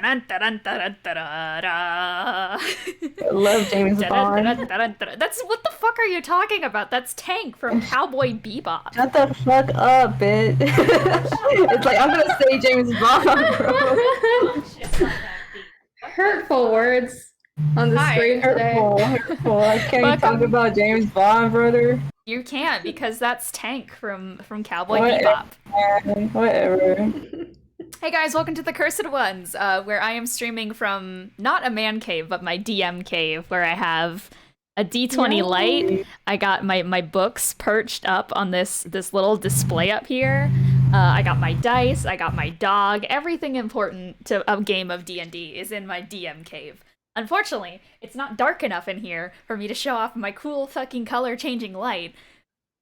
I love James Bond. That's what the fuck are you talking about? That's Tank from Cowboy Bebop. Shut the fuck up, bitch. It's like I'm gonna say James Bond, bro. It's not that deep. Hurtful words on the stream today. Hurtful. I can't talk about James Bond, brother. You can't because that's Tank from Cowboy Whatever. Bebop. Whatever. Hey guys, welcome to the Cursed Ones, where I am streaming from not a man cave, but my DM cave, where I have a D20 light. I got my books perched up on this little display up here. I got my dice, I got my dog. Everything important to a game of D&D is in my DM cave. Unfortunately, it's not dark enough in here for me to show off my cool fucking color-changing light.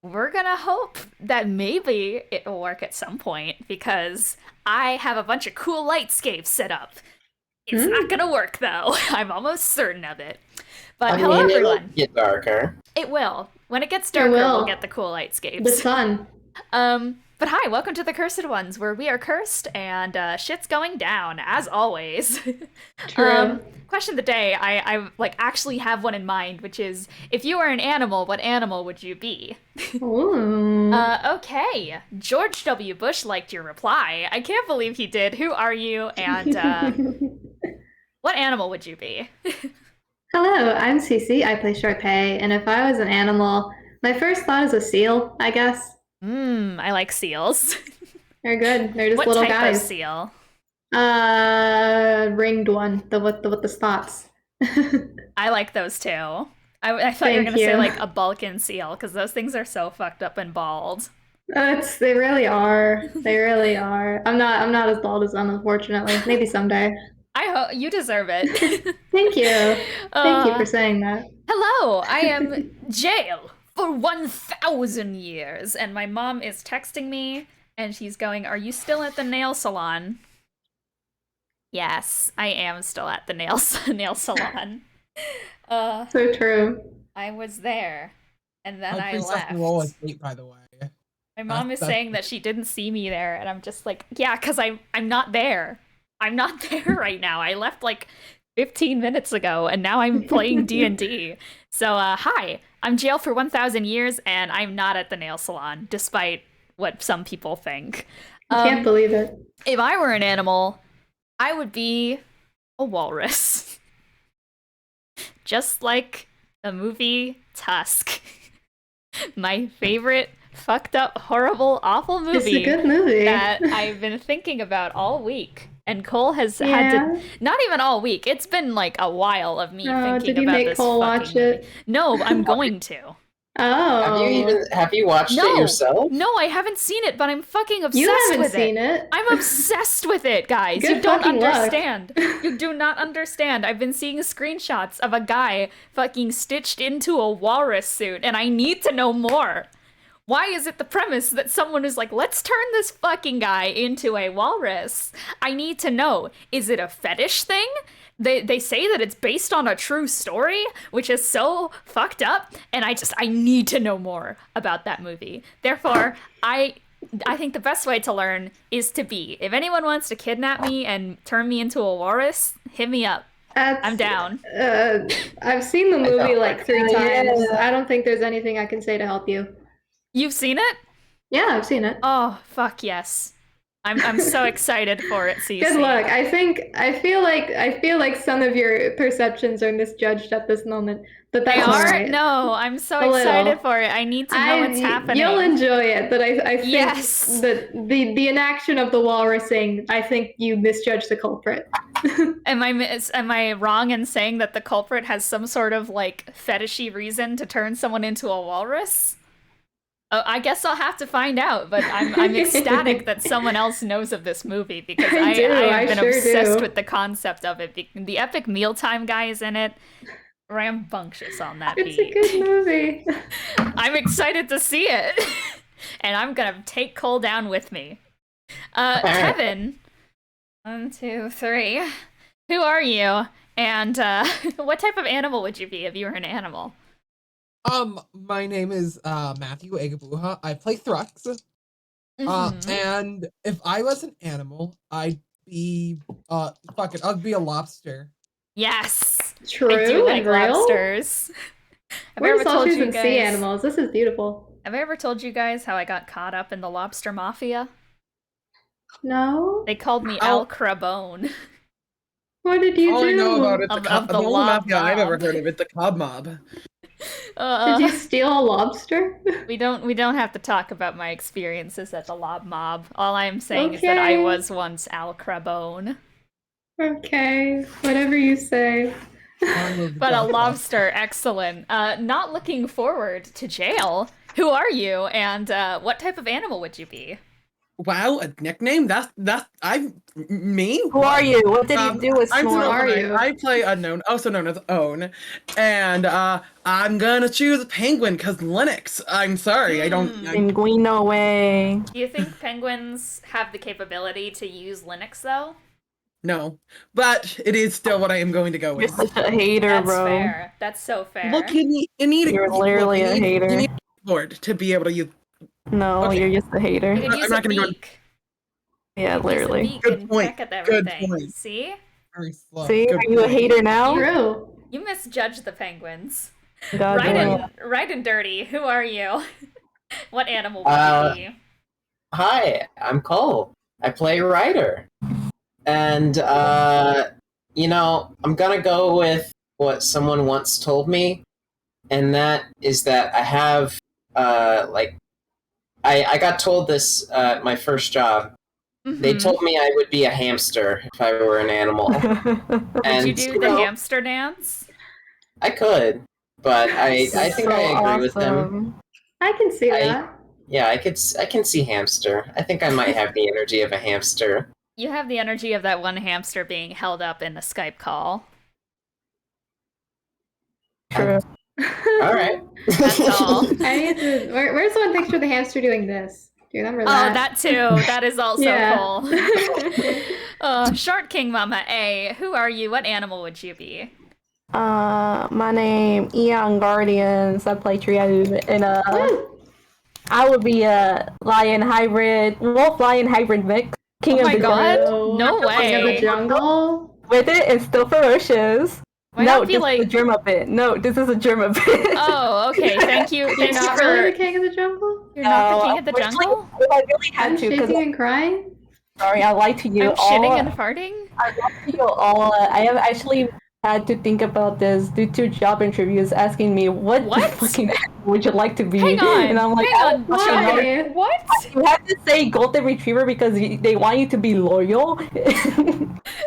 We're gonna hope that maybe it will work at some point, because I have a bunch of cool lightscapes set up. It's not gonna work, though. I'm almost certain of it. But hello, everyone. It'll get darker. It will. When it gets darker, we'll get the cool lightscapes. The sun. But hi, welcome to the Cursed Ones, where we are cursed and shit's going down, as always. True. Question of the day, I like actually have one in mind, which is, if you were an animal, what animal would you be? Ooh. Okay. George W. Bush liked your reply. I can't believe he did. Who are you, and what animal would you be? Hello, I'm Cece. I play Sharpay, and if I was an animal, my first thought is a seal, I guess. I like seals. They're good. They're just What little type guys. of seal? Ringed one, with the spots. I like those too. I thought you were gonna say like a Balkan seal, because those things are so fucked up and bald. They really are. They really are. I'm not as bald as them, unfortunately. Maybe someday. I hope you deserve it. Thank you. Thank you for saying that. Hello, I am jail for 1,000 years, and my mom is texting me, and she's going, "Are you still at the nail salon?" Yes, I am still at the nail salon. So true. I was there, and then I Please left. roll a date, by the way. My mom is saying that she didn't see me there, and I'm just like, yeah, because I'm not there. I'm not there right now. I left like 15 minutes ago, and now I'm playing D&D. So, hi, I'm jail for 1,000 years, and I'm not at the nail salon, despite what some people think. I can't believe it. If I were an animal, I would be a walrus. Just like the movie Tusk. My favorite fucked up, horrible, awful movie. It's a good movie. That I've been thinking about all week. And Cole has had to, not even all week, it's been like a while of me thinking did you about make this Cole fucking watch movie. it? No, I'm going to. Oh. Have you watched it yourself? No, I haven't seen it, but I'm fucking obsessed You haven't with seen it. I'm obsessed with it, guys. Good You don't fucking luck. understand. You do not understand. I've been seeing screenshots of a guy fucking stitched into a walrus suit, and I need to know more. Why is it the premise that someone is like, let's turn this fucking guy into a walrus? I need to know. Is it a fetish thing? They say that it's based on a true story, which is so fucked up, and I need to know more about that movie. Therefore, I think the best way to learn is to be. If anyone wants to kidnap me and turn me into a walrus, hit me up. I'm down. I've seen the movie like 3 times. Yeah. I don't think there's anything I can say to help you. You've seen it? Yeah, I've seen it. Oh, fuck yes. I'm so excited for it, Cece. Good luck. I feel like some of your perceptions are misjudged at this moment, but They that's are? alright. No, I'm so A little. excited for it. I need to know what's happening. You'll enjoy it, but I think Yes. that the inaction of the walrusing, I think you misjudged the culprit. Am I wrong in saying that the culprit has some sort of like fetishy reason to turn someone into a walrus? Oh, I guess I'll have to find out, but I'm ecstatic that someone else knows of this movie, because I have been obsessed with the concept of it. The epic mealtime guy is in it. Rambunctious on that It's beat. a good movie. I'm excited to see it. And I'm gonna take Cole down with me. Kevin. 1, 2, 3. Who are you? And what type of animal would you be if you were an animal? My name is Matthew Agabuha. I play Thrux. And if I was an animal, I'd be fuck it, I'll be a lobster. Yes. True I do like and real? lobsters. We're just all choosing sea animals. This is beautiful. Have I ever told you guys how I got caught up in the lobster mafia? No? They called me Al Crabone. What did you All do? I know about it, Of the the only lob mafia I've ever mob. heard of it, the cob mob. Did you steal a lobster? We don't have to talk about my experiences at the lob mob. All I am saying is that I Okay. was once Al Crabone. Okay, whatever you say. But a lobster, excellent. Not looking forward to jail. Who are you, and what type of animal would you be? Wow, a nickname? Me? Who are you? What did you do with I'm Snore? Who are Snore. you? I play Unknown, also known as Own, and I'm gonna choose a penguin because Linux. I'm sorry, I don't. Penguino way. Do you think penguins have the capability to use Linux, though? No, but it is still what I am going to go You're with. such a hater, That's bro. fair. That's so fair. Look, you need You're literally a hater. You need a keyboard to be able to use. No, Okay. you're just a hater. You could I'm use not a gonna go- beak. Yeah, Use a literally. beak Good and point. peck at Good everything. point. See? Very slow. See, Good are you a point. hater now? True. You misjudged the penguins. God damn. Right and dirty. Who are you? What animal would you be? Hi, I'm Cole. I play Ryder. And, I'm gonna go with what someone once told me, and that is that I have, I got told this at my first job. They Mhm. told me I would be a hamster if I were an animal. Would you do the hamster dance? I could, but I think So I agree with them. awesome. I can see that. Yeah, I can see hamster. I think I might have the energy of a hamster. You have the energy of that one hamster being held up in a Skype call. True. All right. That's all. I need to. Where's the one picture of the hamster doing this? Do you remember Oh, that? that too. That is also Yeah. cool. Short King Mama A, who are you? What animal would you be? My name Eon Guardians. I play Triao, and Woo! I would be a lion hybrid, wolf lion hybrid mix. King Oh of my the god, jungle. no King of the way. jungle. With it and still ferocious. Why No, not be this like- is a Germa bit. No, this is a Germa bit. Oh, okay. Thank you. You're Thank you not for. really the king of the jungle? You're not the king of the unfortunately, jungle? If I really had I'm to, because shaking and crying. sorry, I lied to you I'm all. shitting and farting? I lied to you all. I have actually had to think about this due to job interviews asking me what What? fucking animal would you like to be, Hang on. and I'm like, hang on. Why? What? you have to say golden retriever because they want you to be loyal.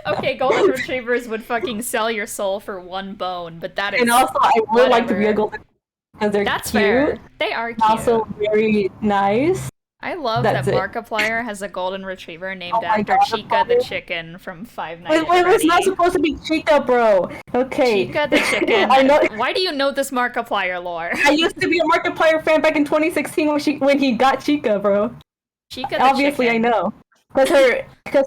Okay, golden retrievers would fucking sell your soul for one bone, but that is And also, I would like to be a whatever. golden because they're That's cute. fair. They are And cute. also very nice. I love That's that it. Markiplier has a golden retriever named Oh my after God, Chica the Markiplier. chicken from Five Nights at Wait, it's not Freddy's. supposed to be Chica, bro. Okay. Chica the chicken. I know. Why do you know this Markiplier lore? I used to be a Markiplier fan back in 2016 when he got Chica, bro. Chica the Obviously, chicken. I know. Because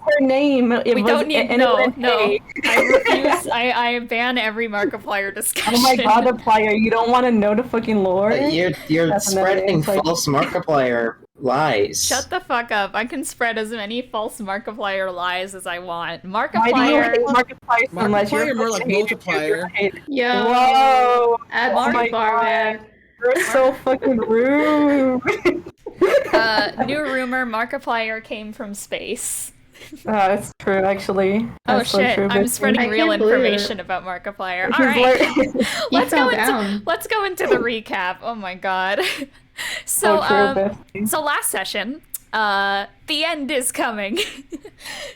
her name. It We was, don't need and it no. was A. I refuse. I ban every Markiplier discussion. Oh my god, the player! You don't want to know the fucking lore? You're That's another spreading insight. false Markiplier lies. Shut the fuck up. I can spread as many false Markiplier lies as I want. Why do you Markiplier. hate Markiplier so much? Markiplier You're more a like hater, multiplier. you're a hater. Yo. Whoa! That's Oh my too far, God. man. You're so fucking rude. New rumor: Markiplier came from space. That's true, actually. Oh That's so shit! true, I'm but- spreading I real can't believe information it. about Markiplier. He's All right, like- let's fell go into down. let's go into the recap. Oh my god. So So true, bestie. so last session, the end is coming.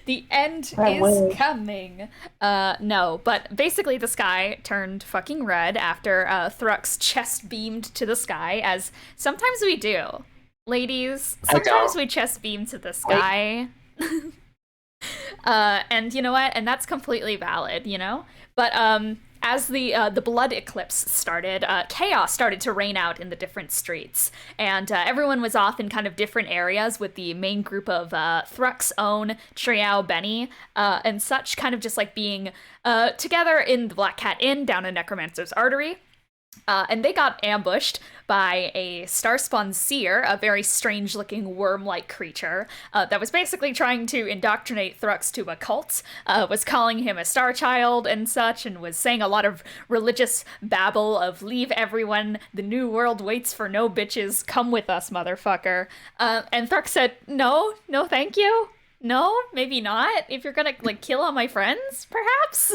The end I is wish. coming. No, but basically the sky turned fucking red after Thrux chest beamed to the sky, as sometimes we do. Ladies, I don't. sometimes we chest beam to the sky. And you know what? And that's completely valid, you know? But as the blood eclipse started, chaos started to reign out in the different streets, and everyone was off in kind of different areas, with the main group of Thrux, Own, Triao, Bennie, and such kind of just like being together in the Black Cat Inn down in Necromancer's Artery. And they got ambushed by a starspawn seer, a very strange-looking worm-like creature that was basically trying to indoctrinate Thrux to a cult, was calling him a star child and such, and was saying a lot of religious babble of "leave everyone, the new world waits for no bitches, come with us, motherfucker." And Thrux said, no, thank you. No, maybe not. If you're gonna, like, kill all my friends, perhaps?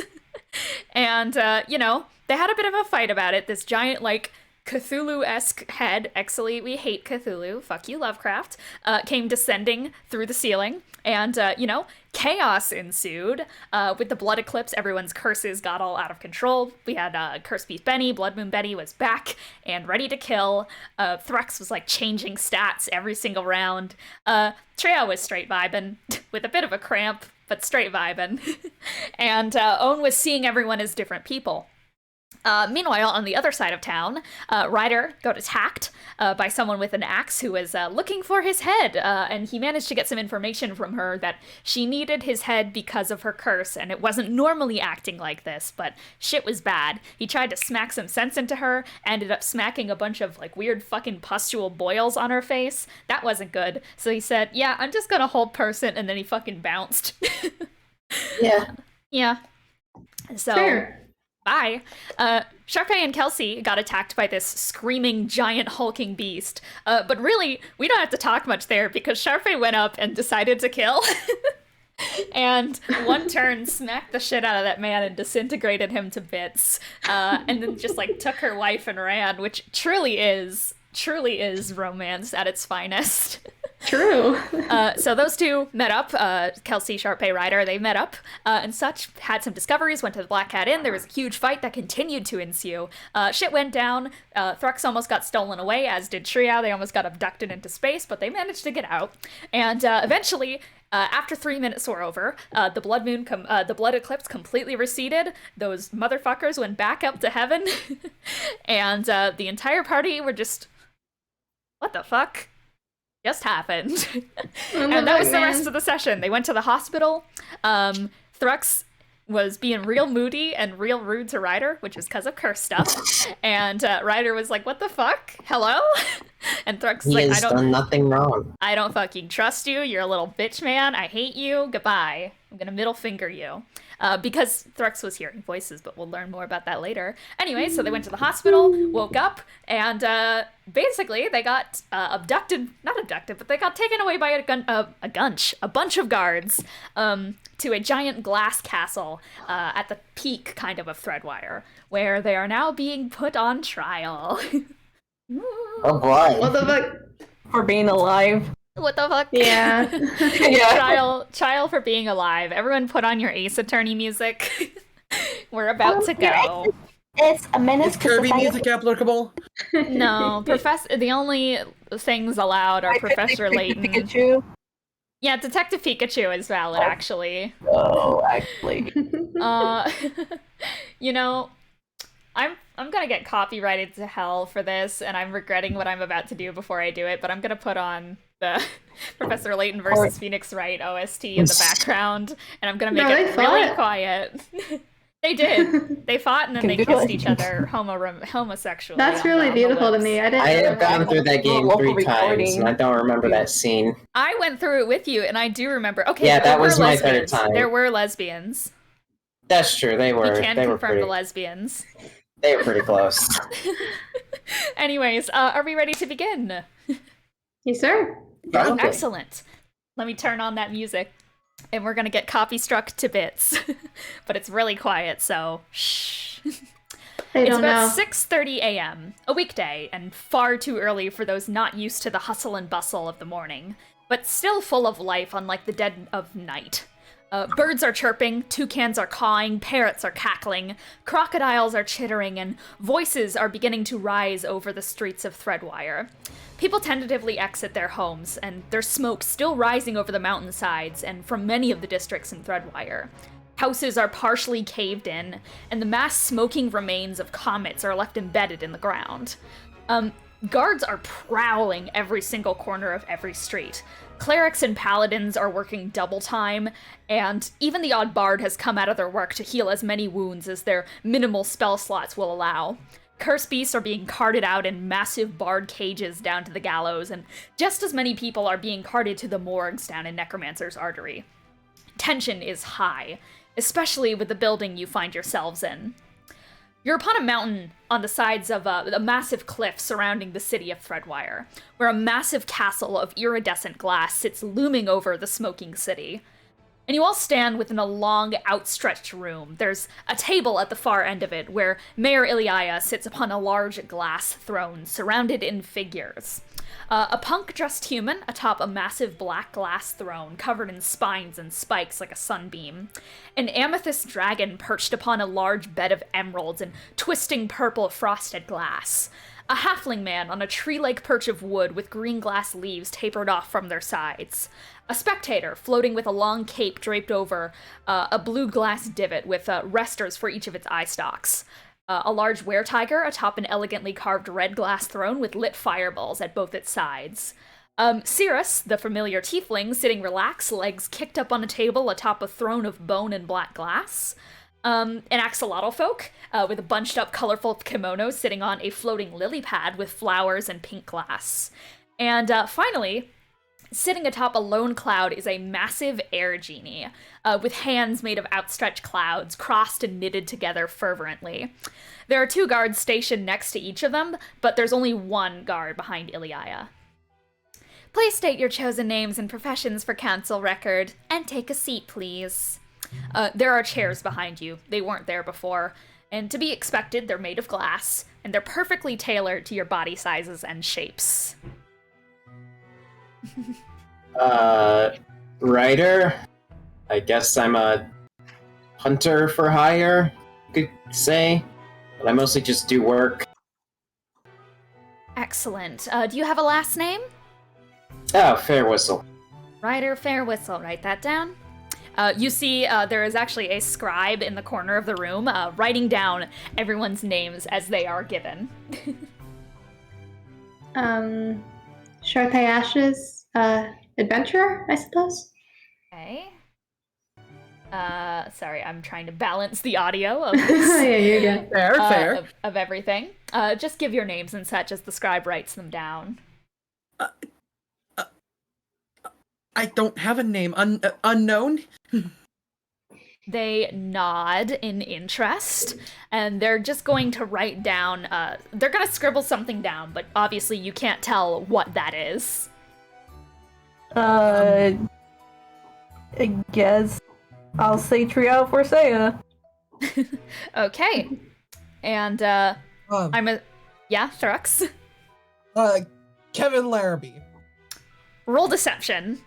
And, they had a bit of a fight about it. This giant, like, Cthulhu-esque head, actually, we hate Cthulhu, fuck you, Lovecraft, came descending through the ceiling, and, chaos ensued. With the blood eclipse, everyone's curses got all out of control. We had Curse Beast Bennie, Blood Moon Bennie was back and ready to kill. Thrux was, like, changing stats every single round. Triao was straight vibin', with a bit of a cramp, but straight vibin'. And Own was seeing everyone as different people. Meanwhile, on the other side of town, Ryder got attacked by someone with an axe who was looking for his head, and he managed to get some information from her that she needed his head because of her curse, and it wasn't normally acting like this, but shit was bad. He tried to smack some sense into her, ended up smacking a bunch of, like, weird fucking pustule boils on her face. That wasn't good. So he said, yeah, I'm just gonna hold person, and then he fucking bounced. Yeah. Yeah. So... Fair. Bye. Sharpay and Kelsea got attacked by this screaming, giant, hulking beast. But really, we don't have to talk much there because Sharpay went up and decided to kill. And one turn smacked the shit out of that man and disintegrated him to bits. And then just, like, took her wife and ran, which truly is romance at its finest. True. So those two met up, Kelsea, Sharpay, Ryder, they met up, and such, had some discoveries, went to the Black Cat Inn. There was a huge fight that continued to ensue. Shit went down. Thrux almost got stolen away, as did Triao. They almost got abducted into space, but they managed to get out. And eventually, after 3 minutes were over, the blood eclipse completely receded. Those motherfuckers went back up to heaven. And the entire party were just, what the fuck just happened? And that was the rest of the session. They went to the hospital. Thrux was being real moody and real rude to Ryder, which is because of curse stuff. And Ryder was like, what the fuck? Hello? And Thrux was like, He has done nothing wrong. I don't fucking trust you. You're a little bitch man. I hate you. Goodbye. I'm gonna middle finger you. Because Thrux was hearing voices, but we'll learn more about that later. Anyway, so they went to the hospital, woke up, and basically they got not abducted, but they got taken away by a bunch of guards to a giant glass castle at the peak, kind of Threadwire, where they are now being put on trial. Oh boy. What the fuck? For being alive. What the fuck? Yeah. Yeah. Trial for being alive. Everyone put on your Ace Attorney music. We're about to go. It's a menace Is to Kirby society. music applicable? No, the only things allowed are Professor Layton. Pikachu. Yeah, Detective Pikachu is valid, actually. Oh, actually. I'm gonna get copyrighted to hell for this, and I'm regretting what I'm about to do before I do it, but I'm gonna put on the Professor Layton versus Phoenix Wright OST in the background, and I'm gonna make it really quiet. They did. They fought, and then they kissed each other homosexually. That's really beautiful to me. I have gone through that game Local 3 times, recording. and I don't remember that scene. I went through it with you, and I do remember. Okay, Yeah, there that was were my third lesbians. time. There were lesbians. That's true. They were. We can They were confirm pretty. the lesbians. They were pretty close. Anyways, are we ready to begin? Yes, sir. Probably. Excellent. Let me turn on that music, and we're gonna get copy struck to bits. But it's really quiet, so shh. They It's don't about know. 6:30 a.m., a weekday, and far too early for those not used to the hustle and bustle of the morning, but still full of life unlike the dead of night. Birds are chirping, toucans are cawing, parrots are cackling, crocodiles are chittering, and voices are beginning to rise over the streets of Threadwire. People tentatively exit their homes, and there's smoke still rising over the mountainsides and from many of the districts in Threadwire. Houses are partially caved in, and the mass smoking remains of comets are left embedded in the ground. Guards are prowling every single corner of every street. Clerics and paladins are working double time, and even the odd bard has come out of their work to heal as many wounds as their minimal spell slots will allow. Cursed beasts are being carted out in massive barred cages down to the gallows, and just as many people are being carted to the morgues down in Necromancer's Artery. Tension is high, especially with the building you find yourselves in. You're upon a mountain on the sides of a massive cliff surrounding the city of Threadwire, where a massive castle of iridescent glass sits looming over the smoking city. And you all stand within a long, outstretched room. There's a table at the far end of it, where Mayor Iliaya sits upon a large glass throne, surrounded in figures. A punk-dressed human atop a massive black glass throne, covered in spines and spikes like a sunbeam. An amethyst dragon perched upon a large bed of emeralds and twisting purple frosted glass. A halfling man on a tree-like perch of wood with green glass leaves tapered off from their sides. A spectator floating with a long cape draped over a blue glass divot with resters for each of its eye stalks. A large were-tiger atop an elegantly carved red glass throne with lit fireballs at both its sides. Cirrus, the familiar tiefling, sitting relaxed, legs kicked up on a table atop a throne of bone and black glass. An axolotl folk, with a bunched-up colorful kimono sitting on a floating lily pad with flowers and pink glass. And finally, sitting atop a lone cloud is a massive air genie, with hands made of outstretched clouds, crossed and knitted together fervently. There are 2 guards stationed next to each of them, but there's only 1 guard behind Iliaya. Please state your chosen names and professions for council record, and take a seat, please. There are chairs behind you. They weren't there before, and to be expected, they're made of glass, and they're perfectly tailored to your body sizes and shapes. Writer? I guess I'm a hunter for hire, you could say. But I mostly just do work. Excellent. Do you have a last name? Oh, Fair Whistle. Ryder Fair Whistle. Write that down. You see there is actually a scribe in the corner of the room writing down everyone's names as they are given. Sharpay Ash's adventurer, I suppose. Okay. Sorry, I'm trying to balance the audio of this. Yeah, you're good. Fair. Of everything. Just give your names and such as the scribe writes them down. I don't have a name. Unknown? They nod in interest, and they're just going to write down, they're going to scribble something down, but obviously you can't tell what that is. I guess I'll say Triao for Saya. Okay. And, yeah, Thrux? Kevin Larraby. Roll deception.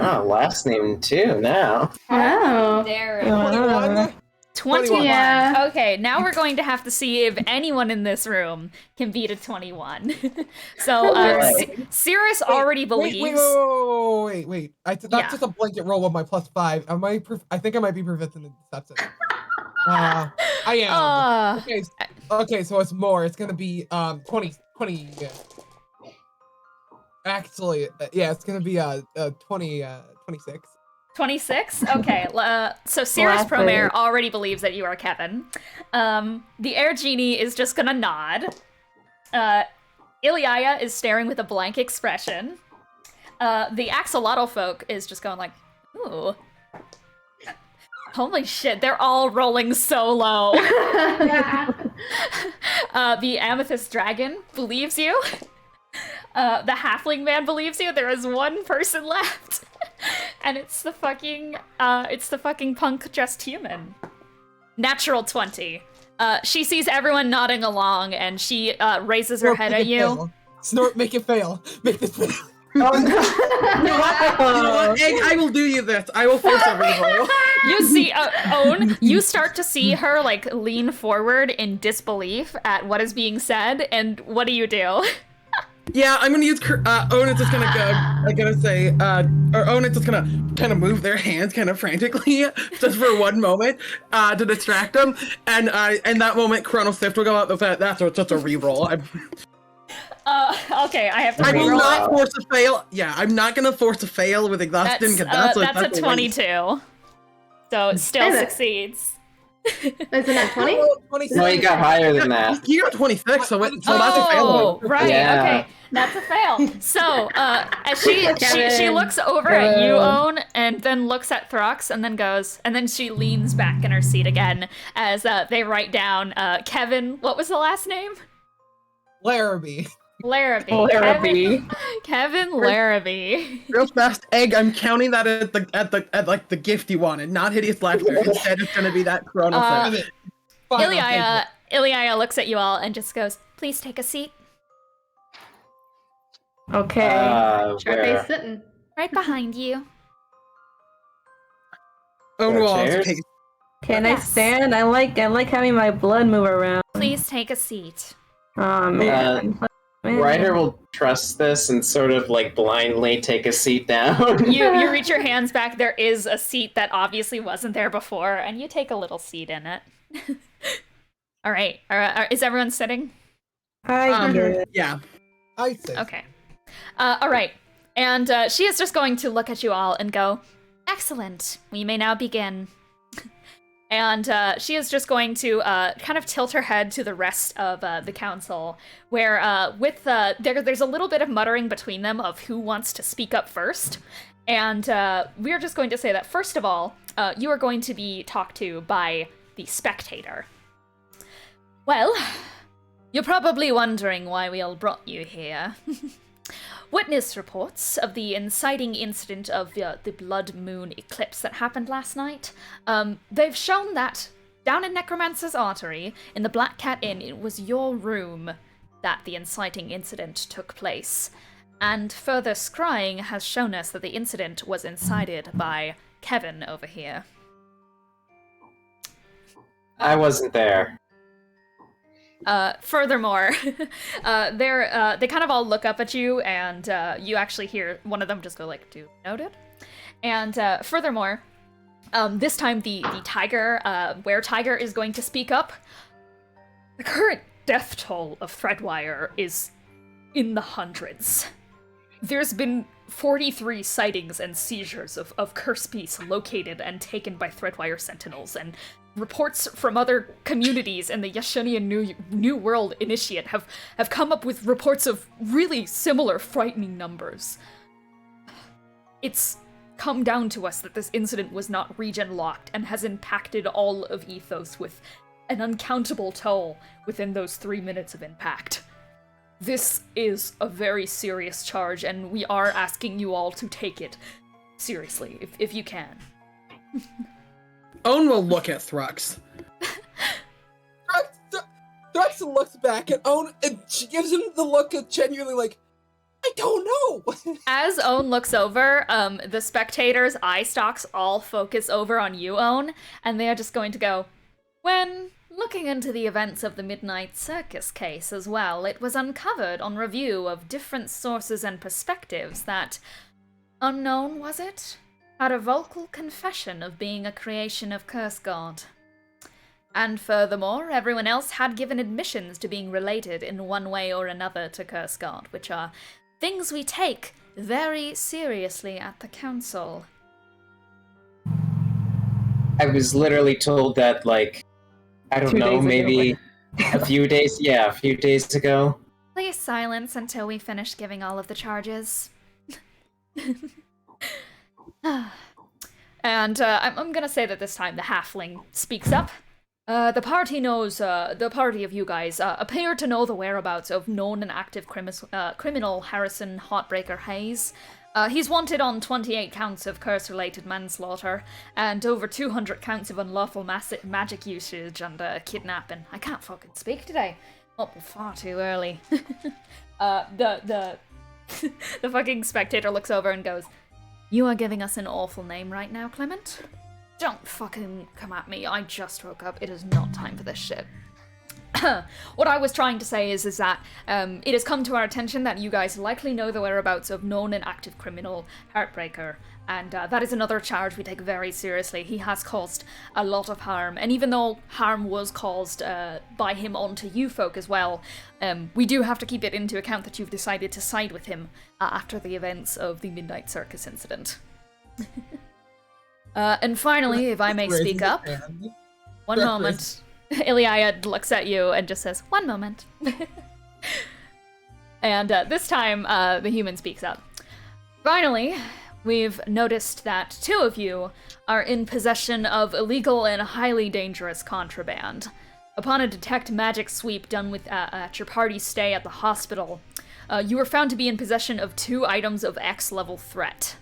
Oh, last name too now. Oh. There. 21. 21. Yeah. Okay, now we're going to have to see if anyone in this room can beat a 21. So, Cirrus already believes... Wait. That's just a blanket roll with my +5. I think I might be proficient in deception. I am. Okay, so it's more. It's gonna be 20. Actually, yeah, it's gonna be 26. 26? Okay, so Cirrus Promare already believes that you are Kevin. The Air Genie is just gonna nod. Iliaya is staring with a blank expression. The Axolotl folk is just going like, ooh. Holy shit, they're all rolling so low. The Amethyst Dragon believes you. The Halfling Man believes you. There is one person left. And it's the fucking punk dressed human. Natural 20. She sees everyone nodding along and she raises her head at you. Fail. Snort, make it fail. Make this fail. Oh, no. You know what? Egg, I will do you this. I will force everyone. You see, Own, you start to see her like lean forward in disbelief at what is being said, and what do you do? Yeah, I'm gonna use Own is just gonna go. I'm gonna say, or Own is just gonna kind of move their hands kind of frantically, just for one moment, to distract them. And in that moment, Chrono Sift will go out. That's just a reroll. Okay, I have to I will reroll. not force a fail. Yeah, I'm not gonna force a fail with Exhaustion because That's a 22. So it still succeeds. Isn't that 20? No, he got higher than that. You got 26, so that's a Oh, fail. right. Yeah. Okay, that's a fail. So, as she looks over at you, Own, and then looks at Thrux, and then goes, and then she leans back in her seat again as they write down Kevin. What was the last name? Larraby. Larraby. Kevin Larraby. Real fast, Egg. I'm counting that at like the gift you wanted, not hideous laughter. Instead, it's gonna be that Corona thing. Iliaya looks at you all and just goes, "Please take a seat." Okay. Sharpay's sitting. Right behind you. Oh, There are well, chairs? take Can I stand? I like having my blood move around. Please take a seat. Oh man. Ryder will trust this and sort of like blindly take a seat down. You reach your hands back. There is a seat that obviously wasn't there before, and you take a little seat in it. All right. Is everyone sitting? yeah. I say. Okay. All right. And she is just going to look at you all and go, "Excellent. We may now begin." And she is just going to kind of tilt her head to the rest of the council, where there's a little bit of muttering between them of who wants to speak up first. And we're just going to say that, first of all, you are going to be talked to by the spectator. Well, you're probably wondering why we all brought you here. Witness reports of the inciting incident of the blood moon eclipse that happened last night. They've shown that down in Necromancer's Artery, in the Black Cat Inn, it was your room that the inciting incident took place. And further scrying has shown us that the incident was incited by Kevin over here. I wasn't there. Furthermore, they kind of all look up at you, and you actually hear one of them just go like, "Do noted?" And furthermore, this time the tiger, were-tiger, is going to speak up. The current death toll of Threadwire is in the hundreds. There's been 43 sightings and seizures of curse beasts located and taken by Threadwire Sentinels, and reports from other communities in the Yashunian New World Initiate have come up with reports of really similar frightening numbers. It's come down to us that this incident was not region-locked and has impacted all of Ethos with an uncountable toll within those 3 minutes of impact. This is a very serious charge, and we are asking you all to take it seriously, if you can. Own will look at Thrux. Thrux looks back at Own, and she gives him the look of genuinely like, I don't know. As Own looks over, the spectators' eye stalks all focus over on you, Own, and they are just going to go, "When looking into the events of the Midnight Circus case as well, it was uncovered on review of different sources and perspectives that Unknown, was it? Had a vocal confession of being a creation of Curse God. And furthermore, everyone else had given admissions to being related in one way or another to Curse God, which are things we take very seriously at the council." I was literally told that, like, I don't know, maybe a few days ago. Please silence until we finish giving all of the charges. And I'm gonna say that this time the halfling speaks up. The party of you guys appear to know the whereabouts of known and active criminal Harrison Heartbreaker Hayes. He's wanted on 28 counts of curse-related manslaughter, and over 200 counts of unlawful magic usage and kidnapping. I can't fucking speak today. Up far too early. The fucking spectator looks over and goes, "You are giving us an awful name right now, Clement. Don't fucking come at me. I just woke up. It is not time for this shit." What I was trying to say is that it has come to our attention that you guys likely know the whereabouts of known and active criminal Heartbreaker, and that is another charge we take very seriously. He has caused a lot of harm, and even though harm was caused by him onto you folk as well, we do have to keep it into account that you've decided to side with him after the events of the Midnight Circus incident. And finally, if I may speak up, One moment. Iliad looks at you and just says, 1 moment. And this time, the human speaks up. Finally, we've noticed that 2 of you are in possession of illegal and highly dangerous contraband. Upon a detect magic sweep done at your party's stay at the hospital, you were found to be in possession of 2 items of X-level threat.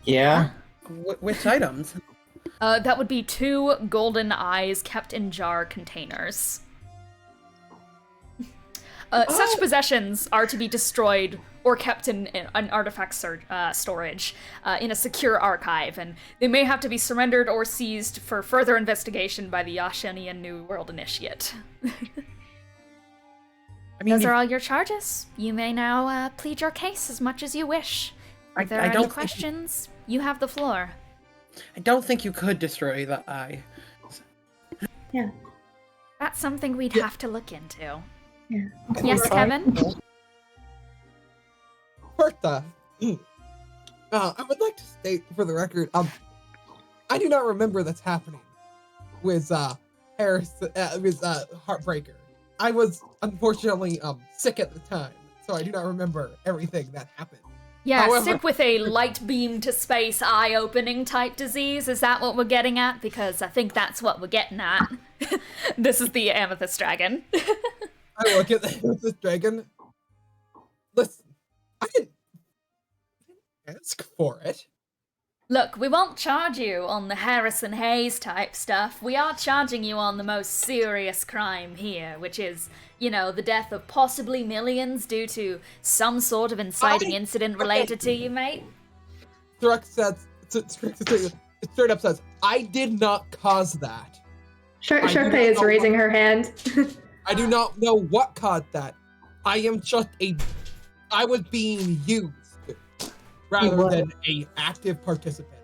Yeah? Which items? That would be 2 golden eyes kept in jar containers. Such possessions are to be destroyed or kept in an artifact storage in a secure archive, and they may have to be surrendered or seized for further investigation by the Yashanian New World Initiate. Those are all your charges. You may now plead your case as much as you wish. If there are any questions, you have the floor. I don't think you could destroy the eye. Yeah. That's something we'd have to look into. Yeah. Yes, Kevin? Bertha, I would like to state for the record, I do not remember that's happening with Harris, with Heartbreaker. I was unfortunately sick at the time, so I do not remember everything that happened. Yeah, However, sick with a light beam to space eye-opening type disease. Is that what we're getting at? Because I think that's what we're getting at. This is the Amethyst Dragon. I look at the Amethyst Dragon. Listen, I didn't ask for it. Look, we won't charge you on the Harrison Hayes type stuff. We are charging you on the most serious crime here, which is, you know, the death of possibly millions due to some sort of inciting incident related to you, mate. Thrux says, straight up says, I did not cause that. Sharpay is raising her hand. I do not know what caused that. I am just I was being used rather than a active participant.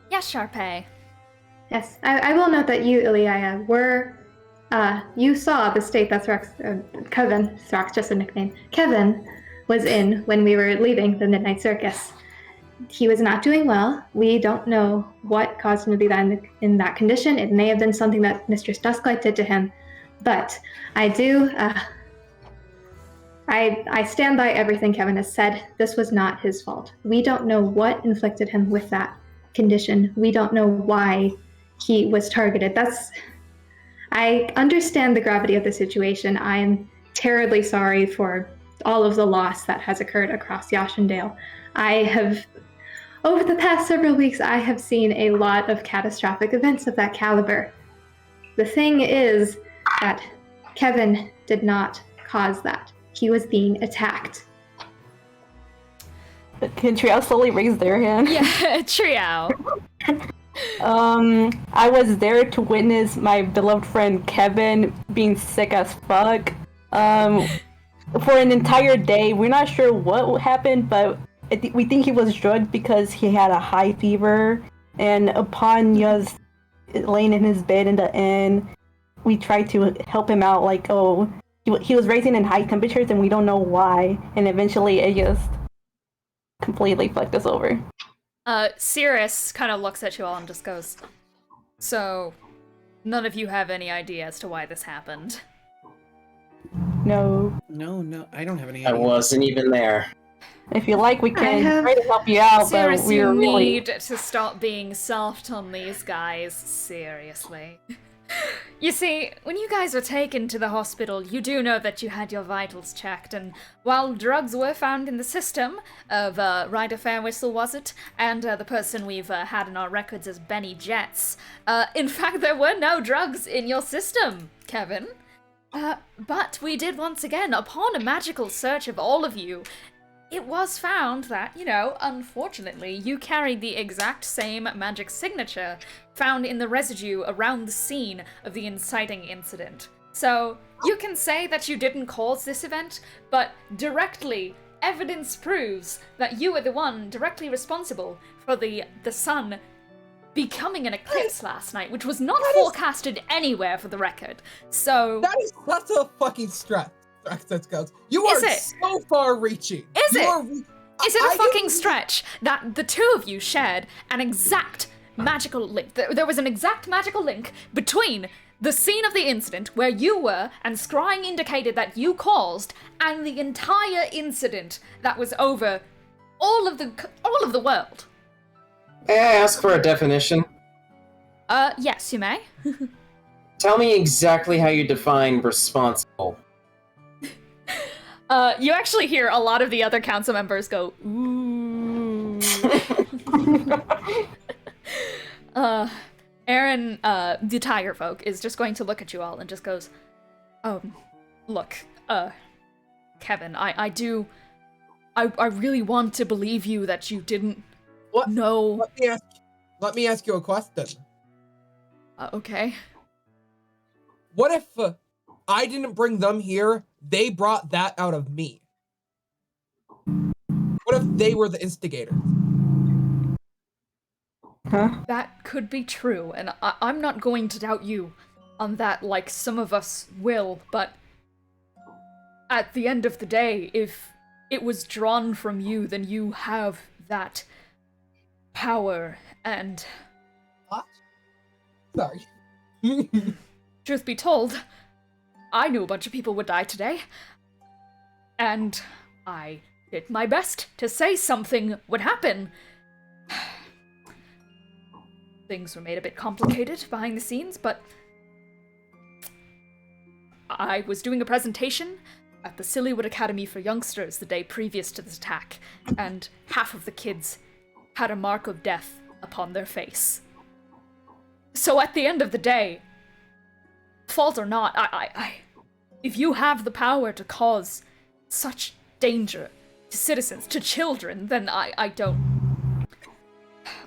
Yes, Sharpay. Yes, I will note that you, Ilya, were, you saw the state that Kevin, Thrax, just a nickname, Kevin was in when we were leaving the Midnight Circus. He was not doing well. We don't know what caused him to be in that condition. It may have been something that Mistress Dusklight did to him, but I do, I stand by everything Kevin has said. This was not his fault. We don't know what inflicted him with that condition. We don't know why he was targeted. I understand the gravity of the situation. I am terribly sorry for all of the loss that has occurred across Yashandale. Over the past several weeks, I have seen a lot of catastrophic events of that caliber. The thing is that Kevin did not cause that. He was being attacked. Can Triao slowly raise their hand? Yeah, Triao. I was there to witness my beloved friend Kevin being sick as fuck. For an entire day. We're not sure what happened, but we think he was drugged because he had a high fever. And upon just laying in his bed in the inn, we tried to help him out, like, he was rising in high temperatures and we don't know why. And eventually it just completely fucked us over. Cirrus kind of looks at you all and just goes, so, none of you have any idea as to why this happened? No, I don't have any idea. I wasn't even there. If you like, we can try to help you out, Cirrus, but we're you really... need to stop being soft on these guys, seriously. You see, when you guys were taken to the hospital, you do know that you had your vitals checked, and while drugs were found in the system of Ryder Fairwhistle, was it, and the person we've had in our records as Bennie Jets, in fact, there were no drugs in your system, Kevin. But we did once again, upon a magical search of all of you, it was found that, you know, unfortunately, you carried the exact same magic signature found in the residue around the scene of the inciting incident. So, you can say that you didn't cause this event, but directly, evidence proves that you were the one directly responsible for the sun becoming an eclipse last night, which was not forecasted anywhere for the record. So... That's a fucking stretch. You are so far-reaching. Is it a fucking stretch that the 2 of you shared an exact magical link. There was an exact magical link between the scene of the incident where you were and scrying indicated that you caused, and the entire incident that was over all of the world. May I ask for a definition? Yes, you may. Tell me exactly how you define responsible. You actually hear a lot of the other council members go, ooh. Aaron, the tiger folk, is just going to look at you all and just goes, look, Kevin, I really want to believe you that you didn't know. Let me ask you a question. Okay. What if I didn't bring them here, they brought that out of me? What if they were the instigators? Huh? That could be true, and I'm not going to doubt you on that like some of us will, but at the end of the day, if it was drawn from you, then you have that power, and... What? Sorry. Truth be told, I knew a bunch of people would die today, and I did my best to say something would happen. Things were made a bit complicated behind the scenes, but I was doing a presentation at the Sillywood Academy for Youngsters the day previous to this attack, and half of the kids had a mark of death upon their face. So at the end of the day, fault or not, if you have the power to cause such danger to citizens, to children, then I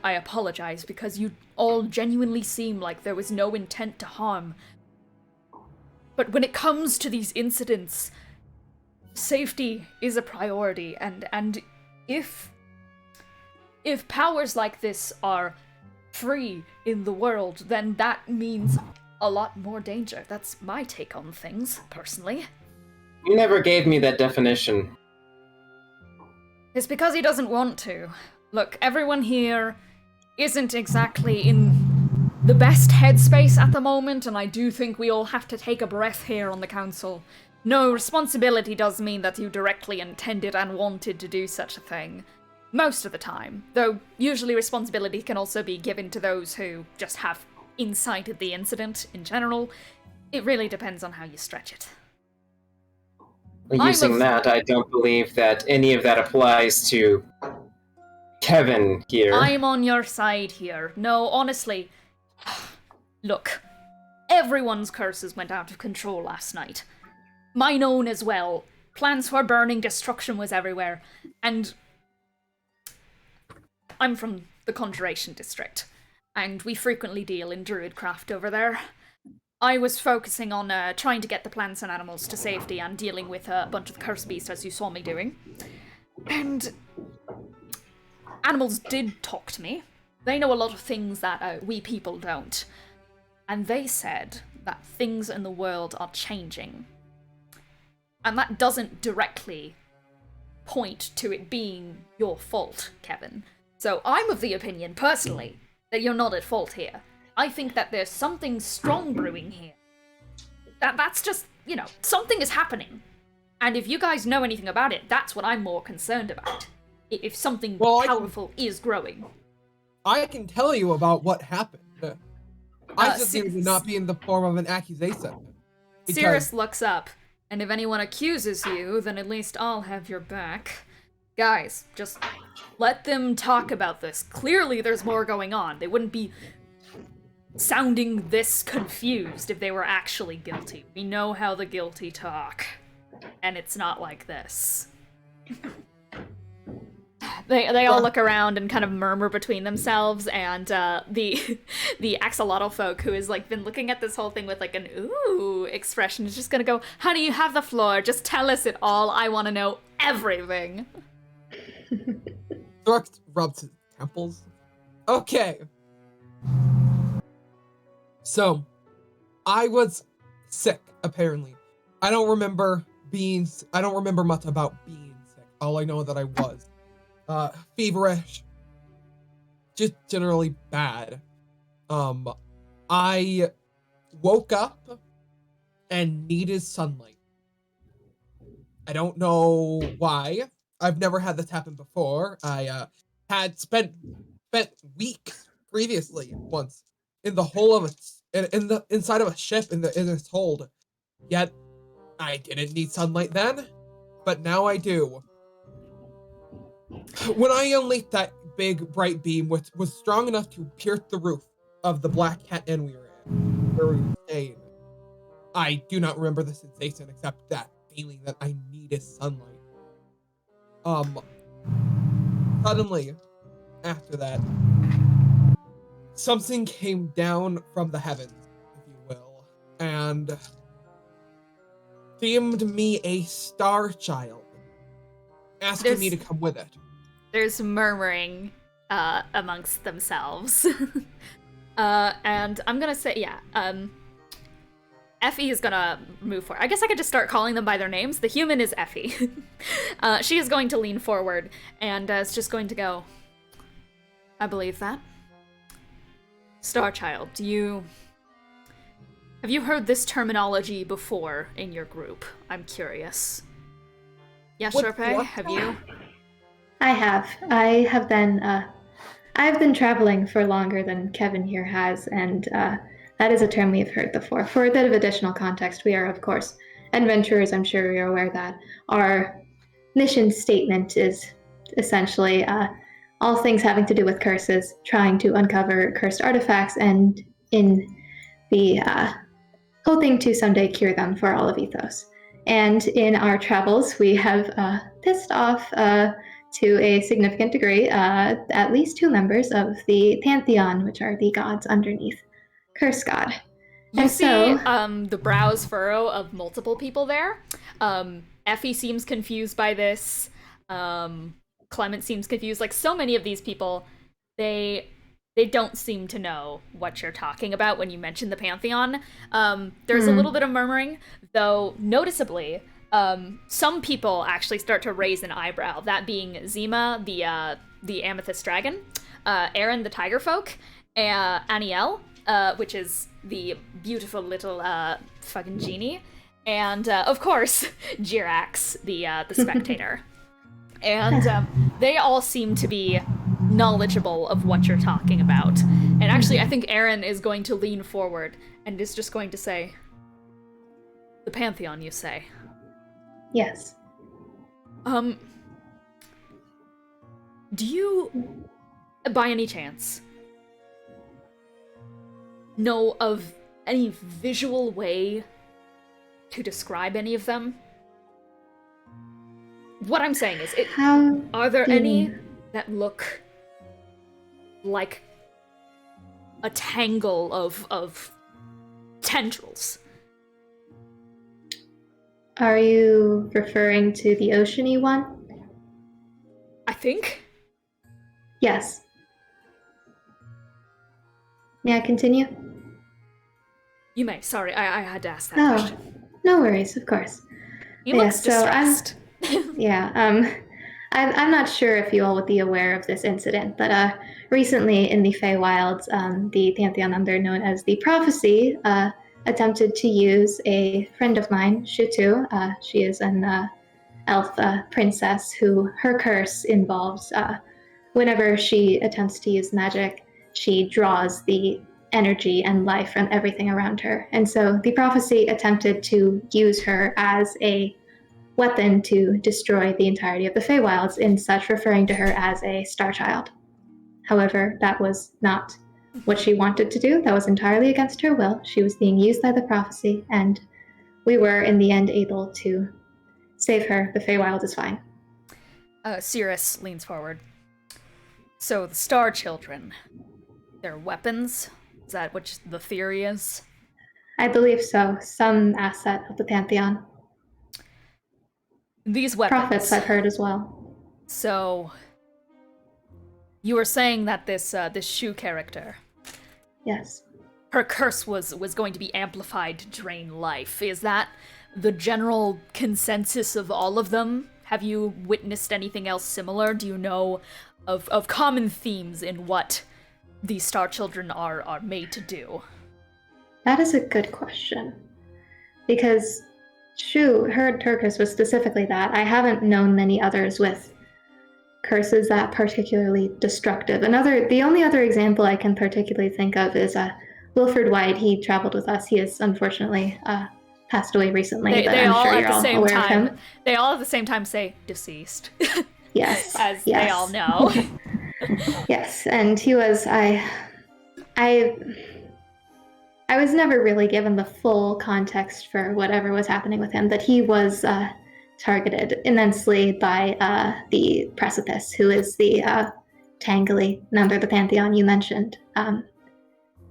apologize, because you all genuinely seem like there was no intent to harm. But when it comes to these incidents, safety is a priority, and if powers like this are free in the world, then that means a lot more danger. That's my take on things, personally. You never gave me that definition. It's because he doesn't want to. Look, everyone here isn't exactly in the best headspace at the moment, and I do think we all have to take a breath here on the council. No, responsibility does mean that you directly intended and wanted to do such a thing. Most of the time. Though, usually responsibility can also be given to those who just have incited the incident in general. It really depends on how you stretch it. Using that, I don't believe that any of that applies to Kevin here. I'm on your side here. No, honestly. Look, everyone's curses went out of control last night. Mine own as well. Plants were burning, destruction was everywhere. And I'm from the Conjuration District, and we frequently deal in druidcraft over there. I was focusing on trying to get the plants and animals to safety and dealing with a bunch of the curse beasts, as you saw me doing. And animals did talk to me. They know a lot of things that we people don't. And they said that things in the world are changing. And that doesn't directly point to it being your fault, Kevin. So I'm of the opinion, personally, that you're not at fault here. I think that there's something strong brewing here. That's just, something is happening. And if you guys know anything about it, that's what I'm more concerned about. If something powerful is growing. I can tell you about what happened. I just it would not be in the form of an accusation. Sirius looks up, and if anyone accuses you, then at least I'll have your back. Guys, just let them talk about this. Clearly there's more going on. They wouldn't be sounding this confused if they were actually guilty. We know how the guilty talk, and it's not like this. They all look around and kind of murmur between themselves, and the axolotl folk, who has been looking at this whole thing with an ooh expression, is just gonna go, "Honey, you have the floor. Just tell us it all. I want to know everything." Thrux rubs his temples. Okay. So, I was sick, apparently. I don't remember much about being sick. All I know that I was. Feverish. Just generally bad. I woke up and needed sunlight. I don't know why. I've never had this happen before. I had spent weeks previously once in the hull of inside of a ship in its hold. Yet I didn't need sunlight then, but now I do. When I unleashed that big bright beam, which was strong enough to pierce the roof of the Black Cat Inn we were in, where we were staying, I do not remember the sensation except that feeling that I needed sunlight. Suddenly, after that, something came down from the heavens, if you will, and deemed me a star child, asking me to come with it. There's murmuring amongst themselves. And I'm gonna say, Effie is gonna move forward. I guess I could just start calling them by their names. The human is Effie. She is going to lean forward and is just going to go, I believe that. Starchild, have you heard this terminology before in your group? I'm curious. Yeah, Sharpay, have you? I have. I've been traveling for longer than Kevin here has, and that is a term we've heard before. For a bit of additional context, we are, of course, adventurers. I'm sure you're aware that our mission statement is essentially all things having to do with curses, trying to uncover cursed artifacts, and in the hoping to someday cure them for all of Ethos. And in our travels, we have pissed off, to a significant degree, at least 2 members of the Pantheon, which are the gods underneath Curse God. You see the brows furrow of multiple people there. Effie seems confused by this. Clement seems confused. Like, so many of these people, they don't seem to know what you're talking about when you mention the Pantheon. There's a little bit of murmuring, though noticeably, some people actually start to raise an eyebrow, that being Zima, the Amethyst Dragon, Aaron, the Tiger Folk, Aniel, which is the beautiful little fucking genie, and of course, Jirax, the spectator. And they all seem to be knowledgeable of what you're talking about. And actually, I think Aaron is going to lean forward and is just going to say, the Pantheon, you say? Yes. Do you, by any chance, know of any visual way to describe any of them? What I'm saying is, are there any that look like a tangle of tendrils? Are you referring to the oceany one? I think. Yes. May I continue? You may. Sorry, I had to ask that question. No worries, of course. He looks distressed. I'm not sure if you all would be aware of this incident, but recently in the Feywilds, the Pantheon member known as the Prophecy attempted to use a friend of mine, Shutu. She is an elf princess who her curse involves whenever she attempts to use magic, she draws the energy and life from everything around her. And so the Prophecy attempted to use her as a weapon to destroy the entirety of the Feywilds, in such referring to her as a star child. However, that was not what she wanted to do. That was entirely against her will. She was being used by the Prophecy, and we were, in the end, able to save her. The Feywild is fine. Cirrus leans forward. So, the Starchildren, their weapons? Is that what the theory is? I believe so. Some asset of the Pantheon. These weapons. Prophets, I've heard as well. So, you were saying that this Shu character. Yes. Her curse was going to be amplified to drain life. Is that the general consensus of all of them? Have you witnessed anything else similar? Do you know of common themes in what the Starchildren are made to do? That is a good question. Because her curse was specifically that. I haven't known many others with curses that particularly destructive. The only other example I can particularly think of is Wilfred White. He traveled with us. He has unfortunately passed away recently, but I'm sure you're all aware of him. They all at the same time say deceased. Yes. As they all know. Yes, and he was I was never really given the full context for whatever was happening with him, but he was targeted immensely by the Precipice, who is the Tangly member of the Pantheon you mentioned.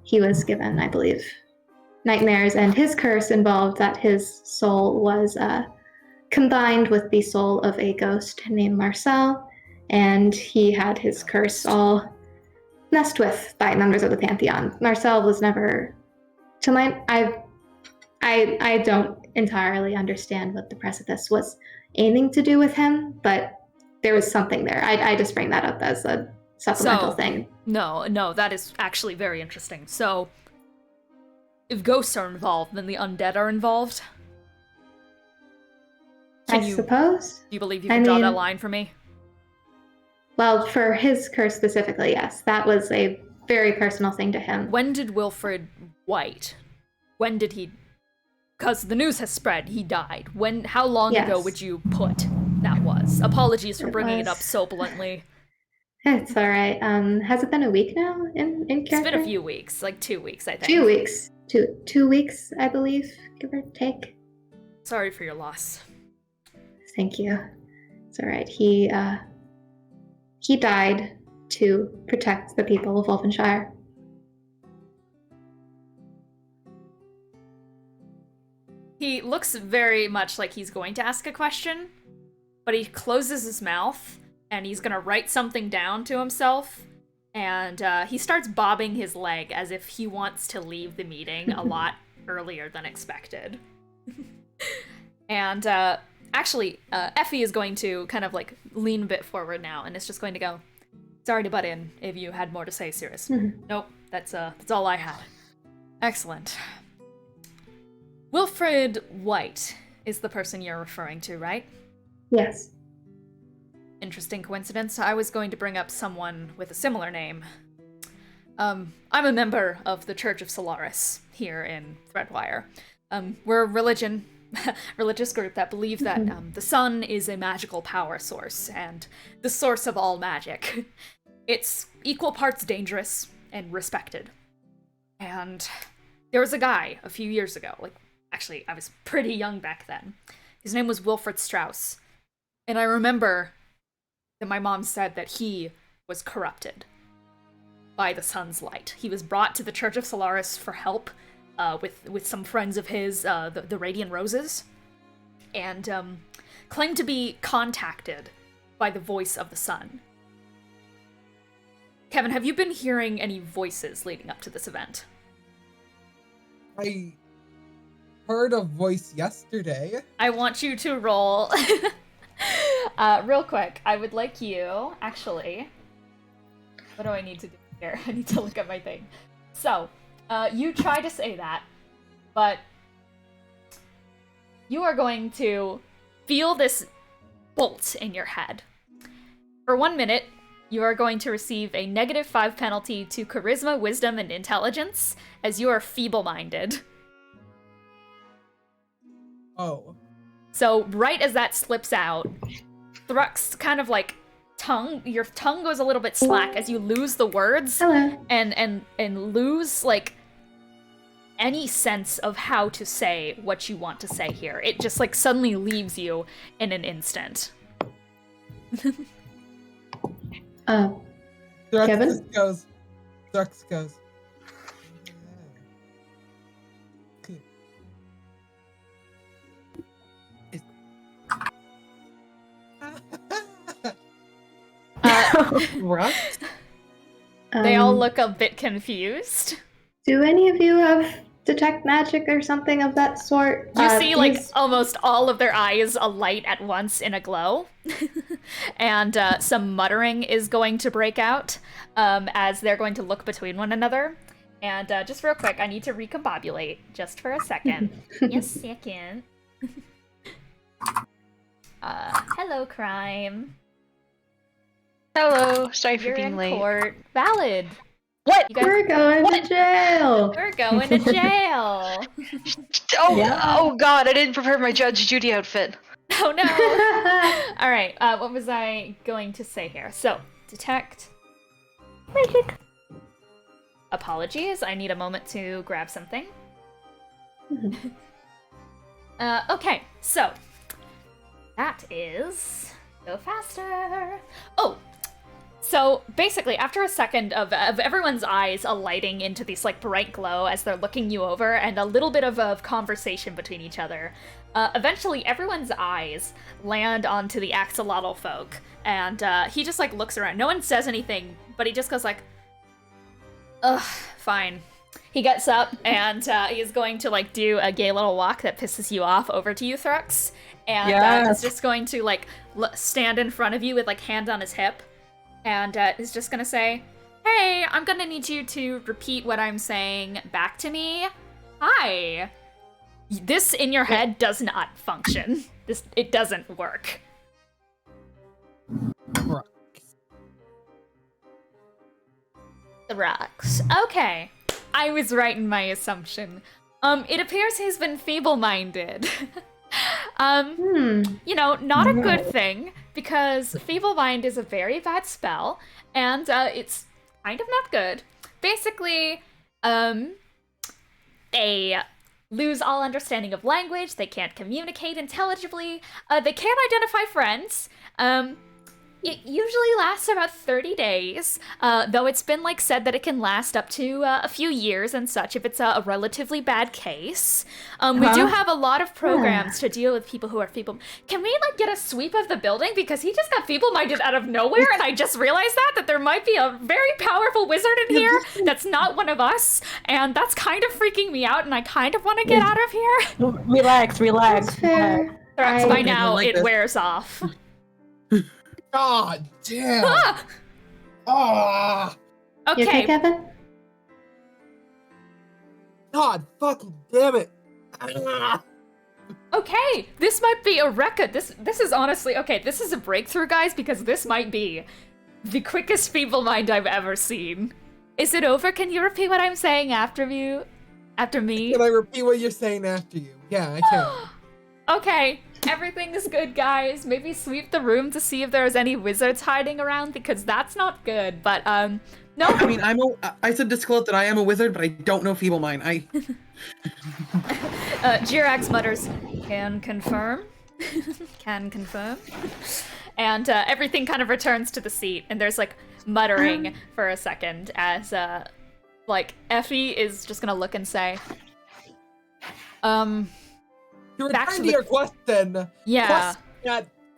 He was given, I believe, nightmares, and his curse involved that his soul was combined with the soul of a ghost named Marcel, and he had his curse all messed with by members of the Pantheon. Marcel was never... I don't entirely understand what the Precipice was aiming to do with him, but there was something there. I just bring that up as a supplemental thing. No, that is actually very interesting. So, if ghosts are involved, then the undead are involved? I suppose. Do you believe you can draw that line for me? Well, for his curse specifically, yes. That was a very personal thing to him. When did Wilfred White? When did he? Because the news has spread, he died. How long ago would you put that was? Apologies for bringing it up so bluntly. It's all right. Has it been a week now in character? It's been a few weeks, like 2 weeks, I think. 2 weeks. Two weeks, I believe, give or take. Sorry for your loss. Thank you. It's all right. He died to protect the people of Wolfenshire. He looks very much like he's going to ask a question, but he closes his mouth, and he's gonna write something down to himself, and he starts bobbing his leg as if he wants to leave the meeting a lot earlier than expected. And actually, Effie is going to kind of like lean a bit forward now, and it's just going to go, sorry to butt in if you had more to say, Sirius. Nope, that's all I had. Excellent. Wilfred White is the person you're referring to, right? Yes. Interesting coincidence. I was going to bring up someone with a similar name. I'm a member of the Church of Solaris here in Threadwire. We're a religious group that believe that the sun is a magical power source and the source of all magic. It's equal parts dangerous and respected. And there was a guy a few years ago, actually, I was pretty young back then. His name was Wilfred Strauss. And I remember that my mom said that he was corrupted by the sun's light. He was brought to the Church of Solaris for help with some friends of his, the Radiant Roses, and claimed to be contacted by the voice of the sun. Kevin, have you been hearing any voices leading up to this event? I heard a voice yesterday. I want you to roll. Real quick, I would like you, actually, what do I need to do here? I need to look at my thing. So, you try to say that, but you are going to feel this bolt in your head. For 1 minute, you are going to receive a -5 penalty to charisma, wisdom, and intelligence, as you are feeble-minded. Oh. So right as that slips out, Thrux kind of your tongue goes a little bit slack as you lose the words. Hello. And lose any sense of how to say what you want to say here. It just suddenly leaves you in an instant. Kevin? Thrux goes. They all look a bit confused. Do any of you have detect magic or something of that sort. You see, like, almost all of their eyes alight at once in a glow. And some muttering is going to break out as they're going to look between one another. And just real quick, I need to recombobulate just for a second. Yes, second. Hello, Crime. Hello, sorry for You're being in late. Court. Valid. What? You guys... We're going to jail. We're going to jail. Oh god, I didn't prepare my Judge Judy outfit. Oh no. All right. What was I going to say here? So, detect magic. Apologies. I need a moment to grab something. Okay. So that is go faster. Oh. So basically, after a second of everyone's eyes alighting into this like bright glow as they're looking you over, and a little bit of conversation between each other, eventually everyone's eyes land onto the axolotl folk, and he just like looks around. No one says anything, but he just goes like, "Ugh, fine." He gets up and he's going to like do a gay little walk that pisses you off over to you, Thrux, and he's just going to like stand in front of you with like hand on his hip. And is just gonna say, "Hey, I'm gonna need you to repeat what I'm saying back to me. Hi." This in your head does not function. It doesn't work. The rocks. Okay. I was right in my assumption. It appears he's been feeble-minded. You know, not a good thing, because Feeble Mind is a very bad spell, and it's kind of not good. Basically, they lose all understanding of language, they can't communicate intelligibly, they can't identify friends, it usually lasts about 30 days, though it's been like said that it can last up to a few years and such if it's a relatively bad case. We do have a lot of programs to deal with people who are feeble. Can we like get a sweep of the building, because he just got feeble-minded out of nowhere, and I just realized that there might be a very powerful wizard in here that's not one of us, and that's kind of freaking me out, and I kind of want to get out of here. Relax. That's fair. By now it wears off. God damn! Ah! You okay, Okay. Kevin? God fucking damn it! Ah! Okay, this might be a record. This is honestly okay. This is a breakthrough, guys, because this might be the quickest feeble mind I've ever seen. Is it over? Can you repeat what I'm saying after me? Can I repeat what you're saying after you? Yeah, I can. Okay, everything is good, guys. Maybe sweep the room to see if there's any wizards hiding around, because that's not good. But no. I mean, I said disclose that I am a wizard, but I don't know Feeble Mind. Jirax mutters, "Can confirm." Can confirm. And everything kind of returns to the seat, and there's like muttering for a second as like Effie is just gonna look and say, To back return to to your question. Yeah.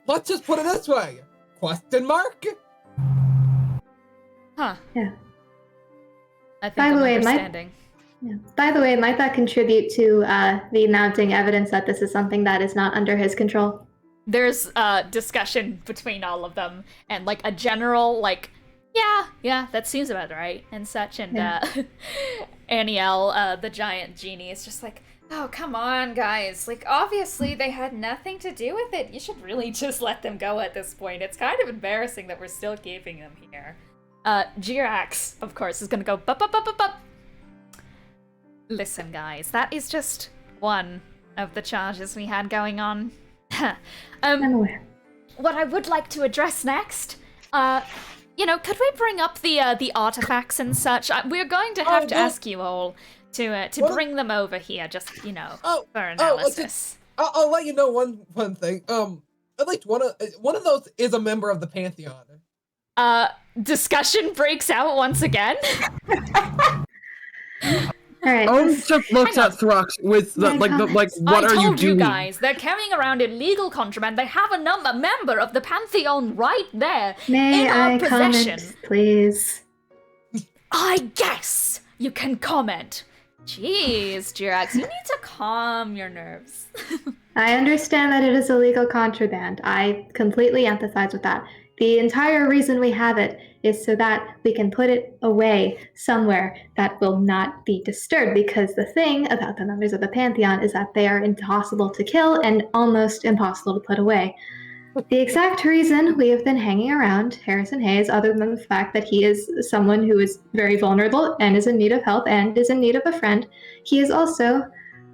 Let's just put it this way. Question mark? Huh. Yeah. I think By I'm the way, understanding. By the way, might that contribute to the mounting evidence that this is something that is not under his control? There's discussion between all of them, and like a general like, yeah, that seems about right, and such, and Aniel, the giant genie, is just like, "Oh, come on, guys. Like, obviously they had nothing to do with it. You should really just let them go at this point. It's kind of embarrassing that we're still keeping them here." Jirax, of course, is gonna go, "Bup. Listen, guys, that is just one of the charges we had going on. I'm aware. What I would like to address next, could we bring up the artifacts and such? We're going to have to ask you all to bring them over here, just for analysis. I'll let you know one thing. At least one of those is a member of the Pantheon. Discussion breaks out once again. All right. Own just looks at Thrux with what are you doing? I told you guys, they're carrying around illegal contraband. They have a member of the Pantheon right there May in our I possession. comment, please? I guess you can comment. Jeez, Jirax, you need to calm your nerves. I understand that it is illegal contraband. I completely empathize with that. The entire reason we have it is so that we can put it away somewhere that will not be disturbed, because the thing about the members of the Pantheon is that they are impossible to kill and almost impossible to put away. The exact reason we have been hanging around Harrison Hayes, other than the fact that he is someone who is very vulnerable and is in need of help and is in need of a friend, he is also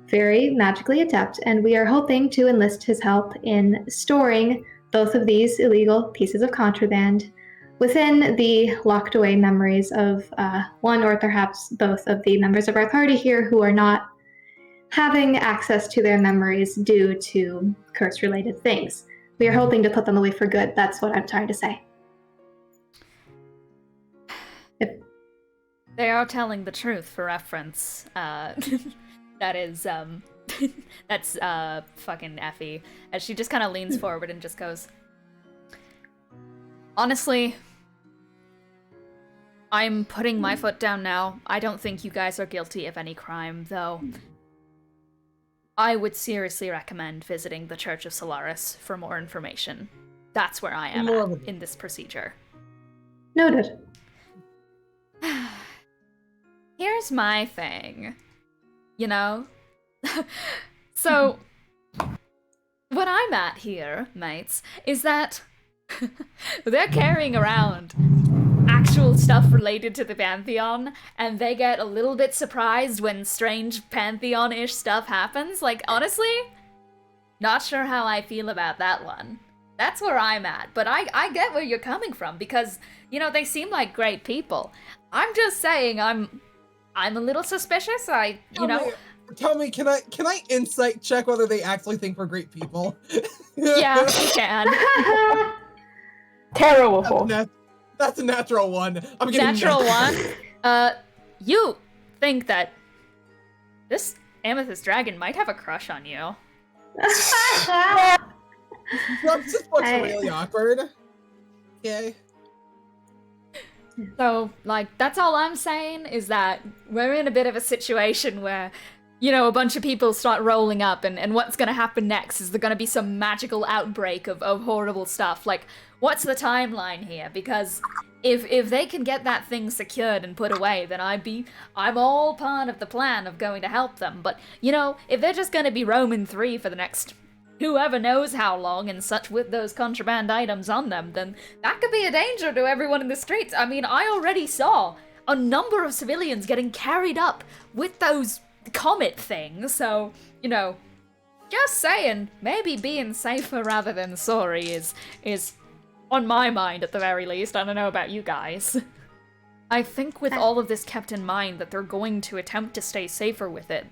very magically adept, and we are hoping to enlist his help in storing both of these illegal pieces of contraband within the locked away memories of one or perhaps both of the members of our party here who are not having access to their memories due to curse-related things. We are hoping to put them away for good. That's what I'm trying to say. They are telling the truth, for reference. That is, that's, fucking Effie. As she just kind of leans forward and just goes, honestly, I'm putting my foot down now. I don't think you guys are guilty of any crime, though. I would seriously recommend visiting the Church of Solaris for more information. That's where I am at in this procedure. Noted. Here's my thing. You know? So, what I'm at here, mates, is that they're carrying around actual stuff related to the Pantheon, and they get a little bit surprised when strange Pantheon-ish stuff happens. Like, honestly, not sure how I feel about that one. That's where I'm at, but I get where you're coming from, because, you know, they seem like great people. I'm just saying, I'm a little suspicious. Tell me, can I insight check whether they actually think we're great people? Yeah, you can. Terrible. That's a natural one. I'm getting natural one. You think that this Amethyst Dragon might have a crush on you? That just looks really awkward. Okay. So, like, that's all I'm saying, is that we're in a bit of a situation where, you know, a bunch of people start rolling up, and what's gonna happen next? Is there gonna be some magical outbreak of horrible stuff? Like, what's the timeline here? Because if they can get that thing secured and put away, then I'm all part of the plan of going to help them. But, you know, if they're just gonna be roaming free for the next whoever knows how long and such with those contraband items on them, then that could be a danger to everyone in the streets. I mean, I already saw a number of civilians getting carried up with those comet things, so, you know, just saying, maybe being safer rather than sorry is on my mind at the very least. I don't know about you guys. I think with all of this kept in mind that they're going to attempt to stay safer with it.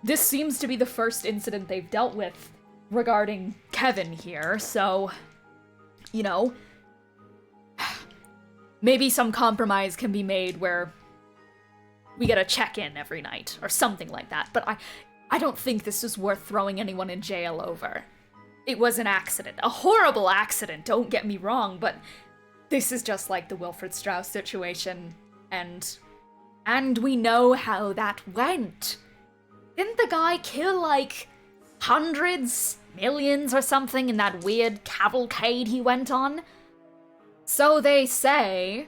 This seems to be the first incident they've dealt with regarding Kevin here, so, you know, maybe some compromise can be made where we get a check-in every night, or something like that, but I don't think this is worth throwing anyone in jail over. It was an accident. A horrible accident, don't get me wrong, but this is just like the Wilfred Strauss situation, and we know how that went. Didn't the guy kill, like, hundreds, millions or something in that weird cavalcade he went on? So they say.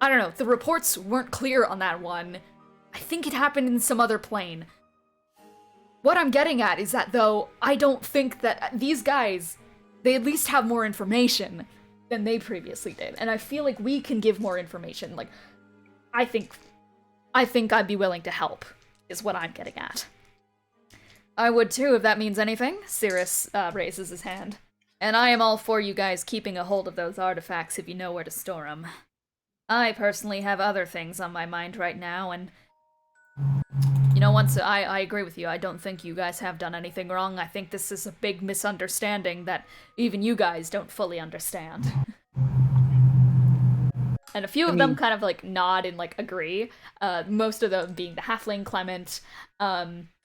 I don't know, the reports weren't clear on that one. I think it happened in some other plane. What I'm getting at is that, though, I don't think that these guys, they at least have more information than they previously did. And I feel like we can give more information. Like, I think I'd be willing to help, is what I'm getting at. I would too, if that means anything. Cirrus raises his hand. And I am all for you guys keeping a hold of those artifacts if you know where to store them. I personally have other things on my mind right now, and you know, I agree with you. I don't think you guys have done anything wrong. I think this is a big misunderstanding that even you guys don't fully understand. And a few of them kind of, like, nod and, like, agree. Most of them being the Halfling, Clement,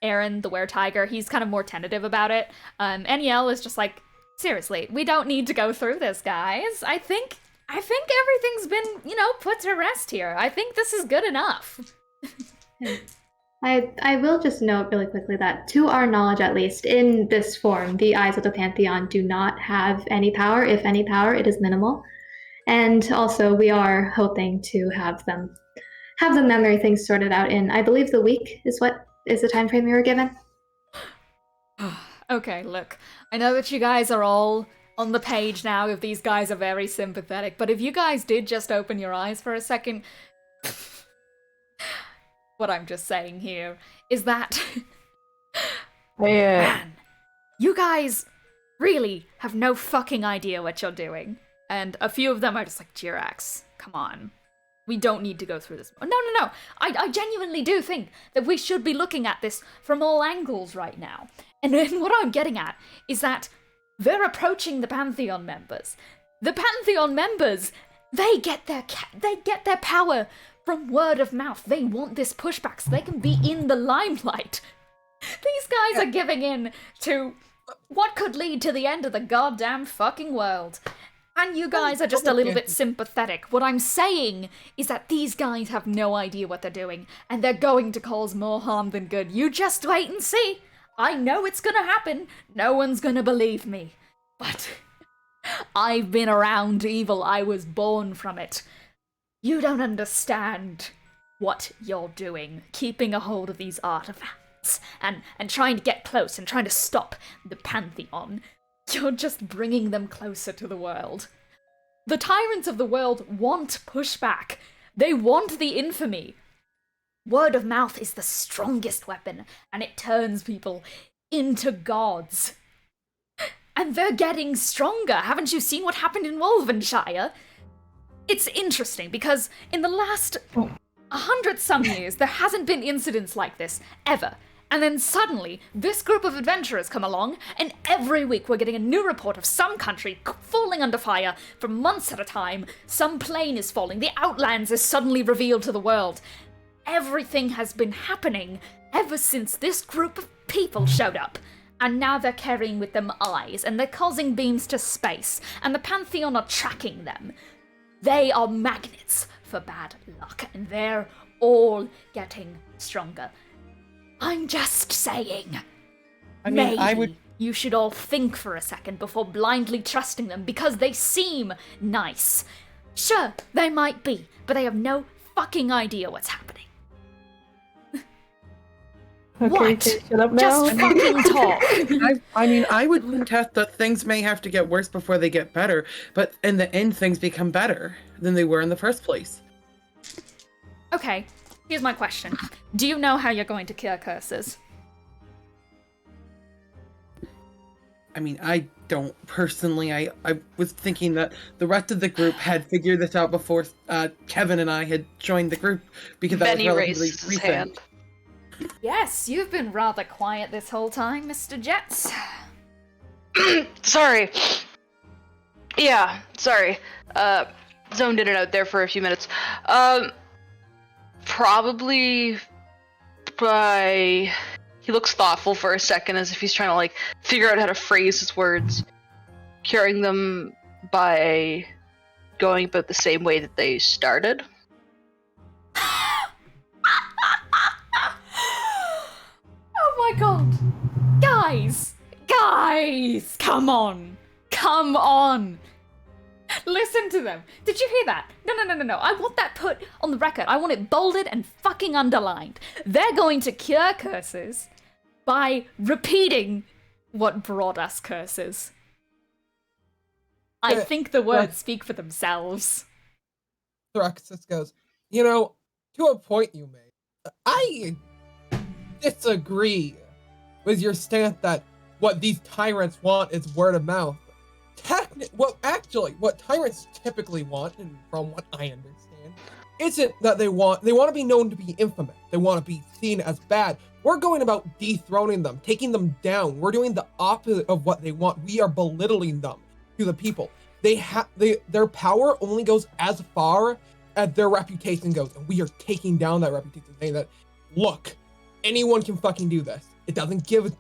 Aaron, the Were-Tiger. He's kind of more tentative about it. Aniel is just like, seriously, we don't need to go through this, guys. I think everything's been, you know, put to rest here. I think this is good enough. I will just note really quickly that, to our knowledge at least, in this form, the Eyes of the Pantheon do not have any power. If any power, it is minimal. And also, we are hoping to have the memory things sorted out in, I believe, the week is the time frame we were given. Okay, look, I know that you guys are all on the page now if these guys are very sympathetic, but if you guys did just open your eyes for a second, what I'm just saying here is that man, you guys really have no fucking idea what you're doing. And a few of them are just like, Jirax, come on. We don't need to go through this. No. I genuinely do think that we should be looking at this from all angles right now. And then what I'm getting at is that they're approaching the Pantheon members. The Pantheon members, they get their power from word of mouth. They want this pushback so they can be in the limelight. These guys are giving in to what could lead to the end of the goddamn fucking world. And you guys are just a little bit sympathetic. What I'm saying is that these guys have no idea what they're doing, and they're going to cause more harm than good. You just wait and see. I know it's gonna happen. No one's gonna believe me. But I've been around evil. I was born from it. You don't understand what you're doing, keeping a hold of these artifacts and trying to get close and trying to stop the Pantheon. You're just bringing them closer to the world. The tyrants of the world want pushback. They want the infamy. Word of mouth is the strongest weapon, and it turns people into gods. And they're getting stronger. Haven't you seen what happened in Wolvenshire? It's interesting because in the last 100-some years, there hasn't been incidents like this, ever. And then suddenly, this group of adventurers come along, and every week we're getting a new report of some country falling under fire for months at a time. Some plane is falling. The Outlands is suddenly revealed to the world. Everything has been happening ever since this group of people showed up. And now they're carrying with them eyes, and they're causing beams to space, and the Pantheon are tracking them. They are magnets for bad luck, and they're all getting stronger. I'm just saying. Maybe you should all think for a second before blindly trusting them, because they seem nice. Sure, they might be, but they have no fucking idea what's happening. Okay, What? shut up now. Just fucking talk. I would contest that things may have to get worse before they get better, but in the end, things become better than they were in the first place. Okay, here's my question. Do you know how you're going to cure curses? I don't personally. I was thinking that the rest of the group had figured this out before Kevin and I had joined the group, because that Bennie was relatively raised his recent. hand. Yes, you've been rather quiet this whole time, Mr. Jets. Sorry. Yeah, sorry. Zoned in and out there for a few minutes. Probably by... He looks thoughtful for a second, as if he's trying to, figure out how to phrase his words. Curing them by going about the same way that they started. Oh my god! Guys! Come on! Listen to them. Did you hear that? No. I want that put on the record. I want it bolded and fucking underlined. They're going to cure curses by repeating what brought us curses. I think the words speak for themselves. Thrux goes, to a point you made, I disagree with your stance that what these tyrants want is word of mouth. What tyrants typically want, and from what I understand, isn't that they want to be known to be infamous. They want to be seen as bad. We're going about dethroning them, taking them down. We're doing the opposite of what they want. We are belittling them to the people. Their power only goes as far as their reputation goes, and we are taking down that reputation, saying that, look, anyone can fucking do this. It doesn't give.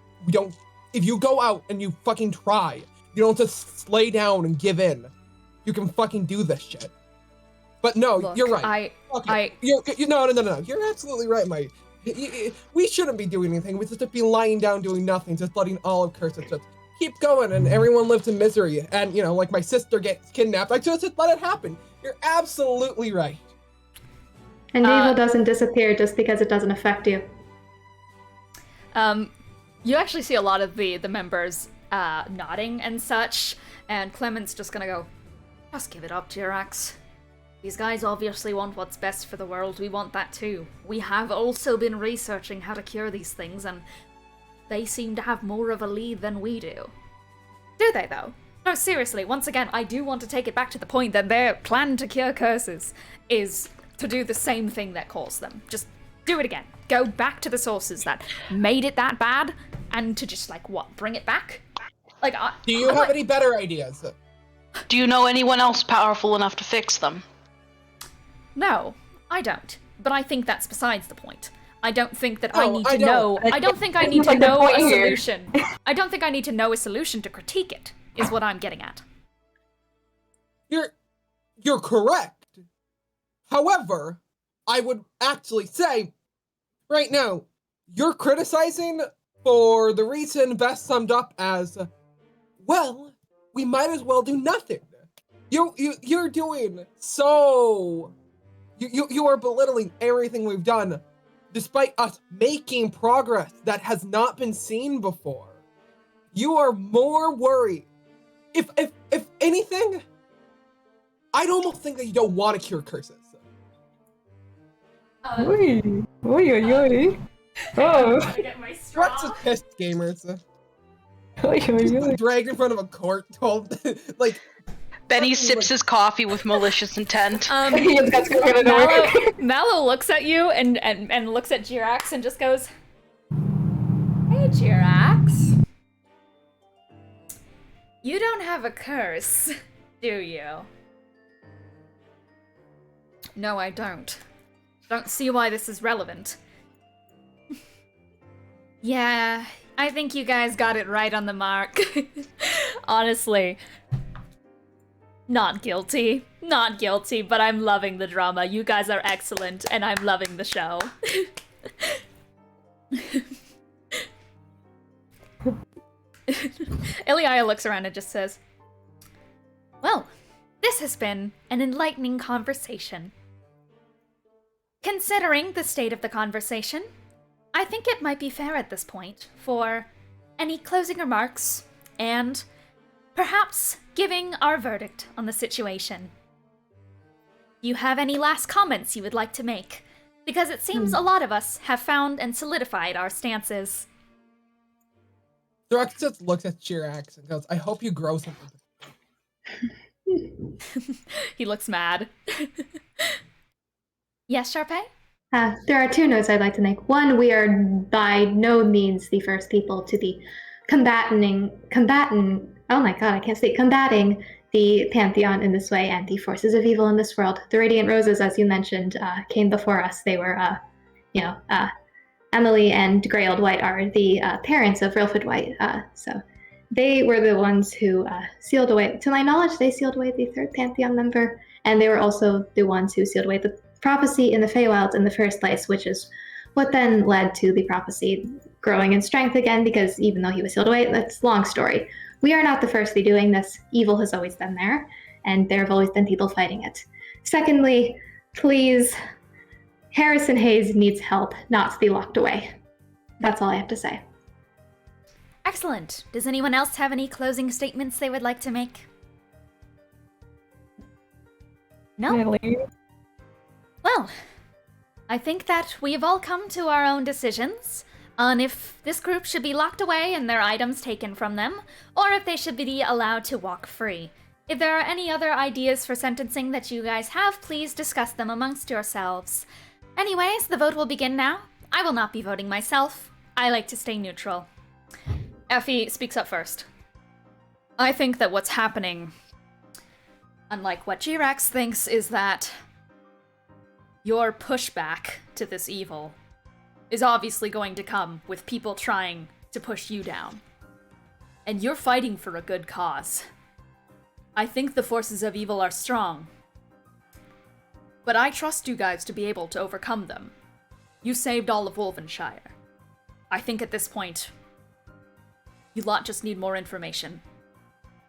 If you go out and you fucking try, you don't just lay down and give in. You can fucking do this shit. But no, Look, you're right. No. You're absolutely right, We shouldn't be doing anything. We should just be lying down doing nothing, just letting all of Curse just keep going, and everyone lives in misery. And, you know, like my sister gets kidnapped, I just let it happen. You're absolutely right. And evil doesn't disappear just because it doesn't affect you. You actually see a lot of the members nodding and such, and Clement's just gonna go, just give it up, Jirax. These guys obviously want what's best for the world. We want that too. We have also been researching how to cure these things, and they seem to have more of a lead than we do. Do they, though? No, seriously, once again, I do want to take it back to the point that their plan to cure curses is to do the same thing that caused them. Just do it again. Go back to the sources that made it that bad, and to just, like, what, bring it back? Like, do you have any better ideas? Do you know anyone else powerful enough to fix them? No, I don't. But I think that's besides the point. I don't think that I need to know. I don't think I need to know a solution. I don't think I need to know a solution to critique it, is what I'm getting at. You're correct. However, I would actually say, right now, you're criticizing for the reason best summed up as, well, we might as well do nothing. You're doing so... You are belittling everything we've done, despite us making progress that has not been seen before. You are more worried. If anything, I'd almost think that you don't want to cure curses. Oi. Oh. What's a pissed gamers? Oi. Dragged in front of a court, told, like... Benny sips his coffee with malicious intent. Mallow looks at you and looks at Jirax and just goes, "Hey, Jirax. You don't have a curse, do you?" "No, I don't. Don't see why this is relevant." "Yeah, I think you guys got it right on the mark." Honestly. Not guilty, but I'm loving the drama. You guys are excellent, and I'm loving the show. Eliaya looks around and just says, "Well, this has been an enlightening conversation. Considering the state of the conversation, I think it might be fair at this point for any closing remarks and perhaps giving our verdict on the situation. You have any last comments you would like to make? Because it seems a lot of us have found and solidified our stances." Thrux just looks at Jirax and goes, "I hope you grow something." He looks mad. Yes, Sharpay? There are two notes I'd like to make. One, we are by no means the first people to be combating the Pantheon in this way and the forces of evil in this world. The Radiant Roses, as you mentioned, came before us. They were, Emily and Greyold White are the parents of Wilfred White. So they were the ones who sealed away, to my knowledge, they sealed away the third Pantheon member, and they were also the ones who sealed away the prophecy in the Feywilds in the first place, which is what then led to the prophecy growing in strength again, because even though he was sealed away, that's a long story. We are not the first to be doing this. Evil has always been there, and there have always been people fighting it. Secondly, please, Harrison Hayes needs help, not to be locked away. That's all I have to say. Excellent. Does anyone else have any closing statements they would like to make? No? Really? Well, I think that we've all come to our own decisions on if this group should be locked away and their items taken from them, or if they should be allowed to walk free. If there are any other ideas for sentencing that you guys have, please discuss them amongst yourselves. Anyways, the vote will begin now. I will not be voting myself. I like to stay neutral. Effie speaks up first. I think that what's happening, unlike what Jirax thinks, is that your pushback to this evil is obviously going to come with people trying to push you down. And you're fighting for a good cause. I think the forces of evil are strong, but I trust you guys to be able to overcome them. You saved all of Wolvenshire. I think at this point, you lot just need more information.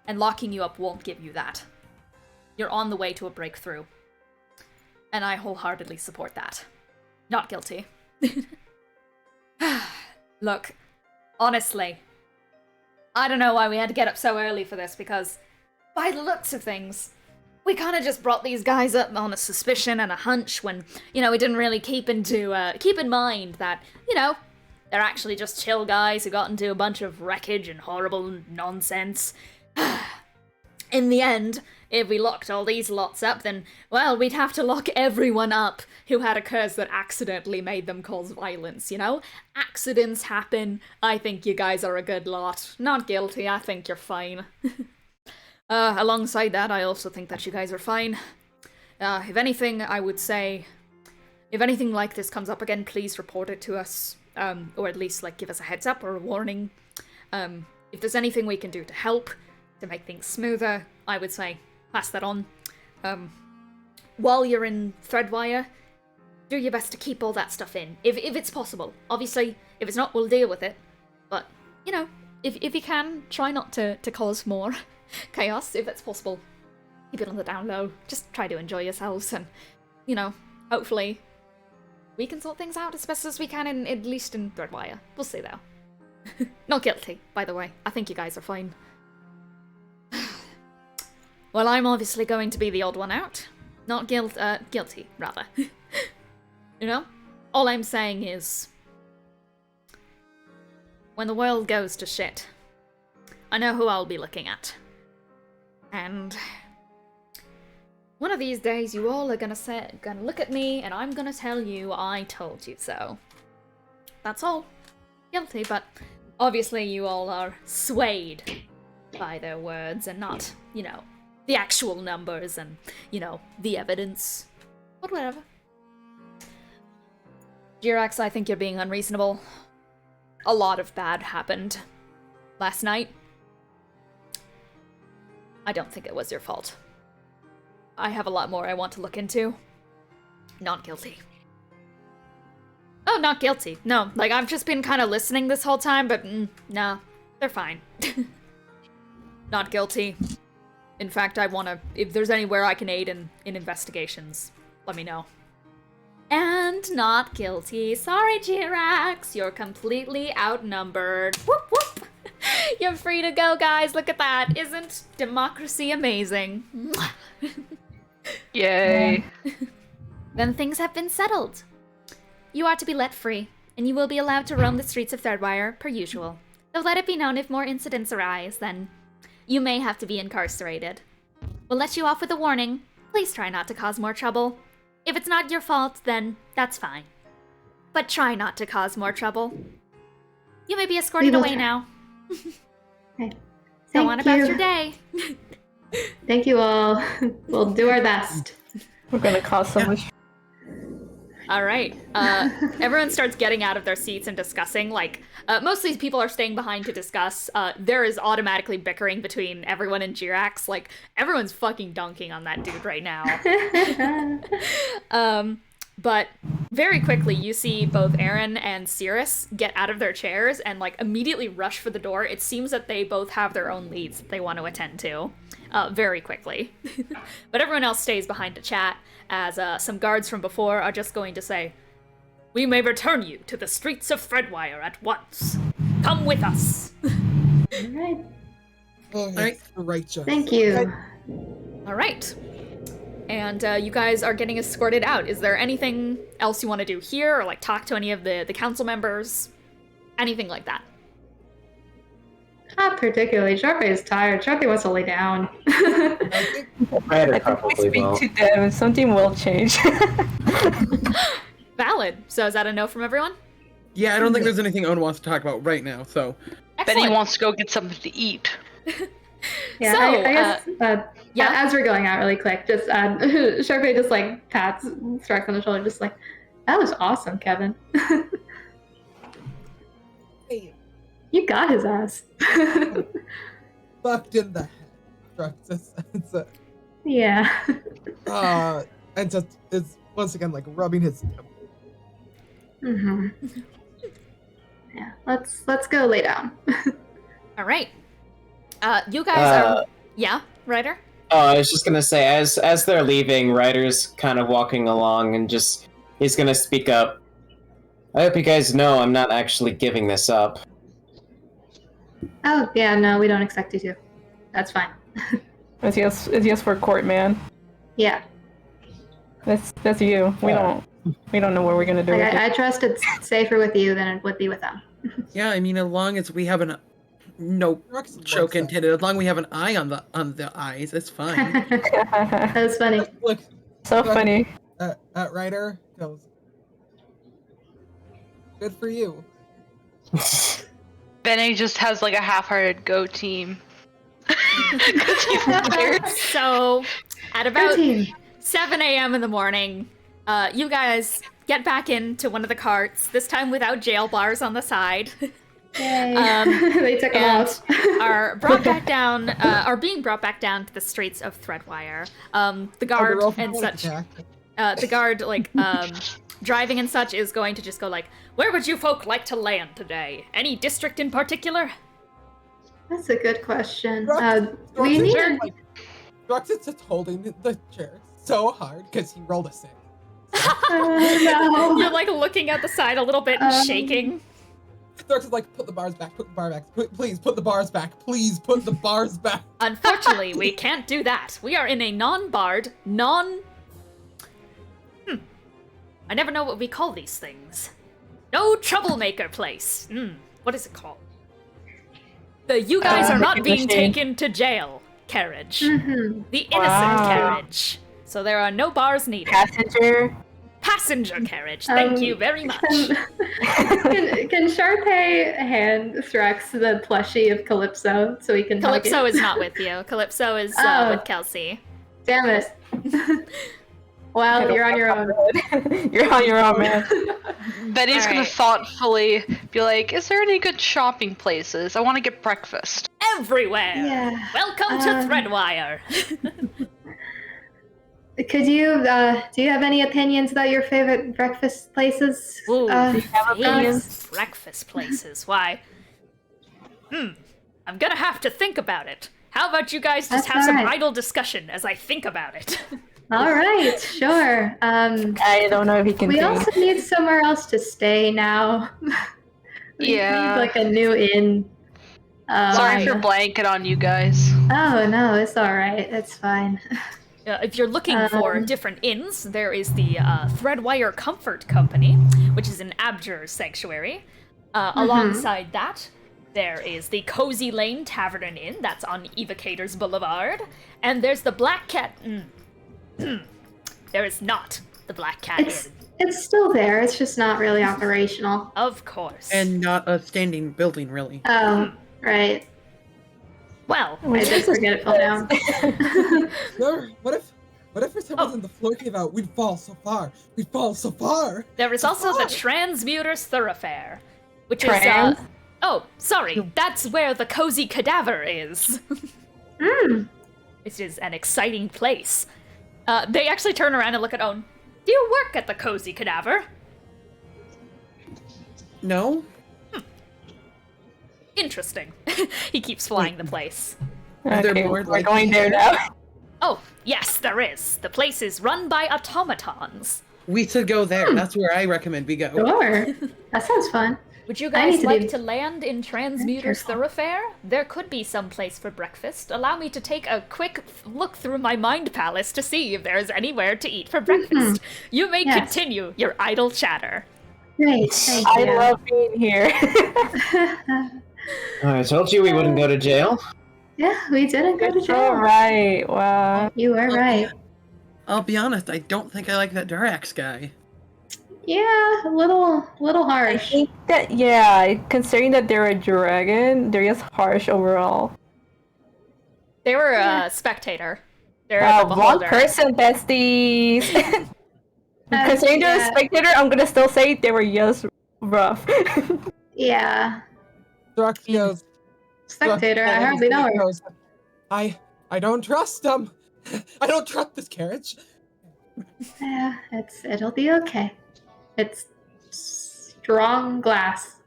And locking you up won't give you that. You're on the way to a breakthrough. And I wholeheartedly support that. Not guilty. Look, honestly, I don't know why we had to get up so early for this, because by the looks of things, we kind of just brought these guys up on a suspicion and a hunch when, we didn't really keep in mind that, they're actually just chill guys who got into a bunch of wreckage and horrible nonsense. In the end, if we locked all these lots up, then, well, we'd have to lock everyone up who had a curse that accidentally made them cause violence, Accidents happen. I think you guys are a good lot. Not guilty, I think you're fine. Alongside that, I also think that you guys are fine. If anything, I would say, if anything like this comes up again, please report it to us. Or at least, give us a heads up or a warning. If there's anything we can do to help, to make things smoother, I would say pass that on. While you're in Threadwire, do your best to keep all that stuff in, if it's possible. Obviously, if it's not, we'll deal with it. But, if you can, try not to cause more chaos, if it's possible. Keep it on the down low. Just try to enjoy yourselves, and, hopefully we can sort things out as best as we can, at least in Threadwire. We'll see, though. Not guilty, by the way. I think you guys are fine. Well, I'm obviously going to be the odd one out. Not guilty, rather. All I'm saying is, when the world goes to shit, I know who I'll be looking at. And one of these days, you all are gonna look at me, and I'm gonna tell you I told you so. That's all. Guilty, but obviously you all are swayed by their words and not, the actual numbers and, the evidence. But whatever. Jirax, I think you're being unreasonable. A lot of bad happened last night. I don't think it was your fault. I have a lot more I want to look into. Not guilty. Oh, not guilty. No, I've just been kind of listening this whole time, but nah, they're fine. Not guilty. In fact, if there's anywhere I can aid in investigations, let me know. And not guilty. Sorry, Jirax, you're completely outnumbered. Whoop whoop. You're free to go, guys. Look at that. Isn't democracy amazing? Yay. Then things have been settled. You are to be let free, and you will be allowed to roam the streets of Threadwire per usual. Though let it be known if more incidents arise, then you may have to be incarcerated. We'll let you off with a warning. Please try not to cause more trouble. If it's not your fault, then that's fine. But try not to cause more trouble. You may be escorted away now. Okay. Go on about your day. Thank you all. We'll do our best. We're gonna cause so much. All right. Everyone starts getting out of their seats and discussing. Most of these people are staying behind to discuss. There is automatically bickering between everyone and Jirax. Everyone's fucking dunking on that dude right now. But very quickly, you see both Aaron and Cirrus get out of their chairs and immediately rush for the door. It seems that they both have their own leads that they want to attend to. Very quickly. But everyone else stays behind to chat, as some guards from before are just going to say, "We may return you to the streets of Threadwire at once. Come with us." All right. All right, Joe. Thank you. All right. And you guys are getting escorted out. Is there anything else you want to do here, or talk to any of the council members? Anything like that? Not particularly. Sharpie is tired. Sharpie wants to lay down. I think we speak to them. Something will change. Valid. So is that a no from everyone? Yeah, I don't think there's anything Owen wants to talk about right now, so. Excellent. Benny wants to go get something to eat. Yeah, So, I guess, yeah. As we're going out really quick, just Sharpie just pats Strax on the shoulder, just that was awesome, Kevin. Hey, You got his ass. fucked in the head. Strax. Yeah. And just is once again rubbing his temple. Mm-hmm. Yeah, let's go lay down. All right. You guys are... Yeah, Ryder? Oh, I was just gonna say, as they're leaving, Ryder's kind of walking along and he's gonna speak up. I hope you guys know I'm not actually giving this up. Oh, yeah, no, we don't expect you to. That's fine. It's yes for court, man. Yeah. That's you. We don't know what we're gonna do. Like, I trust it's safer with you than it would be with them. Yeah, I mean, as long as we have no choke intended, as long as we have an eye on the eyes, it's fine. That was funny. Look, So funny. Ryder goes, good for you. Bennie just has like a half-hearted go team. So, at about Go team. 7 a.m. in the morning, you guys get back into one of the carts, this time without jail bars on the side. Yay. They took them and out. are brought back down, are being brought back down to the streets of Threadwire. The guard and such, the guard, like, driving and such is going to just go like, where would you folk like to land today? Any district in particular? That's a good question. We need Thrux is just holding the chair so hard because he rolled a 6. no. You're like looking at the side a little bit and shaking. Thrux is like, put the bars back, please put the bars back, please put the bars back. Unfortunately, we can't do that. We are in a non-barred, I never know what we call these things. No troublemaker place. What is it called? You guys are not being taken to jail carriage. Mm-hmm. The innocent carriage. So there are no bars needed. Passenger carriage. Thank you very much. Can Sharpay hand Threx the plushie of Calypso so he can Calypso hug it? is not with you. Calypso is with Kelsea. Damn it. Well, you're on your own. You're on your own, man. Benny's gonna Alright. thoughtfully be like, is there any good shopping places? I want to get breakfast. Everywhere. Yeah. Welcome to Threadwire. Could you, do you have any opinions about your favorite breakfast places? Ooh, opinions? breakfast places. Why? I'm gonna have to think about it. How about you guys just That's have some alright. idle discussion as I think about it? All right, sure. I don't know if he can We think. also need somewhere else to stay now. We Yeah. need like a new inn. Sorry for blanket on you guys. Oh no, it's all right. It's fine. If you're looking for different inns, there is the Threadwire Comfort Company, which is an Abjur sanctuary. Alongside that, there is the Cozy Lane Tavern and Inn, that's on Evocators Boulevard. And there's the Black Cat... There is not the Black Cat Inn. It's still there. It's just not really operational. Of course. And not a standing building, really. Oh, right. Well, I did forget it fell down. No, what if for some reason the floor gave out? We'd fall so far. We'd fall so far. there is also the Transmuter's Thoroughfare, which Trans? is... Oh, sorry, that's where the Cozy Cadaver is. It is an exciting place. They actually turn around and look at Own. Do you work at the Cozy Cadaver? No? Interesting. He keeps flying the place. They're Okay, more we're like- going there now. Oh, yes, there is. The place is run by automatons. We should go there. That's where I recommend we go. Sure. That sounds fun. Would you I guys need to like be- to land in Transmuter's Careful. Thoroughfare? There could be some place for breakfast. Allow me to take a quick look through my mind palace to see if there is anywhere to eat for breakfast. You may Yes. continue your idle chatter. Great. Thank I you. love being here. I told you we wouldn't go to jail. Yeah, we didn't go to All jail. right. Wow. You were right. I'll be honest, I don't think I like that Jirax guy. Yeah, a little I harsh. think that, yeah, considering that they're a dragon, they're just harsh overall. They were a spectator. They're the One beholder. person, besties. Considering they're a yeah. spectator, I'm gonna still say they were just rough. Yeah. Thrux goes. Spectator, I hardly know her. Goes, I don't trust them. I don't trust this carriage. Yeah, it'll be okay. It's strong glass.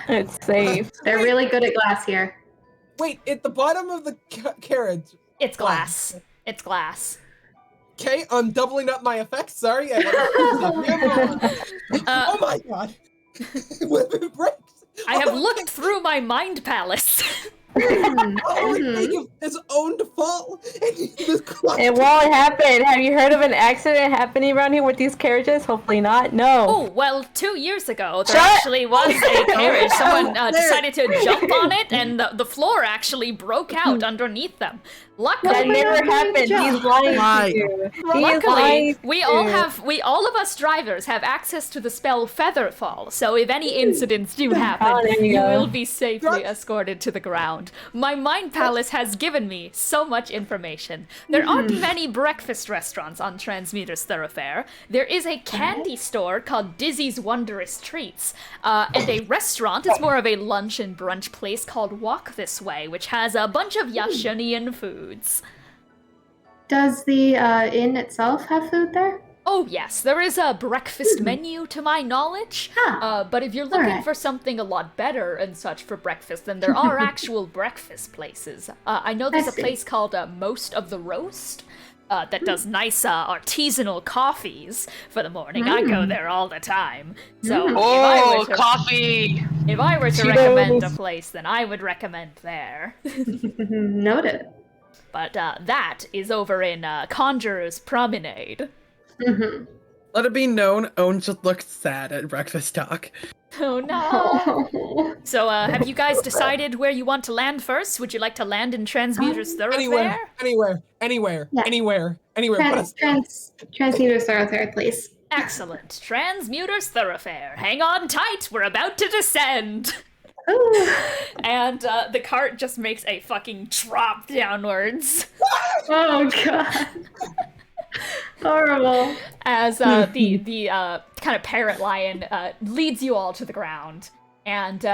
It's safe. They're really good at glass here. Wait, at the bottom of the carriage. It's glass. It's glass. Okay, I'm doubling up my effects. Sorry. Oh my god. Weapon breaks. I have looked through my mind palace. His own default. It won't happen. Have you heard of an accident happening around here with these carriages? Hopefully not. No. Oh, well, 2 years ago, there actually was a carriage. Someone decided to jump on it, and the floor actually broke out underneath them. Luckily, that never happened. He's lying to you. Luckily, we all of us drivers have access to the spell Featherfall, so if any incidents do happen, you will be safely escorted to the ground. My mind palace has given me so much information. There aren't many breakfast restaurants on Transmuter's Thoroughfare. There is a candy store called Dizzy's Wondrous Treats, and a restaurant. It's more of a lunch and brunch place called Walk This Way, which has a bunch of Yashunian foods. Does the inn itself have food there? Oh yes, there is a breakfast menu to my knowledge, but if you're looking for something a lot better and such for breakfast, then there are actual breakfast places. I know there's a place called Most of the Roast that does nice artisanal coffees for the morning. I go there all the time. So coffee! If I were to recommend a place, then I would recommend there. Noted. But that is over in Conjurer's Promenade. Let it be known, Own just looks sad at breakfast talk. Oh no! So, have you guys decided where you want to land first? Would you like to land in Transmuter's Thoroughfare? Anywhere. Transmuter's Thoroughfare, please. Excellent. Transmuter's Thoroughfare. Hang on tight, we're about to descend. And the cart just makes a fucking drop downwards. Oh god. Horrible. As the kind of parrot lion leads you all to the ground. And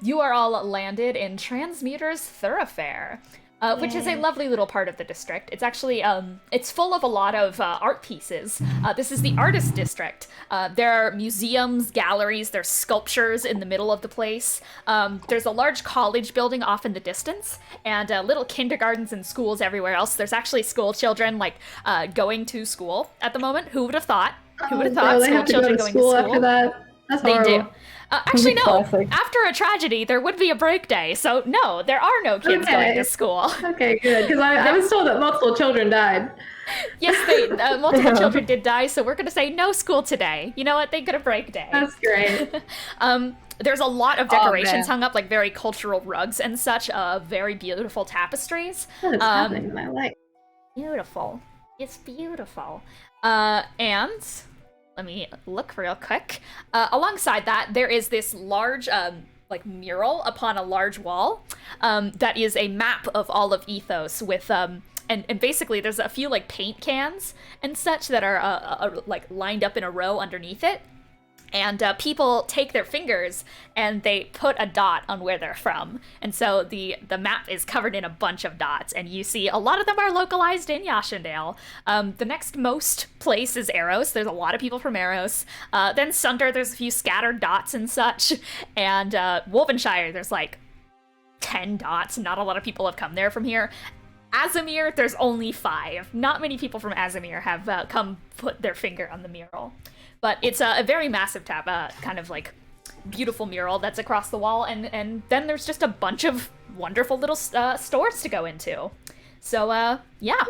you are all landed in Transmuter's Thoroughfare. Which is a lovely little part of the district. It's actually, it's full of a lot of art pieces. This is the artist district. There are museums, galleries, there's sculptures in the middle of the place. There's a large college building off in the distance, and little kindergartens and schools everywhere else. There's actually school children, like, going to school at the moment. Who would have thought? Who would have thought school children going to school? After that? That's horrible. They do. Actually, no. After a tragedy, there would be a break day. So, no, there are no kids going to school. Okay, good. Because I was told that multiple children died. Yes, multiple children did die, so we're going to say no school today. You know what? They get a break day. That's great. There's a lot of decorations hung up, like very cultural rugs and such, very beautiful tapestries. What is happening in my life? Beautiful. It's beautiful. And... let me look real quick. Alongside that, there is this large, like, mural upon a large wall that is a map of all of Ethos with, and basically there's a few, like, paint cans and such that are, like, lined up in a row underneath it. And people take their fingers and they put a dot on where they're from. And so the map is covered in a bunch of dots. And you see a lot of them are localized in Yashandale. The next most place is Eros. There's a lot of people from Eros. Then Sunder, there's a few scattered dots and such. And Wolvenshire, there's like 10 dots. Not a lot of people have come there from here. Azamir, there's only 5. Not many people from Azamir have come put their finger on the mural. But it's a very massive kind of like beautiful mural that's across the wall, and then there's just a bunch of wonderful little stores to go into. So yeah.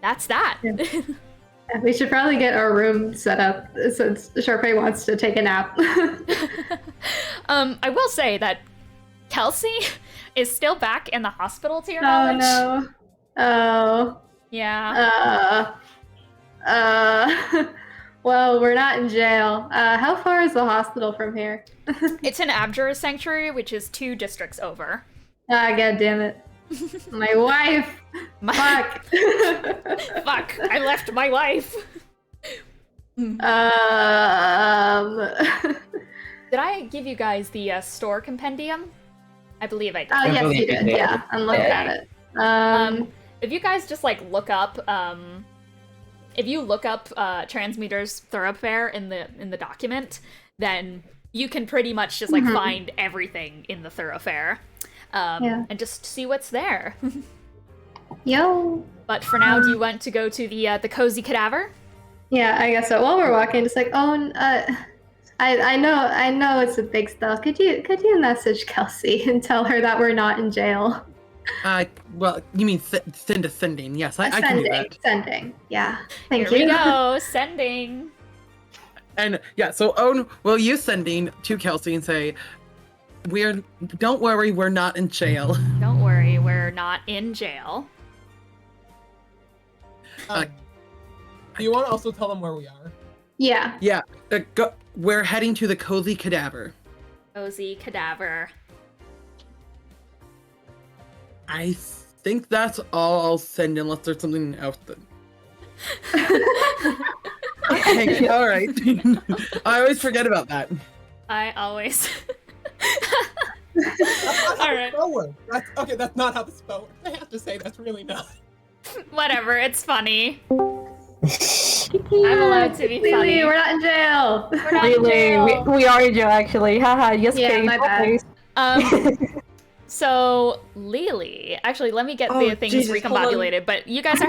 That's that. Yeah, we should probably get our room set up since Sharpay wants to take a nap. I will say that Kelsea is still back in the hospital, to your knowledge. Oh no. Oh. Yeah. Well, we're not in jail. How far is the hospital from here? It's an Abjurer Sanctuary, which is 2 districts over. Ah, god damn it. My wife! Fuck! Fuck, I left my wife! Did I give you guys the store compendium? I believe I did. Oh, yes, you did. Yeah, I'm looking at it. If you guys just, like, look up, if you look up Transmuter's Thoroughfare in the document, then you can pretty much just like find everything in the Thoroughfare, and just see what's there. Yo. But for now, do you want to go to the Cozy Cadaver? Yeah, I guess so. While we're walking, just like, I know it's a big spell. Could you message Kelsey and tell her that we're not in jail? Well, you mean sending? Yes, I can do that. Sending. Yeah. Thank Here you. we go. Sending. And yeah, so Own will use sending to Kelsey and say, don't worry, we're not in jail. Don't worry, we're not in jail. Do you want to also tell them where we are? Yeah. Yeah, we're heading to the Cozy Cadaver. Cozy Cadaver. I think that's all I'll send unless there's something else. Okay, all right. I always forget about that. I always. All right. That's not how the spell works. I have to say, that's really not. Whatever, it's funny. I'm allowed to be funny. Lelee, we're not in jail. We're not in jail. We are in jail, actually. Haha, yes, Yeah, kidding. my bad. So Lelee, actually, let me get the things Jesus, recombobulated. But you guys are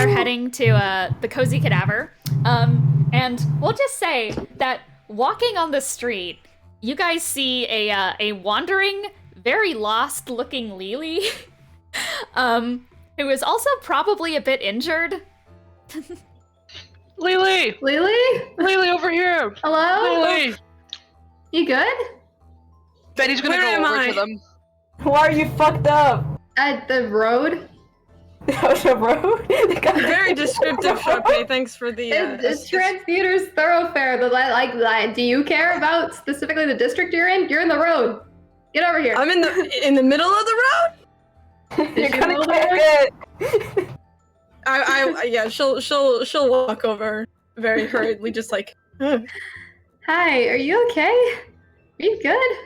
heading to the Cozy Cadaver, and we'll just say that walking on the street, you guys see a wandering, very lost-looking Lelee, who is also probably a bit injured. Lelee! Lelee? Over here! Hello? Lelee! You good? Benny's gonna Where go am over I? to them. Why are you fucked up? At the road? The road? Very descriptive, Sharpay. Thanks for the. It's Transmuter's Thoroughfare. Do you care about specifically the district you're in? You're in the road. Get over here. I'm in the middle of the road. You're she gonna roll get it. Yeah. She'll walk over very hurriedly, just like. Hi, are you okay? Are you good?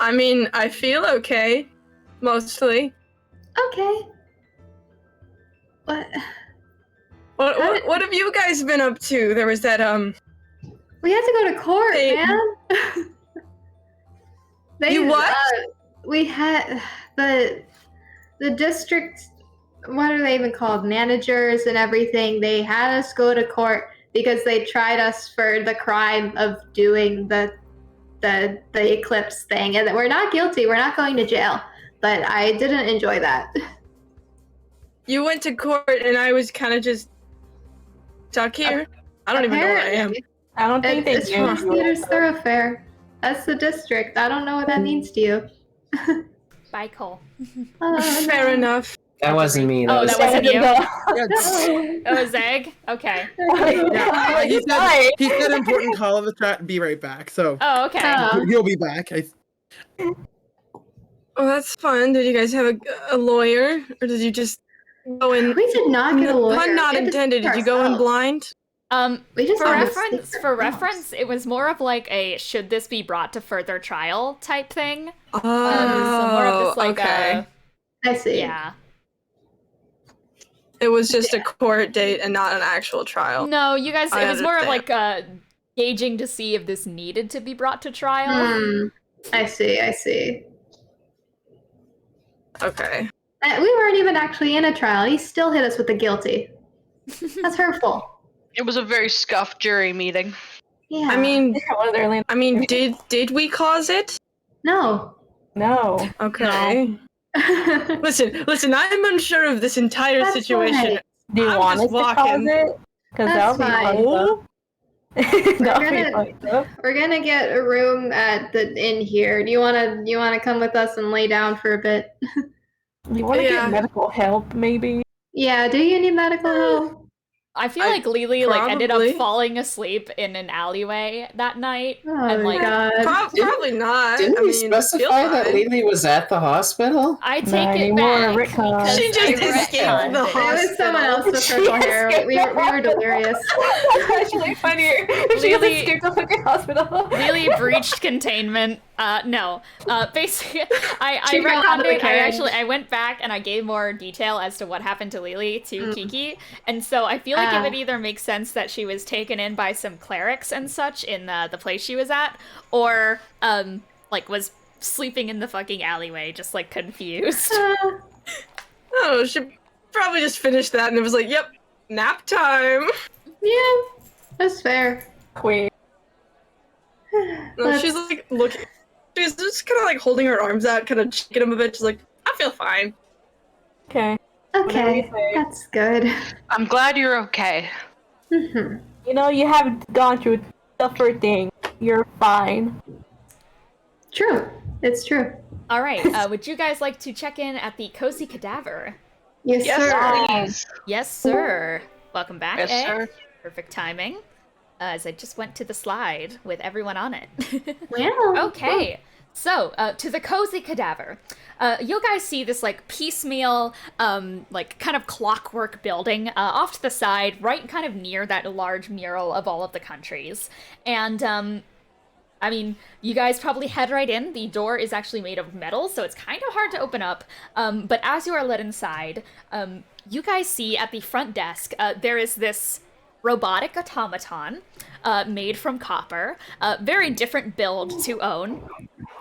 I mean, I feel okay, mostly. Okay. What? What have you guys been up to? There was that We had to go to court, man. You what? We had the district. What are they even called? Managers and everything. They had us go to court because they tried us for the crime of doing the eclipse thing, and we're not guilty. We're not going to jail. But I didn't enjoy that. You went to court, and I was kind of just stuck here. I don't even know where I am. I don't think they It's do. Transmuter's Thoroughfare. That's the district. I don't know what that means to you. Bye, Cole. Fair enough. That wasn't me. Oh, that wasn't you? No. That was Zeg? Okay. Yeah, he said important call of the chat. Be right back. So Oh, okay. he'll be back. Oh, that's fun. Did you guys have a lawyer, or did you just go in? We did not get a lawyer. Pun not We had to intended. speak Did you go in ourselves. blind? We just For had to reference, speak for ourselves. reference, it was more of like a should this be brought to further trial type thing. Oh, So more of this like okay. I see. yeah. It was just a court date and not an actual trial. No, you guys. I It was more of understand. like gauging to see if this needed to be brought to trial. I see. Okay. We weren't even actually in a trial. He still hit us with the guilty. That's hurtful. It was a very scuffed jury meeting. Yeah. I mean, did we cause it? No. No. Okay. Listen, I'm unsure of this entire That's situation. right. Do you I'm want us just to cause walking. it? Because That's that'll be fine. fun. That'll be fun. We're gonna get a room at the inn here. Do you wanna come with us and lay down for a bit? You want to Yeah. get medical help, maybe? Yeah. Do you need medical help? I feel I- like Lelee like ended up probably. falling asleep in an alleyway that night. Oh and my like god. Probably not. Didn't I we mean, specify that feel fine. Lelee was at the hospital? I take Not it anymore, back. Rickon. because She just I escaped retconned the it. It was someone else with purple hair. We were delirious. That's actually funnier. She she got Lelee- escaped the fucking hospital. Lelee breached containment. No. Basically, I She fell out of the retconned it. carriage. I went back and I gave more detail as to what happened to Lelee to Kiki, and so I feel like it would either make sense that she was taken in by some clerics and such in the place she was at, or like was sleeping in the fucking alleyway, just like confused. Oh, she probably just finished that and it was like, yep, nap time. Yeah, that's fair. Queen. No, she's like looking. She's just kind of like holding her arms out, kind of shaking them a bit. She's like, I feel fine. Okay. Whatever you Okay, say. that's good. I'm glad you're okay. Mhm. You know, you have gone through tougher things. You're fine. True. It's true. All right. Would you guys like to check in at the Cozy Cadaver? Yes, Yes, sir. please. Yes, sir. Welcome back. Yes, Ed. sir. Perfect timing. As I just went to the slide with everyone on it. Well. Okay, so to the Cozy Cadaver. You guys see this like piecemeal, like kind of clockwork building off to the side, right kind of near that large mural of all of the countries. And I mean, you guys probably head right in. The door is actually made of metal, so it's kind of hard to open up. But as you are led inside, you guys see at the front desk, there is this robotic automaton made from copper. Very different build to Own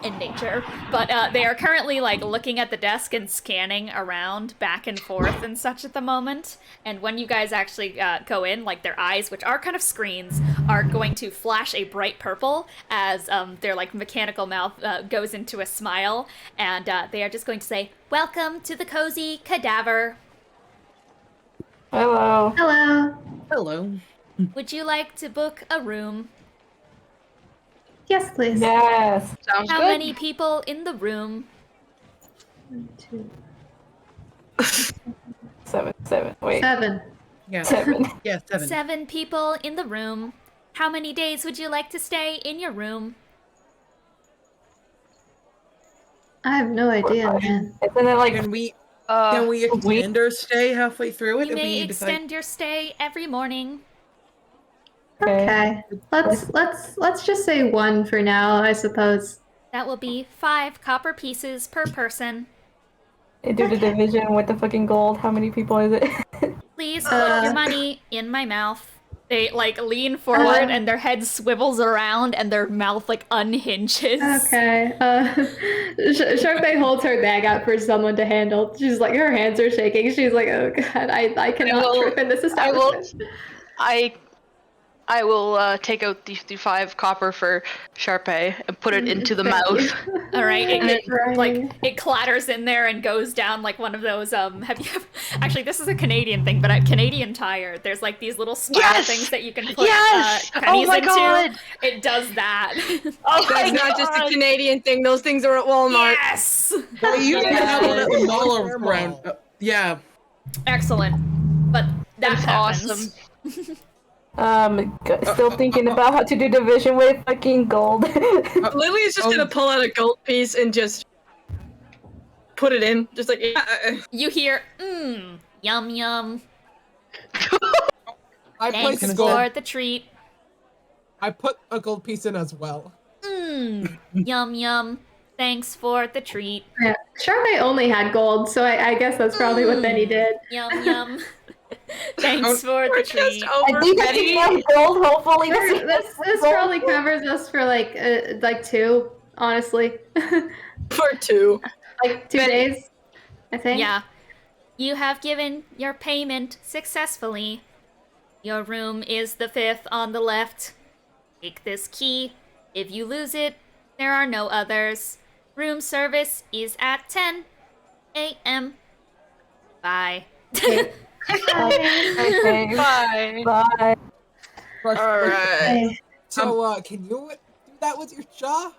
in nature, but they are currently like looking at the desk and scanning around back and forth and such at the moment. And when you guys actually go in, like their eyes, which are kind of screens, are going to flash a bright purple as their like mechanical mouth goes into a smile, and they are just going to say, "Welcome to the Cozy Cadaver. Hello. Hello. Hello. Would you like to book a room? Yes, please. Yes. Sounds How good. many people in the room?" 1, 2, 7. Wait. 7. Yeah. 7. Yeah, 7. 7 people in the room. How many days would you like to stay in your room? I have no idea, man. Isn't it like Can we extend our stay halfway through it You if may we decide? extend your stay every morning. Okay. Let's just say 1 for now, I suppose. That will be 5 copper pieces per person. do the division with the fucking gold? How many people is it? Please put your money in my mouth. They like lean forward and their head swivels around and their mouth like unhinges. Okay. Sharpay holds her bag out for someone to handle. She's like, her hands are shaking. She's like, oh god, I cannot trip in this establishment. I will take out the 5 copper for Sharpay and put it into the Thank mouth. you. All right, Right. like it clatters in there and goes down like one of those. Have you? Actually, this is a Canadian thing, but at Canadian Tire, there's like these little spiral Yes! things that you can put Yes! pennies Oh my into. God! It does that. Oh my That's not just a God. Canadian thing. Those things are at Walmart. Yes. They used to have one at the mall Fair around. mall. Yeah. Excellent. But that's That's awesome. awesome. Still thinking about how to do division with fucking gold. Lily is just gonna pull out a gold piece and just put it in. Just like, yeah. You hear, yum yum. I Thanks placed for gold. the treat. I put a gold piece in as well. Yum yum. Thanks for the treat. Yeah. Sharpay only had gold, so I guess that's probably what Benny did. Yum yum. Thanks for the We're treat. just I over think that's Betty. enough gold. Hopefully, This probably covers us for like 2, honestly. For 2. Like 2 days, I think. Yeah. You have given your payment successfully. Your room is the 5th on the left. Take this key. If you lose it, there are no others. Room service is at 10 a.m. Bye. Okay. Bye. Bye. Rush- Alright. So, can you do that with your jaw?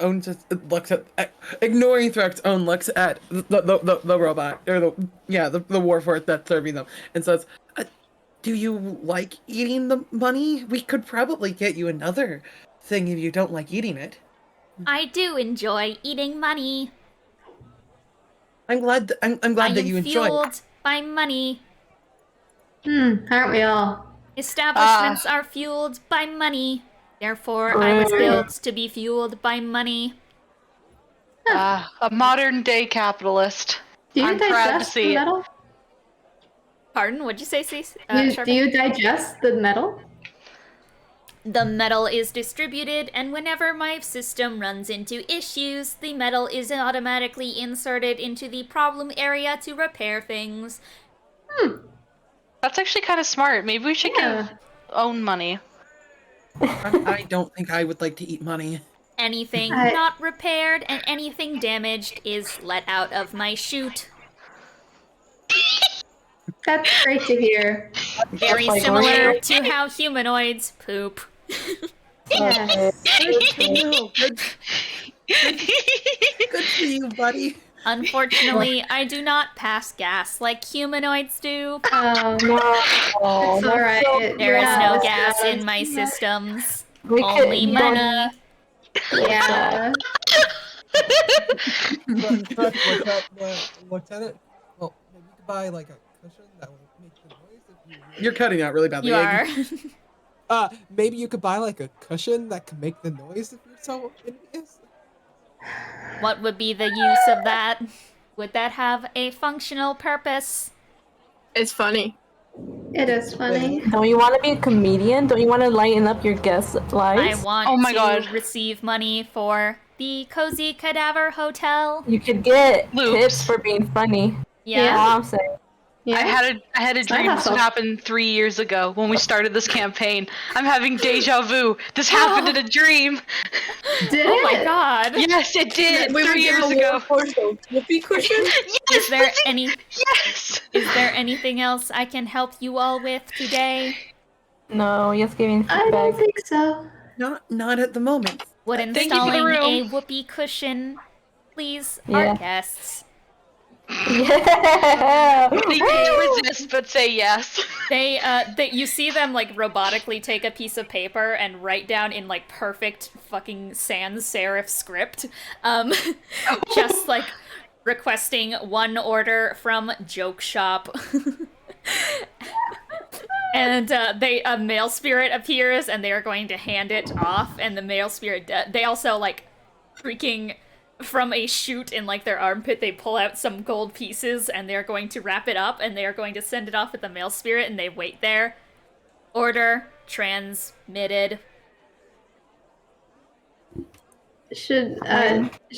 Own just looks at, ignoring Thrux. Own looks at the robot or the warforged that's serving them and says, "Do you like eating the money? We could probably get you another thing if you don't like eating it." I do enjoy eating money. I'm glad. I'm glad that you enjoy. fueled by money. Aren't we all? Establishments are fueled by money. Therefore, I was built to be fueled by money. A modern day capitalist. Do you I'm proud to digest see the it. metal? Pardon? What'd you say, Cece? Do you digest the metal? The metal is distributed, and whenever my system runs into issues, the metal is automatically inserted into the problem area to repair things. That's actually kind of smart. Maybe we should give Own money. I don't think I would like to eat money. Anything not repaired and anything damaged is let out of my chute. That's great to hear. Very similar to how humanoids poop. Yeah. Good for you, buddy. Unfortunately, I do not pass gas like humanoids do. Oh no. It's alright. There is no gas in my systems. Only money. Yeah. But Lieutenant, well, maybe you could buy like a cushion that will make the noise if you. You're cutting out really badly. You are. Maybe you could buy like a cushion that can make the noise if you're so envious. What would be the use of that? Would that have a functional purpose? It's funny. It is funny. Don't you want to be a comedian? Don't you want to lighten up your guests' I lives? want Oh my to God. receive money for the Cozy Cadaver Hotel. You could get Loops. tips for being funny. Yeah. That's all I'm saying. Yeah. I had a Side dream. This hustle. would happen 3 years ago when we started this campaign. I'm having deja vu. This happened in a dream. Did Oh my it? god. Yes, it did. We would 3 give years a ago. whoopee cushion. Yes, Is there any yes. is there anything else I can help you all with today? No, just giving I don't feedback. think so. Not at the moment. Would Thank you for the installing a room. whoopee cushion please Yeah. our guests? Yeah. They can resist, but say yes. They you see them like robotically take a piece of paper and write down in like perfect fucking sans serif script, just like requesting one order from Joke Shop. And a male spirit appears, and they are going to hand it off. And the male spirit, they also like freaking from a chute in like their armpit. They pull out some gold pieces, and they're going to wrap it up, and they are going to send it off with the male spirit. And they wait there. Order transmitted. Should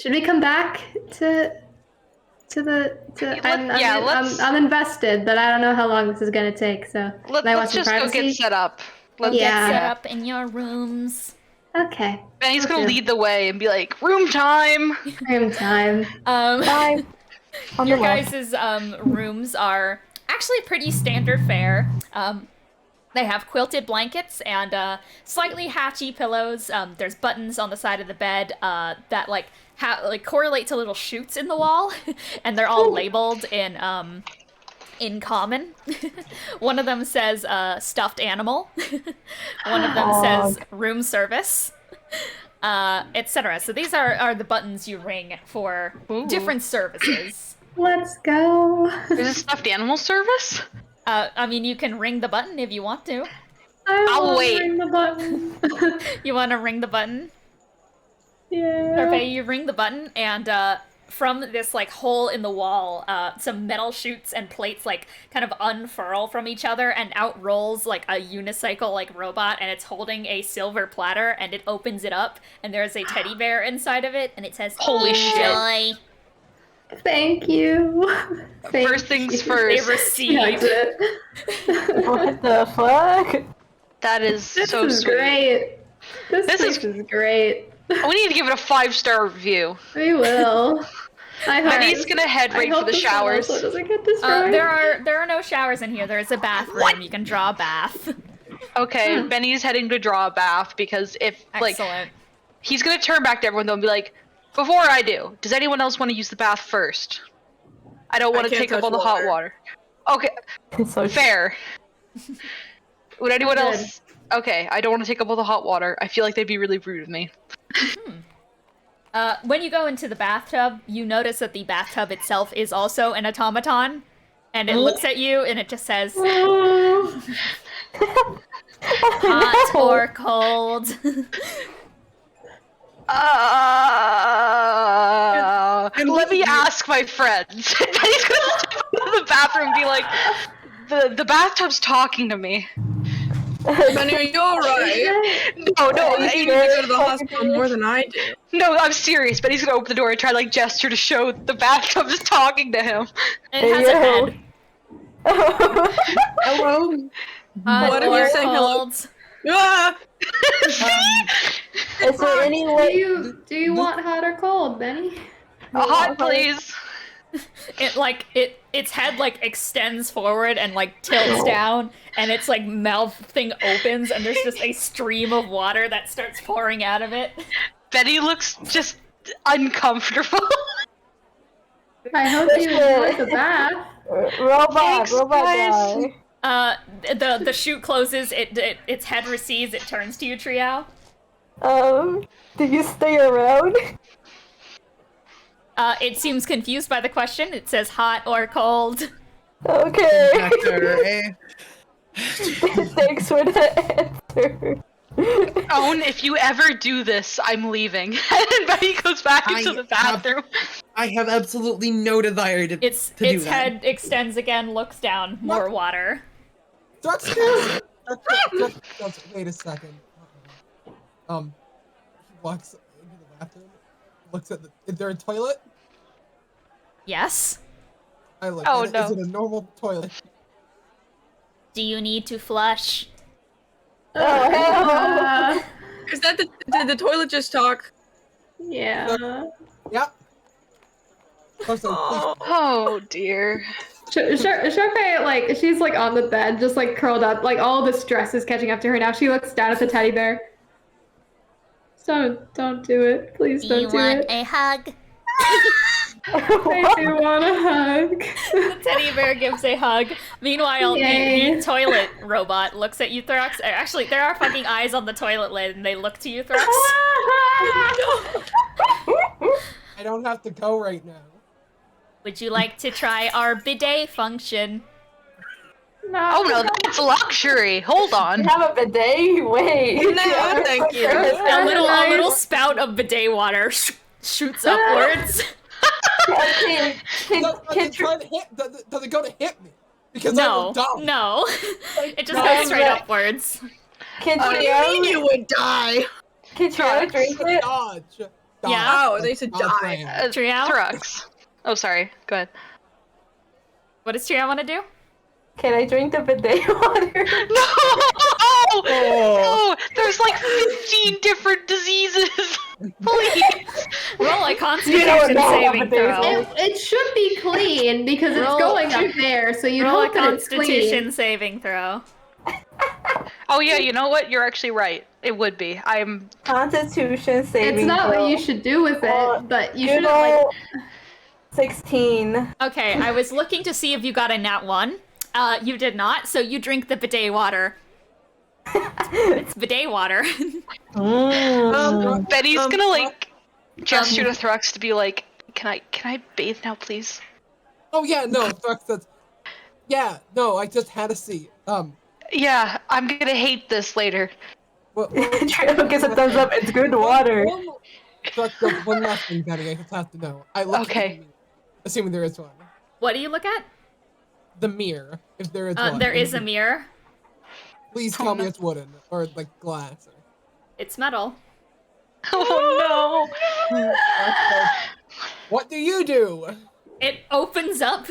we come back to I'm invested, but I don't know how long this is gonna take, so I want Let's some just go privacy. get set up. Get Yeah. set up in your rooms. Okay. Benny's gonna Okay. lead the way and be like, room time! Room time. Bye. On Your the left. guys' rooms are actually pretty standard fare. They have quilted blankets and slightly hatchy pillows. There's buttons on the side of the bed that like correlate to little chutes in the wall, and they're all labeled in common. One of them says stuffed animal. One of them says room service, etc. So these are the buttons you ring for different services. Let's go. There's a stuffed animal service? I mean, you can ring the button if you want to. I'll wanna wait. ring the button. You want to ring the button? Yeah. Okay, you ring the button, and from this like hole in the wall, some metal chutes and plates like kind of unfurl from each other, and out rolls like a unicycle like robot, and it's holding a silver platter, and it opens it up, and there's a teddy bear inside of it, and it says Holy shit. "Enjoy." Thank you. First things They first. receive. What the fuck? That is This so is sweet. great. This is- place is great. We need to give it a 5-star review. We will. I hope. Benny's gonna head right for the showers. Also doesn't get destroyed. There are no showers in here. There is a bathroom. You can draw a bath. Okay, Benny's heading to draw a bath because if like Excellent. he's gonna turn back to everyone though and be like, before I do, does anyone else want to use the bath first? I don't want to can't take up touch all the hot water. Okay, It's so fair. Would anyone Good. else? Okay, I don't want to take up all the hot water. I feel like they'd be really rude of me. When you go into the bathtub, you notice that the bathtub itself is also an automaton, and it looks at you and it just says, Hot No. or cold? Let me ask my friends. He's gonna step into the bathroom and be like, the bathtub's talking to me. Benny, are you alright? No, You need to go to the hospital more than I do. no, I'm serious. But he's gonna open the door and try to like gesture to show the bathtub is talking to him. It has a head. Hello? Hot What if or you say hello? cold? Ah! Is there any way? Do you want hot or cold, Benny? Hot, please. Its head like extends forward and like tilts down, and its like mouth thing opens, and there's just a stream of water that starts pouring out of it. Betty looks just uncomfortable. I hope you enjoyed the bath. Robot Thanks, guys. guy. The chute closes. Its head recedes. It turns to you, Triao. Do you stay around? It seems confused by the question. It says hot or cold. Okay. Doctor, eh? Thanks for the answer. Own, if you ever do this, I'm leaving. And Betty goes back into the bathroom. I have absolutely no desire to Its do that. head extends again, looks down. More water. Wait a second. He walks into the bathroom, looks at is there a toilet? Yes. I look Oh, at it. no. Is it a normal toilet? Do you need to flush? Is that did the toilet just talk? Yeah. Yep. Please. Oh dear. Sharpay, like, she's like on the bed, just like curled up, like all the stress is catching up to her now. She looks down at the teddy bear. Don't do it. Please Do don't you do want it. a hug? I do want a hug. The teddy bear gives a hug. Meanwhile, Yay. the toilet robot looks at you, Thrux. Actually, there are fucking eyes on the toilet lid, and they look to you, Thrux. I don't have to go right now. Would you like to try our bidet function? Oh no, that's luxury. Hold on. You have a bidet? Wait. No, thank you. A little spout of bidet water shoots upwards. Does it go to hit me? Because No, I'm dumb. no. It just No, goes straight but- upwards. Can What do you mean you would die? Can you drink it? Dodge. Yeah. Oh, they said die. plan. Triao? Thrux. Oh, sorry. Go ahead. What does Triao want to do? Can I drink the bidet water? No! No! There's like 15 different diseases. Please. Roll a You Constitution don't know saving what bidets throw. It should be clean because it's Roll- going up there, so you'd Roll a hope that it's Constitution clean. saving throw. Oh yeah, you know what? You're actually right. It would be. I'm. Constitution saving It's not throw. what you should do with Well, it, but you You shouldn't know, like. 16. Okay, I was looking to see if you got a nat 1. You did not, so you drink the bidet water. It's bidet water. Betty's gonna like gesture to Thrux to be like, can I bathe now, please? Oh yeah, no, Thrux says. Yeah, no, I just had a seat. Yeah, I'm gonna hate this later. Triao gives a thumbs up. It's good water. Thrux does one last thing, Benny. I just have to know. I look Okay. at the mirror, assuming there is one. What do you look at? The mirror, if there is one. There is a mirror. Please tell me it's wooden or like glass. It's metal. Oh What do you do? It opens up.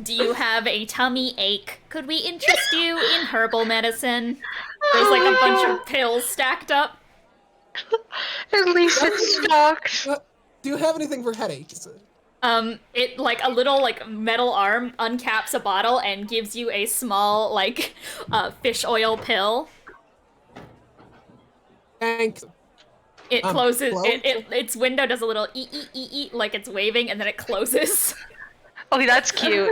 Do you have a tummy ache? Could we interest you in herbal medicine? There's like a bunch of pills stacked up. no! At least it's stocked. Do you have anything for headaches? It like a little like metal arm uncaps a bottle and gives you a small like fish oil pill. Thanks. It closes. close? Its window does a little ee like it's waving, and then it closes. Okay, that's cute.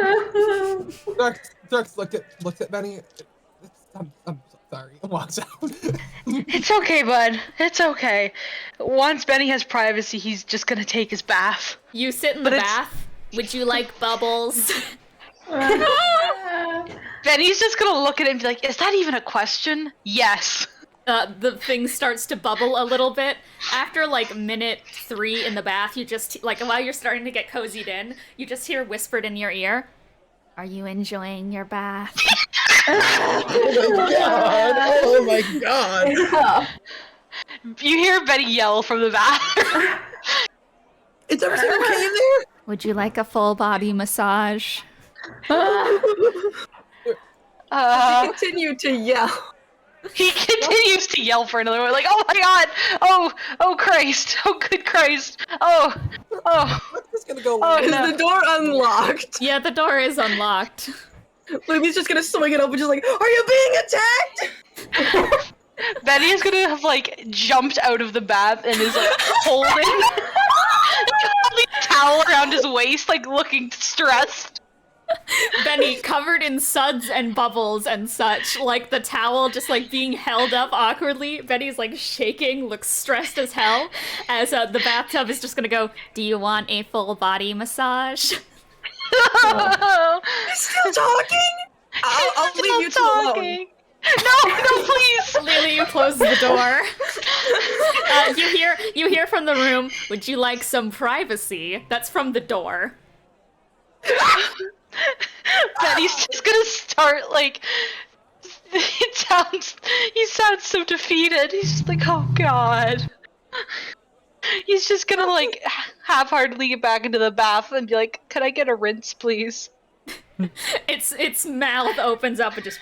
Thrux looks at Benny. I'm so sorry. And walks out. It's okay, bud. It's okay. Once Benny has privacy, he's just gonna take his bath. You sit in the But it's- bath. Would you like bubbles? Benny's just gonna look at it and be like, is that even a question? Yes. The thing starts to bubble a little bit. After like minute 3 in the bath, you just, like, while you're starting to get cozied in, you just hear whispered in your ear, "Are you enjoying your bath?" Oh my god. You hear Benny yell from the bathroom. Is everything okay in there? Would you like a full body massage? Continue to yell. He continues to yell for another one, like, "Oh my god! Oh Christ! Oh good Christ! Oh. What's this gonna go? Oh, Is no. the door unlocked? Yeah, the door is unlocked. Luby's just gonna swing it open, just like, "Are you being attacked?" Benny is gonna have like jumped out of the bath and is like holding the towel around his waist, like looking stressed. Benny, covered in suds and bubbles and such, like the towel just like being held up awkwardly. Benny's like shaking, looks stressed as hell, as the bathtub is just gonna go, "Do you want a full body massage?" He's still talking. I'll leave you two alone. No, please. Lelee closes the door. You hear from the room, "Would you like some privacy?" That's from the door. Benny's just gonna start like. He sounds so defeated. He's just like, "Oh god." He's just gonna like half-heartedly get back into the bath and be like, "Could I get a rinse, please?" Its mouth opens up and just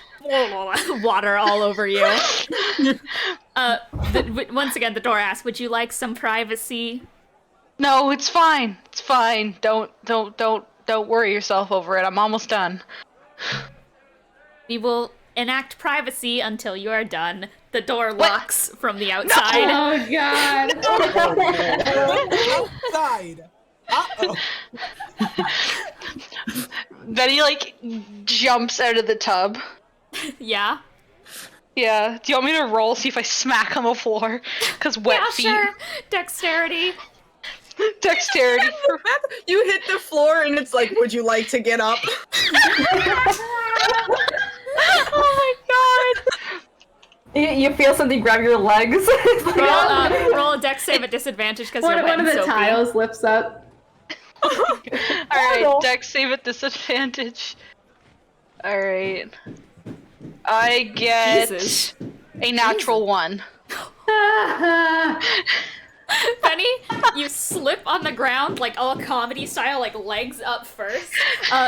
water all over you. Once again, the door asks, "Would you like some privacy?" No, it's fine. It's fine. Don't worry yourself over it. I'm almost done. We will enact privacy until you are done. The door locks from the outside. Oh god. Outside. Uh-oh. Benny like jumps out of the tub. Yeah. Yeah. Do you want me to roll, see if I smack on the floor? Cause wet feet. Sure. Dexterity. Dexterity. You hit the floor and it's like, "Would you like to get up?" Oh my god. You feel something grab your legs. It's like, Roll a dex save at disadvantage because you're wet One of and the soapy. tiles lifts up. Alright, dex save at disadvantage. Alright. I get Jesus. a natural 1. Benny, you slip on the ground like all comedy style, like legs up first.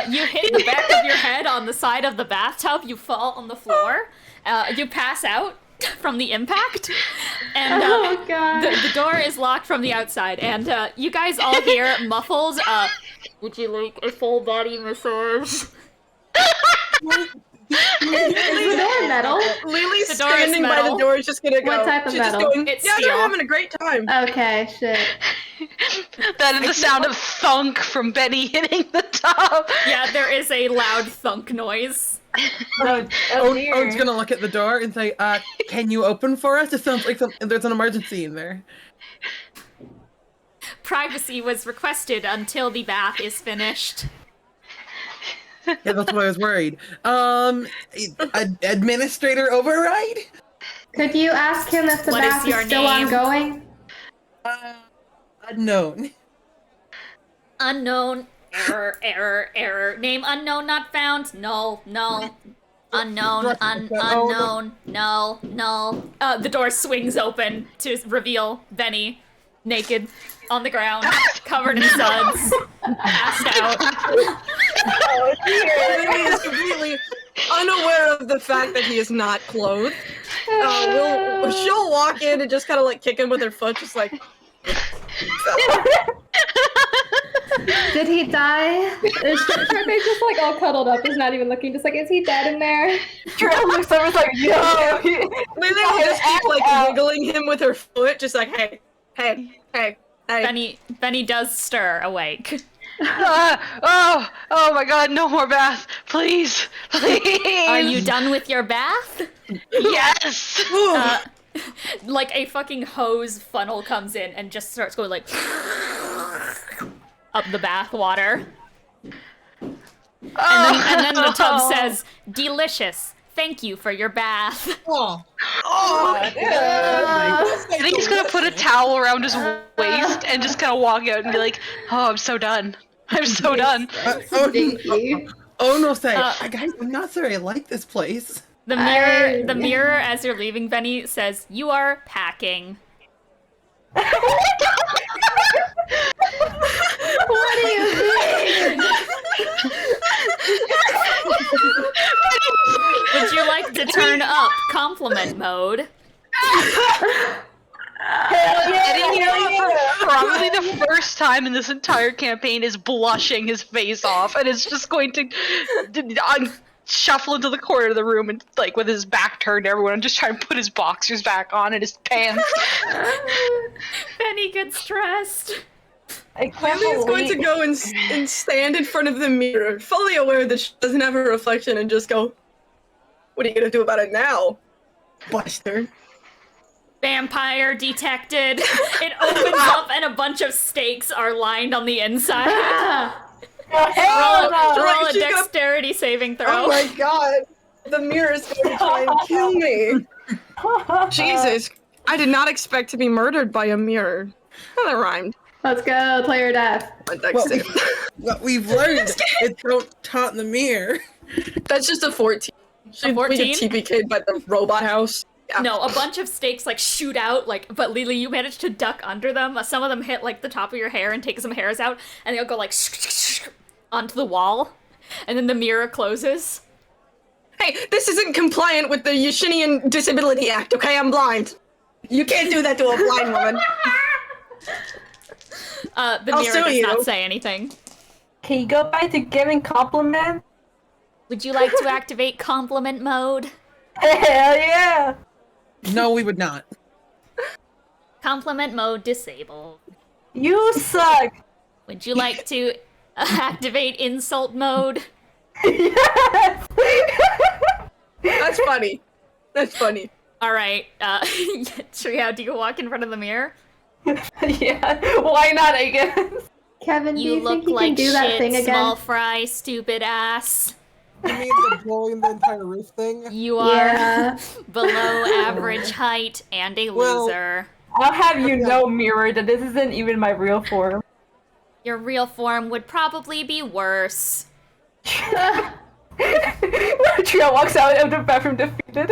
You hit the back of your head on the side of the bathtub. You fall on the floor. You pass out from the impact. And Oh god. the door is locked from the outside. And you guys all hear muffles. Would you like a full body massage? Is the door metal? Lily's The door is standing by the metal. door, is just gonna go. What type of She's just metal? going, It's "Yeah, steel. they're having a great time." Okay, shit. That is the sound of thunk from Benny hitting the tub. Yeah, there is a loud thunk noise. Owen's gonna look at the door and say, "Can you open for us? It sounds like there's an emergency in there." Privacy was requested until the bath is finished. Yeah, that's why I was worried. Administrator override? Could you ask him if the What is bath your is still name? ongoing? Unknown. Unknown. Error. Name unknown, not found. Null. Unknown. Unknown. Null. The door swings open to reveal Benny, naked, on the ground, covered in suds, passed out. Lily is completely unaware of the fact that he is not clothed. She'll walk in and just kind of like kick him with her foot, just like. Did he die? Sharpay's just like all cuddled up. He's not even looking. Just like, is he dead in there? Triao looks over, is like, yo. Lily will just keep like wiggling him with her foot, just like, hey. Benny does stir awake. Oh my god, no more bath. Please. Are you done with your bath? Yes. Like a fucking hose funnel comes in and just starts going like up the bath water. And then the tub says, "Delicious. Thank you for your bath." Oh, I think he's gonna put a towel around his waist and just kind of walk out and be like, "Oh, I'm so done. I'm so done." Owen will say, "Guys, I'm not sure I like this place." The mirror, as you're leaving, Benny says, "You are packing." What do you mean? Would you like to turn up compliment mode? Eddie here for probably the first time in this entire campaign is blushing his face off and is just going to shuffle into the corner of the room and like with his back turned to everyone and just try and put his boxers back on and his pants. Benny gets dressed. Lily's going to go and stand in front of the mirror, fully aware that she doesn't have a reflection, and just go, "What are you gonna do about it now, Buster?" Vampire detected. It opens up and a bunch of stakes are lined on the inside. Roll a dexterity saving throw. Oh my god! The mirror is going to try and kill me. Jesus, I did not expect to be murdered by a mirror. Oh, that rhymed. Let's go, player death. What we've learned is don't taunt the mirror. That's just a 14. A 14? TPK'd by the robot house. Yeah. No, a bunch of stakes like shoot out, like, but Lelee, you managed to duck under them. Some of them hit like the top of your hair and take some hairs out, and they'll go like onto the wall, and then the mirror closes. Hey, this isn't compliant with the Yashinian Disability Act, okay? I'm blind. You can't do that to a blind woman. The mirror does not say anything. Can you go back to giving compliments? Would you like to activate compliment mode? Hell yeah! No, we would not. Compliment mode disabled. You suck! Would you like to activate insult mode? Yes! That's funny. That's funny. Alright, Triao, do you walk in front of the mirror? Yeah, why not, I guess? Kevin, do You you look think you like can do that shit, thing again? small fry, stupid ass. you mean the blowing the entire roof thing? You are Yeah. below average height and a Well- loser. I'll have you know, Mirror, that this isn't even my real form. Your real form would probably be worse. Trio walks out of the bathroom defeated.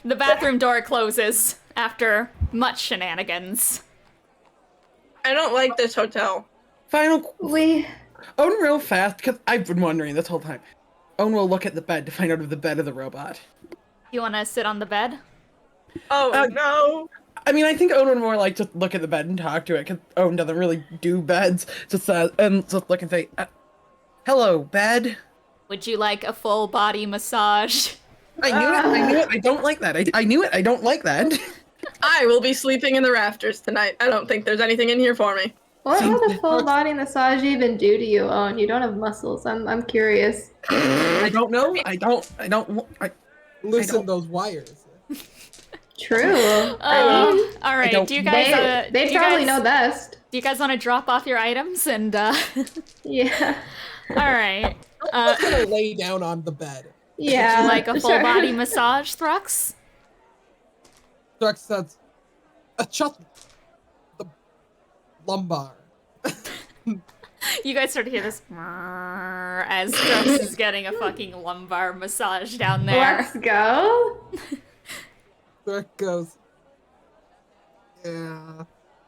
The bathroom door closes after much shenanigans. I don't like this hotel. Final. We Owen real fast, because I've been wondering this whole time. Owen will look at the bed to find out if the bed of the robot. You want to sit on the bed? Oh, no. I mean, I think Owen would more like to look at the bed and talk to it, because Owen doesn't really do beds. Just look and say, "Hello, bed." Would you like a full body massage? I knew it. I don't like that. I knew it. I don't like that. I will be sleeping in the rafters tonight. I don't think there's anything in here for me. what would a full body massage even do to you, Owen? You don't have muscles. I'm curious. I don't know. I don't. Loosen those wires. True. I mean, All right. Do you guys? they probably know best. Do you guys want to drop off your items and? Yeah. All right. I'm just gonna lay down on the bed. Yeah. Like a full sure. body massage, Thrux? Drex says, "Adjust the lumbar." You guys start to hear this as Thrux is getting a fucking lumbar massage down there. Let's go. Drex goes, "Yeah,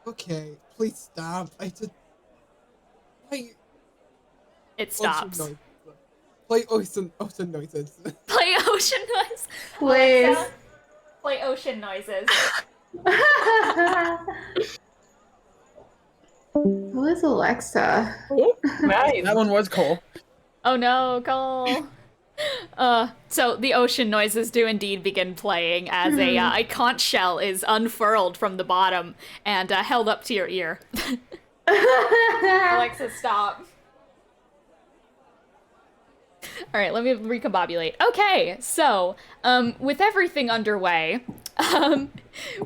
okay, please stop. It stops. Play ocean noises." Play ocean noise. Please. Alexa, play ocean noises. Who is Alexa? Nice. That one was cool. Oh no, Cole. So the ocean noises do indeed begin playing as a conch shell is unfurled from the bottom and held up to your ear. Alexa, stop. All right, let me recombobulate. Okay, so with everything underway,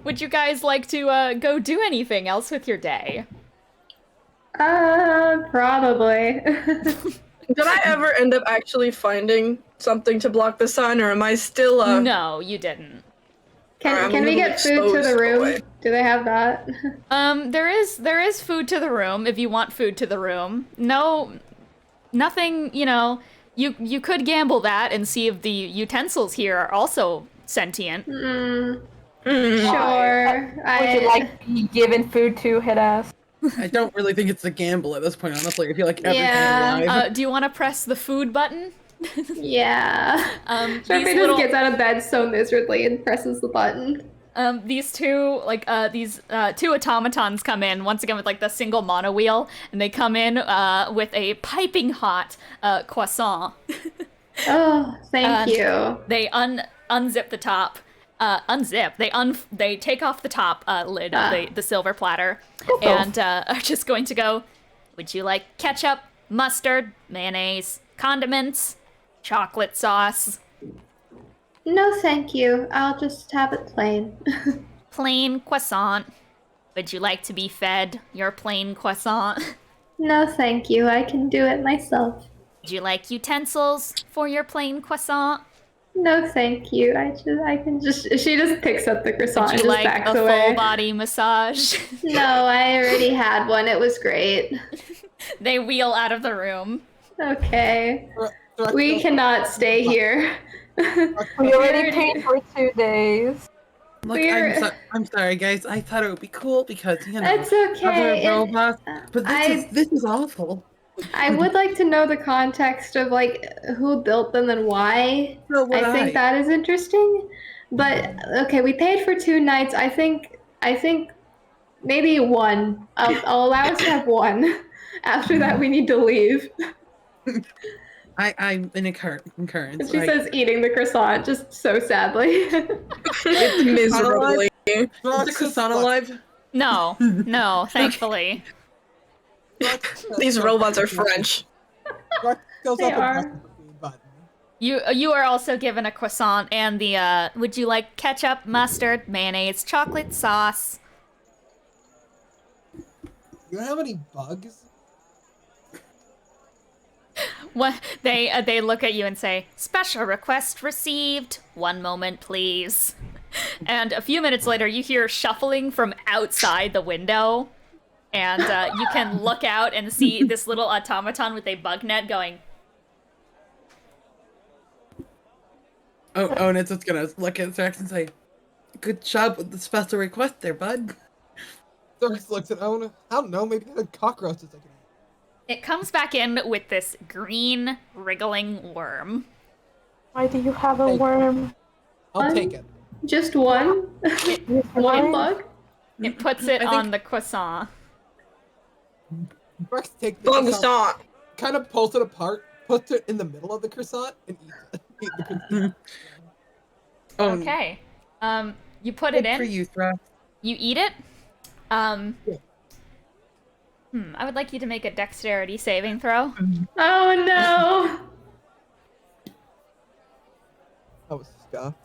would you guys like to go do anything else with your day? Probably. Did I ever end up actually finding something to block the sun, or am I still No, you didn't. Can we get food to the room? Do they have that? There is food to the room if you want food to the room. No, nothing. You know, you could gamble that and see if the utensils here are also sentient. Sure. Would you like to be given food to, head ass? I don't really think it's a gamble at this point, honestly. I feel like everything Yeah. alive. Do you want to press the food button? Yeah. Sharpie These just little- gets out of bed so miserably and presses the button. These two, two automatons come in, once again with, like, the single mono wheel, and they come in, with a piping hot, croissant. Oh, thank you. They unzip the top, they take off the top, lid of the silver platter, and, are just going to go, would you like ketchup, mustard, mayonnaise, condiments, chocolate sauce? No, thank you. I'll just have it plain. Plain croissant. Would you like to be fed your plain croissant? No, thank you. I can do it myself. Would you like utensils for your plain croissant? No, thank you. She just picks up the croissant Would and you just like backs a away. full body massage? No, I already had one. It was great. They wheel out of the room. Okay. We cannot stay here. We already paid for 2 days. Look, I'm sorry, guys. I thought it would be cool because, you know, It's okay. other robots, but this is awful. I would like to know the context of, like, who built them and why. So would I think that is interesting. But okay, we paid for 2 nights. I think maybe one. I'll allow us to have one. After that, we need to leave. I'm in concurrence. She says eating the croissant just so sadly. It's miserably. Is the croissant alive? No, thankfully. These robots are French. They are. You are also given a croissant and the, would you like ketchup, mustard, mayonnaise, chocolate sauce? You don't have any bugs? What they look at you and say, special request received. 1 moment, please. And a few minutes later, you hear shuffling from outside the window, and you can look out and see this little automaton with a bug net going. Oh, and it's just gonna look at Thrax and say, "Good job with the special request there, bud." Thrax looks at Owen. I don't know. Maybe the cockroaches I can eat. It comes back in with this green, wriggling worm. Why do you have a worm? I'll take it. Just one? One bug? It puts it on the croissant. Thrax takes the croissant, kind of pulls it apart, puts it in the middle of the croissant, and eats it. Eat the croissant. Okay. You put it in. For you, Thrax. You eat it. I would like you to make a dexterity saving throw. Oh no! I was scuffed.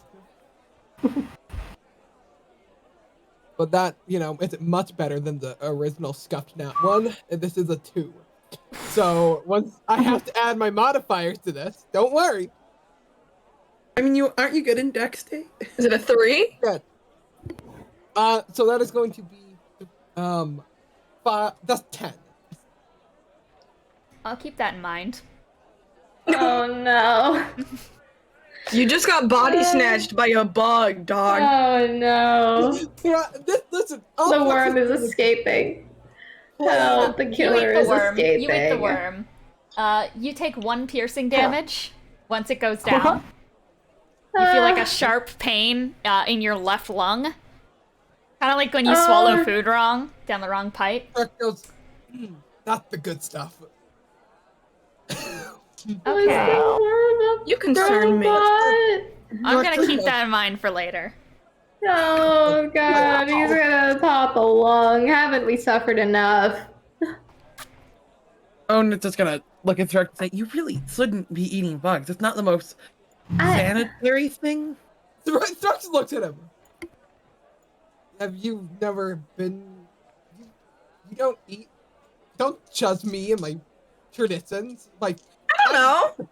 But that, isn't much better than the original scuffed nat 1, and this is a 2. So, once I have to add my modifiers to this, don't worry. I mean, aren't you good in dex state? Is it a 3? Good. So that is going to be, 5, that's 10. I'll keep that in mind. Oh no. You just got body snatched by a bug, dog. Oh no. Listen, The worm is escaping. Help, the killer is escaping. You eat the worm. You take 1 piercing damage once it goes down. You feel like a sharp pain in your left lung. Kind of like when you swallow food wrong, down the wrong pipe. Goes, not the good stuff. Okay. You concern me. I'm gonna keep that in mind for later. Oh god, he's gonna pop a lung. Haven't we suffered enough? Oh, and it's just gonna look at Thrax and say, "You really shouldn't be eating bugs. It's not the most sanitary thing." Thrax looks at him. Have you never been? You don't eat. Don't judge me and my traditions. Like, don't know.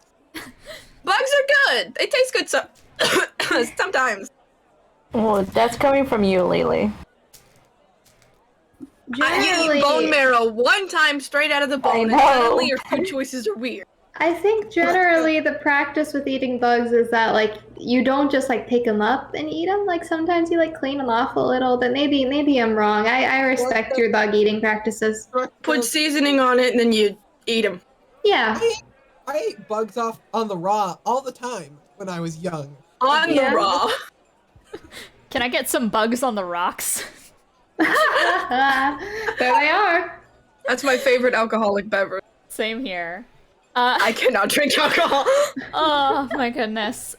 Bugs are good. They taste good sometimes. Well, that's coming from you, Lelee. I eat bone marrow one time straight out of the bone, and suddenly your food choices are weird. I think generally the practice with eating bugs is that like you don't just like pick them up and eat them. Like sometimes you like clean them off a little. But maybe I'm wrong. I respect your bug eating practices. Put seasoning on it and then you eat them. Yeah. I ate bugs off on the raw all the time when I was young. On the raw. Can I get some bugs on the rocks? There they are. That's my favorite alcoholic beverage. Same here. I cannot drink alcohol. Oh my goodness.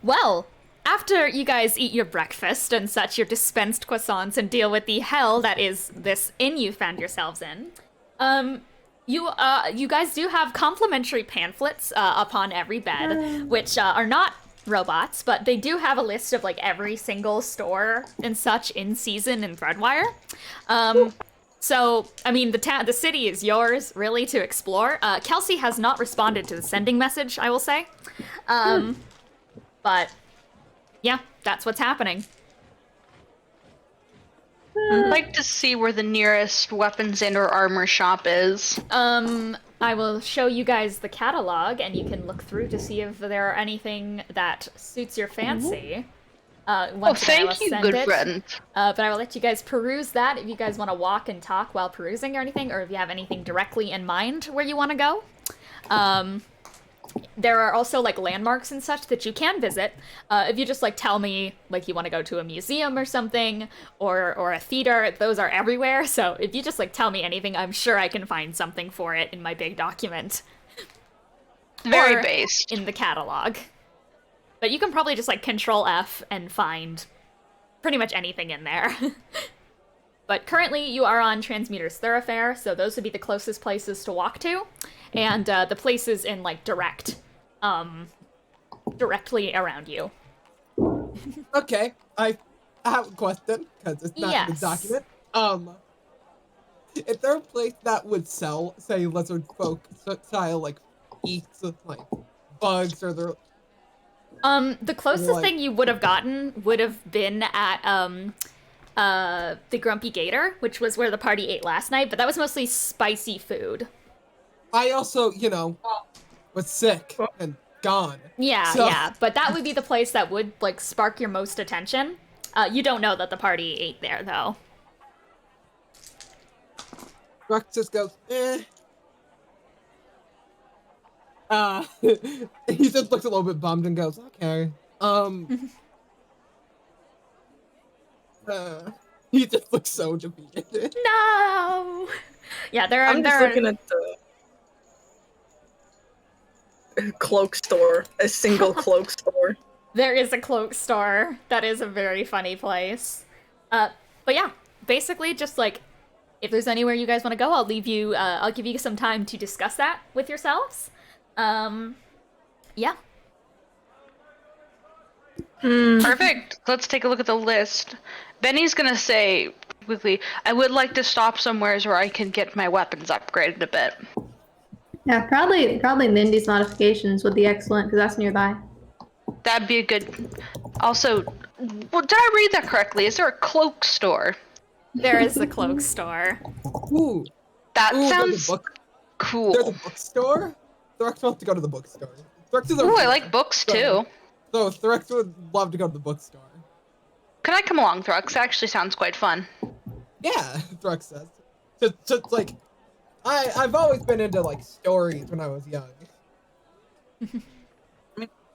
Well, after you guys eat your breakfast and such, your dispensed croissants, and deal with the hell that is this inn you found yourselves in, you guys do have complimentary pamphlets upon every bed, which are not robots, but they do have a list of like every single store and such in season in Threadwire. So, I mean, the city is yours, really, to explore. Kelsea has not responded to the sending message, I will say. But, yeah, that's what's happening. I'd like to see where the nearest weapons and or armor shop is. I will show you guys the catalog, and you can look through to see if there are anything that suits your fancy. Thank you, good friend. But I will let you guys peruse that if you guys want to walk and talk while perusing or anything, or if you have anything directly in mind where you want to go. There are also like landmarks and such that you can visit. If you just like tell me like you want to go to a museum or something, or a theater, those are everywhere. So if you just like tell me anything, I'm sure I can find something for it in my big document. Very or based. in the catalog. But you can probably just like Control F and find pretty much anything in there. But currently you are on Transmuter's Thoroughfare, so those would be the closest places to walk to. And the places in like directly around you. Okay, I have a question, because it's not in the document. Is there a place that would sell, say, lizard folk style, like, eats, like, bugs, or the... The closest thing you would have gotten would have been at, the Grumpy Gator, which was where the party ate last night, but that was mostly spicy food. I also, was sick and gone. Yeah, but that would be the place that would, like, spark your most attention. You don't know that the party ate there, though. Rock just goes, eh. He just looks a little bit bummed and goes, okay. He just looks so defeated. No! Yeah, I'm just looking at the cloak store. A single cloak store. There is a cloak store. That is a very funny place. But yeah, basically just like, if there's anywhere you guys want to go, I'll give you some time to discuss that with yourselves. Yeah. Perfect. Let's take a look at the list. Benny's gonna say quickly, I would like to stop somewheres where I can get my weapons upgraded a bit. Yeah, probably Mindy's modifications would be excellent because that's nearby. That'd be a good... Also, well, did I read that correctly? Is there a cloak store? There is a cloak store. Ooh. That sounds cool. There's a bookstore? Threx wants to go to the bookstore. Ooh, I like books too. So Threx would love to go to the bookstore. Can I come along, Thrux? That actually sounds quite fun. Yeah, Threx says. Just like, I've always been into like stories when I was young.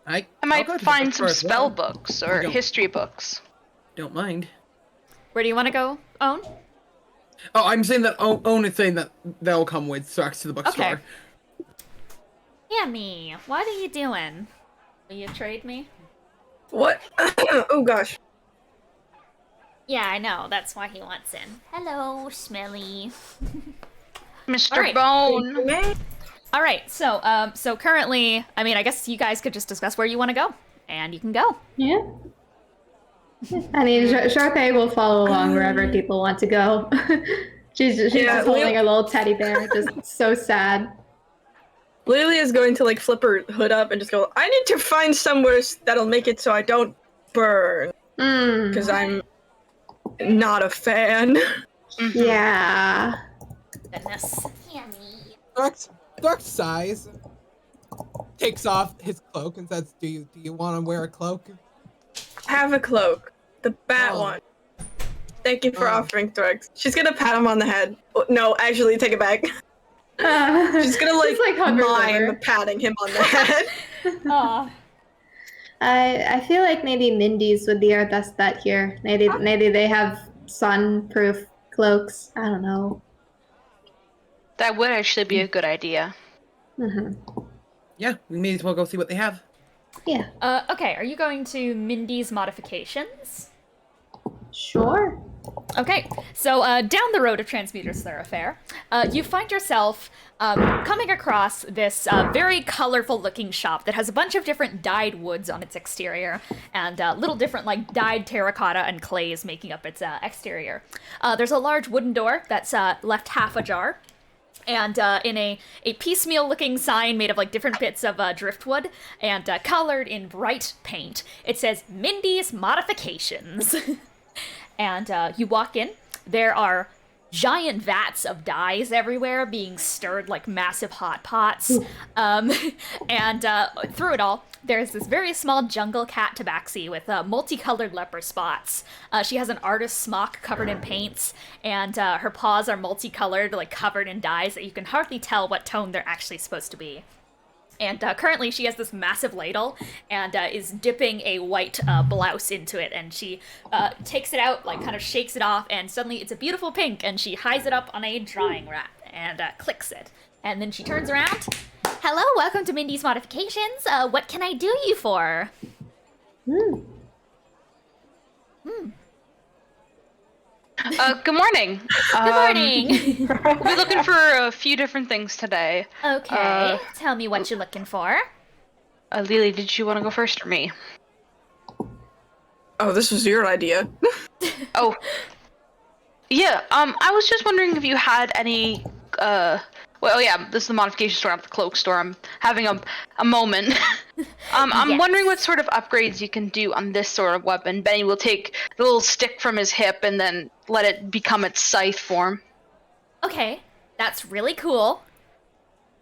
I might find some spell books or history books. Don't mind. Where do you want to go, Own? Oh, I'm saying that Own is saying that they'll come with Threx to the bookstore. Okay. Yummy, what are you doing? Will you trade me? What? Oh gosh. Yeah, I know. That's why he wants in. Hello, Smelly. Mr. All right. Bone. All right. So currently, I mean, I guess you guys could just discuss where you want to go, and you can go. Yeah. I mean, Sharpay will follow along wherever people want to go. she's just holding a little teddy bear, just so sad. Lelee is going to like flip her hood up and just go, I need to find somewhere that'll make it so I don't burn. Because I'm not a fan. Yeah. Goodness. Dark sighs, takes off his cloak and says, "Do you want to wear a cloak?" Have a cloak, the bat one. Thank you for offering, Thrux. She's gonna pat him on the head. Oh, no, actually, take it back. She's gonna like mime patting him on the head. Aw. I feel like maybe Mindy's would be our best bet here. Maybe they have sun-proof cloaks. I don't know. That would actually be a good idea. Yeah, we may as well go see what they have. Yeah. Okay, are you going to Mindy's modifications? Sure. Okay, so down the road of Transmuter's Thoroughfare, you find yourself coming across this very colorful-looking shop that has a bunch of different dyed woods on its exterior, and little different, like, dyed terracotta and clays making up its exterior. There's a large wooden door that's left half ajar, and in a piecemeal-looking sign made of, like, different bits of driftwood, and colored in bright paint, it says, Mindy's Modifications. And you walk in, there are giant vats of dyes everywhere being stirred like massive hot pots. And through it all, there's this very small jungle cat tabaxi with multicolored leopard spots. She has an artist's smock covered in paints, and her paws are multicolored, like covered in dyes that you can hardly tell what tone they're actually supposed to be. And currently she has this massive ladle and is dipping a white blouse into it. And she takes it out, like kind of shakes it off, and suddenly it's a beautiful pink. And she hides it up on a drying rack and clicks it. And then she turns around. Hello, welcome to Mindy's Modifications. What can I do you for? Good morning. Good morning. We'll be looking for a few different things today. Okay, tell me what you're looking for. Lelee, did you want to go first or me? Oh, this was your idea. Oh. Yeah, I was just wondering if you had any, well, yeah, this is the modification store, not the cloak store. I'm having a moment. I'm wondering what sort of upgrades you can do on this sort of weapon. Bennie will take the little stick from his hip and then let it become its scythe form. Okay, that's really cool.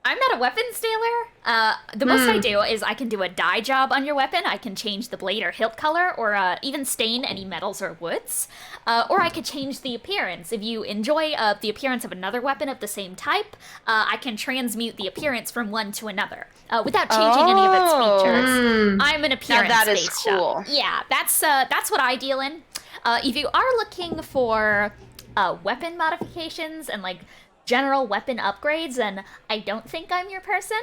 I'm not a weapons dealer. The most I do is I can do a dye job on your weapon. I can change the blade or hilt color, or even stain any metals or woods. Or I could change the appearance. If you enjoy the appearance of another weapon of the same type, I can transmute the appearance from one to another without changing any of its features. I'm an appearance-based Now that is cool. shop. Yeah, that's what I deal in. If you are looking for weapon modifications and like general weapon upgrades, and I don't think I'm your person.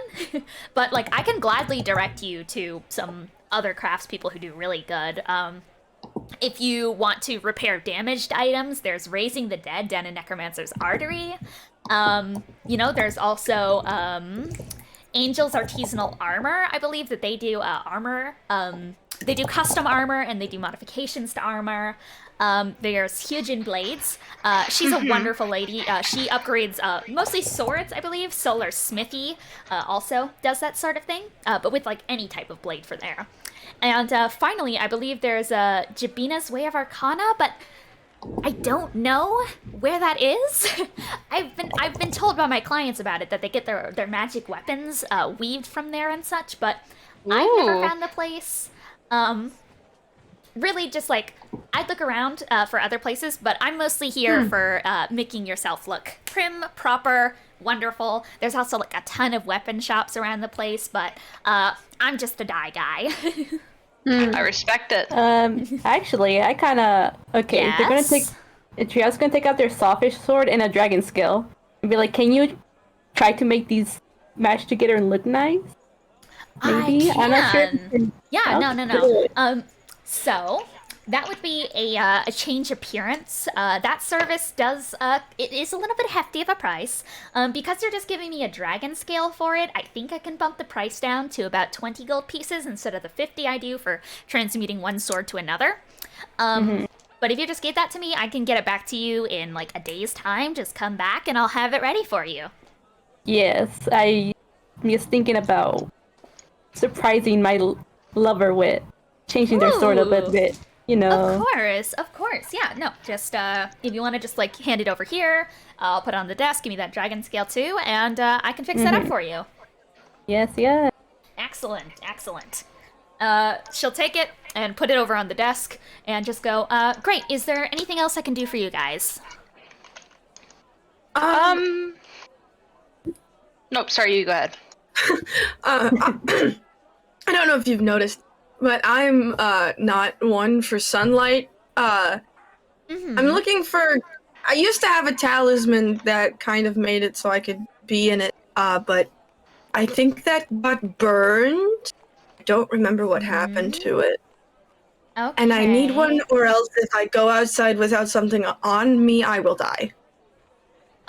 But like I can gladly direct you to some other craftspeople who do really good. If you want to repair damaged items, there's Raising the Dead down in Necromancer's Artery. There's also Angel's Artisanal Armor. I believe that they do armor. They do custom armor and they do modifications to armor. There's Hyojin Blades. She's a wonderful lady. She upgrades mostly swords, I believe. Solar Smithy also does that sort of thing, but with like any type of blade for there. And finally, I believe there's Jabina's Way of Arcana, but I don't know where that is. I've been told by my clients about it that they get their magic weapons weaved from there and such, but I've never found the place. Really just like, I'd look around for other places, but I'm mostly here for making yourself look prim, proper, wonderful. There's also like a ton of weapon shops around the place, but I'm just a dye guy. I respect it. Actually, I kind of... Okay, Yes? they're gonna take... Triao's gonna take out their sawfish sword and a dragon skill. And be like, can you try to make these match together and look nice? Maybe? I'm not sure. Yeah, no. So that would be a change appearance. That service does, it is a little bit hefty of a price. Because you're just giving me a dragon scale for it, I think I can bump the price down to about 20 gold pieces instead of the 50 I do for transmuting one sword to another. But if you just give that to me, I can get it back to you in like a day's time. Just come back and I'll have it ready for you. Yes, I I'm just thinking about surprising my lover with changing their sword a little bit. You know. Of course. Yeah, no, just if you want to just like hand it over here, I'll put it on the desk, give me that dragon scale too, and I can fix that up for you. Yes. Excellent. She'll take it and put it over on the desk and just go, great, is there anything else I can do for you guys? Nope, sorry, you go ahead. I don't know if you've noticed, but I'm not one for sunlight. I'm looking for... I used to have a talisman that kind of made it so I could be in it, but I think that got burned. I don't remember what happened to it. Okay. And I need one, or else if I go outside without something on me, I will die.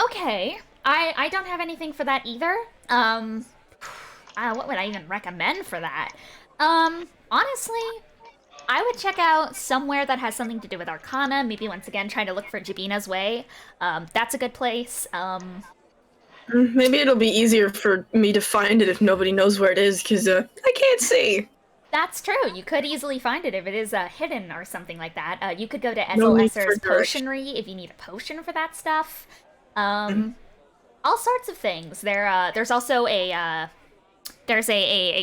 Okay. I don't have anything for that either. What would I even recommend for that? Honestly, I would check out somewhere that has something to do with Arcana, maybe once again try to look for Jabina's Way. That's a good place. Maybe it'll be easier for me to find it if nobody knows where it is, because I can't see. That's true. You could easily find it if it is hidden or something like that. You could go to Essel's Potionery if you need a potion for that stuff. All sorts of things. There's also a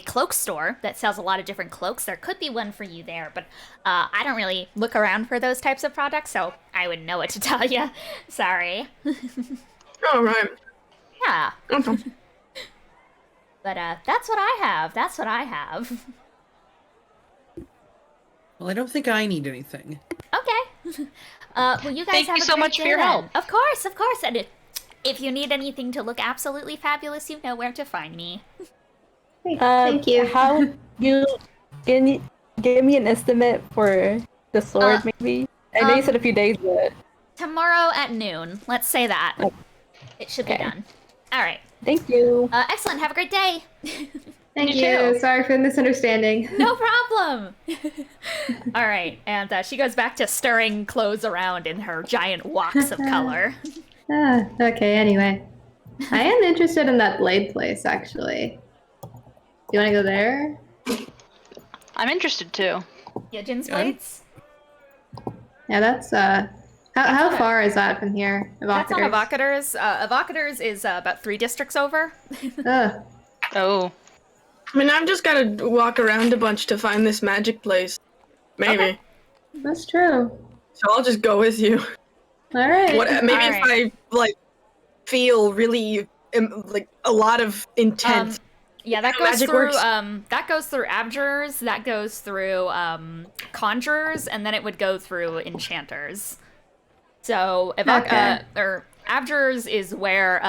cloak store that sells a lot of different cloaks. There could be one for you there, but I don't really look around for those types of products, so I wouldn't know what to tell you. Sorry. All right. Yeah. Okay. But that's what I have. Well, I don't think I need anything. Okay. Well, you guys Thank have you a so great much for day your then. help. Of course. And if you need anything to look absolutely fabulous, you know where to find me. Thank you. How you give me an estimate for the sword, maybe? I know you said a few days, but Tomorrow at noon. Let's say that. Okay. It should be done. All right. thank you. Excellent. Have a great day. Thank You you. too. Sorry for the misunderstanding. No problem. All right. And she goes back to stirring clothes around in her giant woks of color. Okay, anyway. I am interested in that blade place, actually. You want to go there? I'm interested too. Yujin's blades? Yeah, that's, how far is that from here? That's on Evocators? Evocators. Evocators is about 3 districts over. Ugh. Oh. I mean, I've just got to walk around a bunch to find this magic place. Maybe. Okay. That's true. So I'll just go with you. Alright. Maybe All if I, feel really, a lot of intent. Yeah, that How goes magic through works? that goes through abjurers, that goes through conjurers, and then it would go through enchanters. So abjurers is where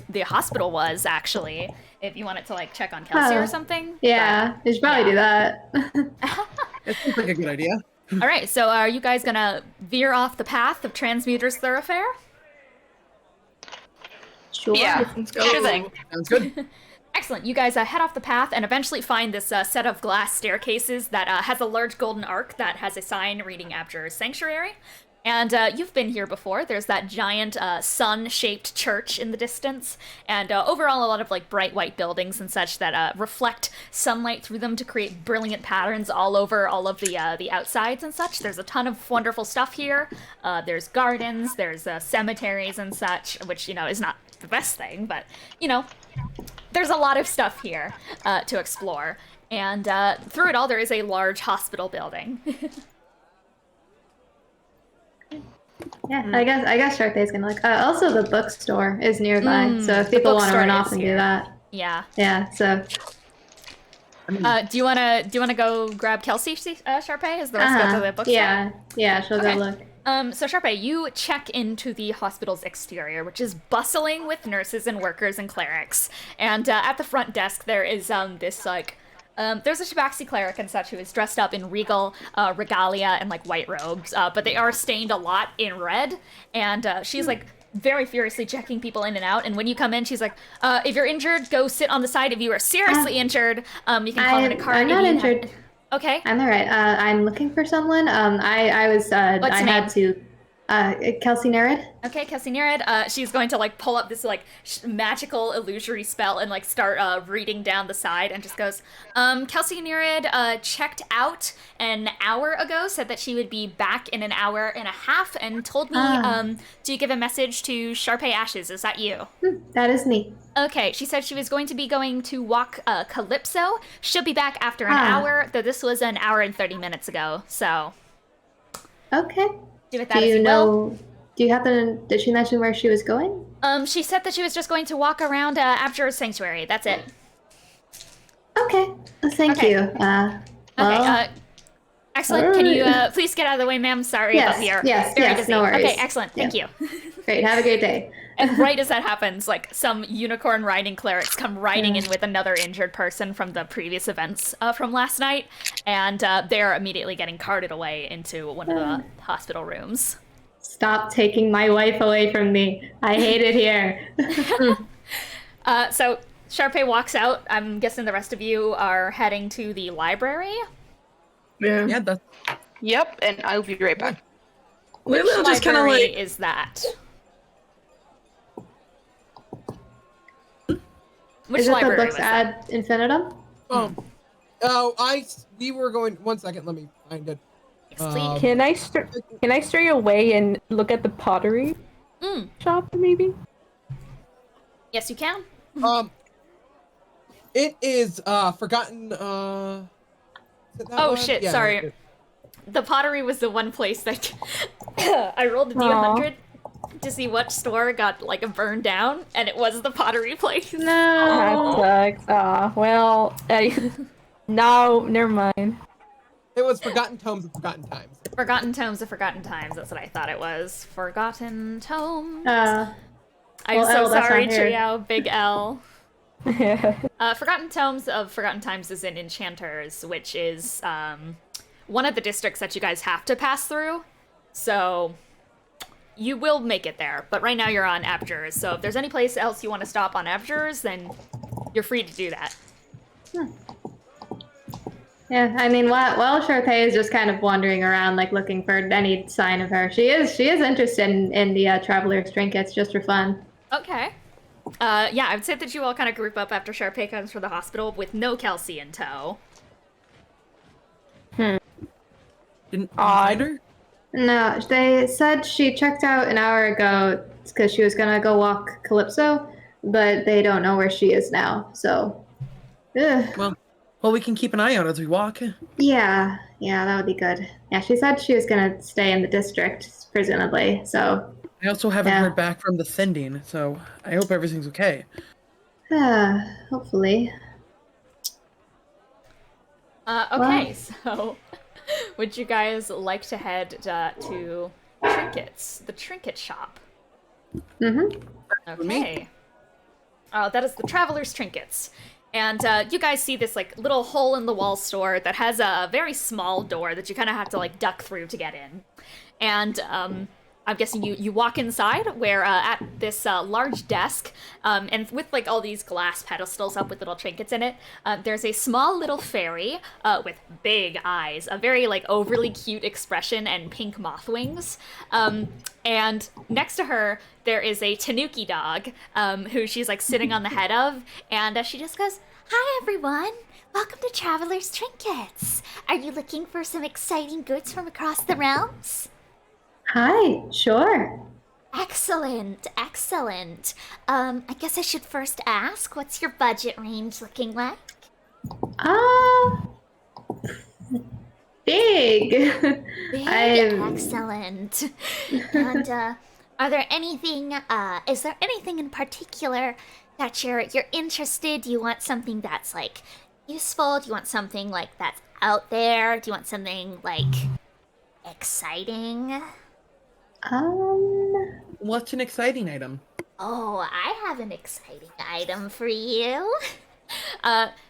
the hospital was actually. If you wanted to check on Kelsea or something. Yeah, you should probably do that. That seems like a good idea. All right, so are you guys gonna veer off the path of Transmuter's Thoroughfare? Sure. Yeah, sure thing. Sounds good. Excellent. You guys head off the path and eventually find this set of glass staircases that has a large golden arc that has a sign reading Abjurer's Sanctuary. And you've been here before. There's that giant sun-shaped church in the distance, and overall a lot of bright white buildings and such that reflect sunlight through them to create brilliant patterns all over all of the outsides and such. There's a ton of wonderful stuff here. There's gardens, there's cemeteries and such, which is not the best thing, but there's a lot of stuff here to explore. And through it all, there is a large hospital building. Yeah, I guess Sharpay's gonna look. Also, the bookstore is nearby, so if people want to run off and do that, Yeah. yeah. So, Do you wanna go grab Kelsea, Sharpay? Is the rest go to the bookstore? yeah, she'll Okay. go look. So Sharpay, you check into the hospital's exterior, which is bustling with nurses and workers and clerics. And at the front desk, there is this there's a Tabaxi cleric and such who is dressed up in regal regalia and white robes, but they are stained a lot in red. And she's very furiously checking people in and out. And when you come in, she's like, "If you're injured, go sit on the side. If you are seriously injured, you can call in a cart." I'm not injured. Okay. I'm alright. I'm looking for someone. I was. What's I your had name? to. Kelsey Nerid. Okay, Kelsey Nerid. She's going to like pull up this like magical illusory spell and like start reading down the side and just goes, Kelsey Nerid checked out an hour ago, said that she would be back in an hour and a half, and told me to give a message to Sharpay Ashes. Is that you? That is me. Okay, she said she was going to be going to walk Calypso. She'll be back after an hour, though this was an hour and 30 minutes ago, so. Okay. Do with that as you will. Do you happen? Did she mention where she was going? She said that she was just going to walk around Abjur's Sanctuary. That's it. Okay. Well, thank you. Okay. Excellent. Can you please get out of the way, ma'am? Sorry about here. Yes. No worries. Okay. Excellent. Thank you. Great. Have a great day. And right as that happens, like some unicorn riding clerics come riding in with another injured person from the previous events from last night, and they're immediately getting carted away into one of the hospital rooms. Stop taking my wife away from me. I hate it here. So Sharpay walks out. I'm guessing the rest of you are heading to the library. Yeah. That's... Yep, and I'll be right back. Which just kind of library like is that? Which is it the library books was that? ad infinitum? We were going. 1 second, let me find it. Can I stray away and look at the pottery shop, maybe? Yes, you can. It is forgotten. Is it that one? Shit! Yeah, Sorry. The pottery was the one place that I rolled a D100 to see what store got like burned down, and it was the pottery place. No, that sucks. Well, no, never mind. It was Forgotten Tomes of Forgotten Times. Forgotten Tomes of Forgotten Times. That's what I thought it was. Forgotten Tomes. I'm well, so L, that's sorry, not here. Triao. Big L. Forgotten Tomes of Forgotten Times is in Enchanters, which is one of the districts that you guys have to pass through. So you will make it there, but right now you're on Abjur's. So if there's any place else you want to stop on Abjur's, then you're free to do that. Yeah, I mean, while Sharpay is just kind of wandering around, like looking for any sign of her, she is interested in the Traveler's Trinkets just for fun. Okay. Yeah, I would say that you all kind of group up after Sharpay comes from the hospital with no Kelsey in tow. Didn't find her? No, they said she checked out an hour ago because she was gonna go walk Calypso, but they don't know where she is now. So, Well, we can keep an eye out as we walk. yeah, that would be good. Yeah, she said she was gonna stay in the district, presumably. So, I also haven't heard back from the sending, so I hope everything's okay. hopefully. Okay, so would you guys like to head to Trinkets, the Trinket shop? Mm-hmm. Okay. That is the Traveler's Trinkets. And you guys see this like little hole in the wall store that has a very small door that you kind of have to like duck through to get in. And I'm guessing you walk inside where at this large desk and with like all these glass pedestals up with little trinkets in it, there's a small little fairy with big eyes, a very like overly cute expression and pink moth wings. And next to her, there is a tanuki dog who she's like sitting on the head of, and she just goes, "Hi everyone, welcome to Traveler's Trinkets. Are you looking for some exciting goods from across the realms?" Hi, sure. Excellent. I guess I should first ask, what's your budget range looking like? Big. Excellent. And are there anything? Is there anything in particular that you're interested? Do you want something that's like useful? Do you want something like that's out there? Do you want something like exciting? What's an exciting item? Oh, I have an exciting item for you.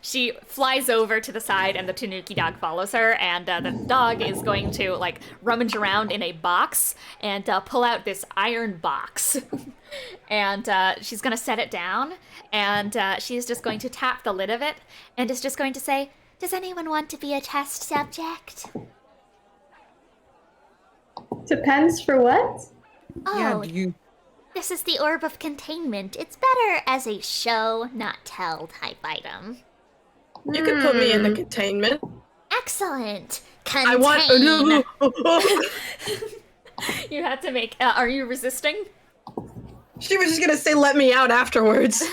She flies over to the side, and the tanuki dog follows her, and the dog is going to like rummage around in a box and pull out this iron box. And she's gonna set it down, and she's just going to tap the lid of it and is just going to say, "Does anyone want to be a test subject?" Depends for what? Oh, do you? this is the Orb of Containment. It's better as a show, not tell type item. You could put me in the containment. Excellent. Contain. I want. You had to make. Are you resisting? She was just gonna say, "Let me out" afterwards.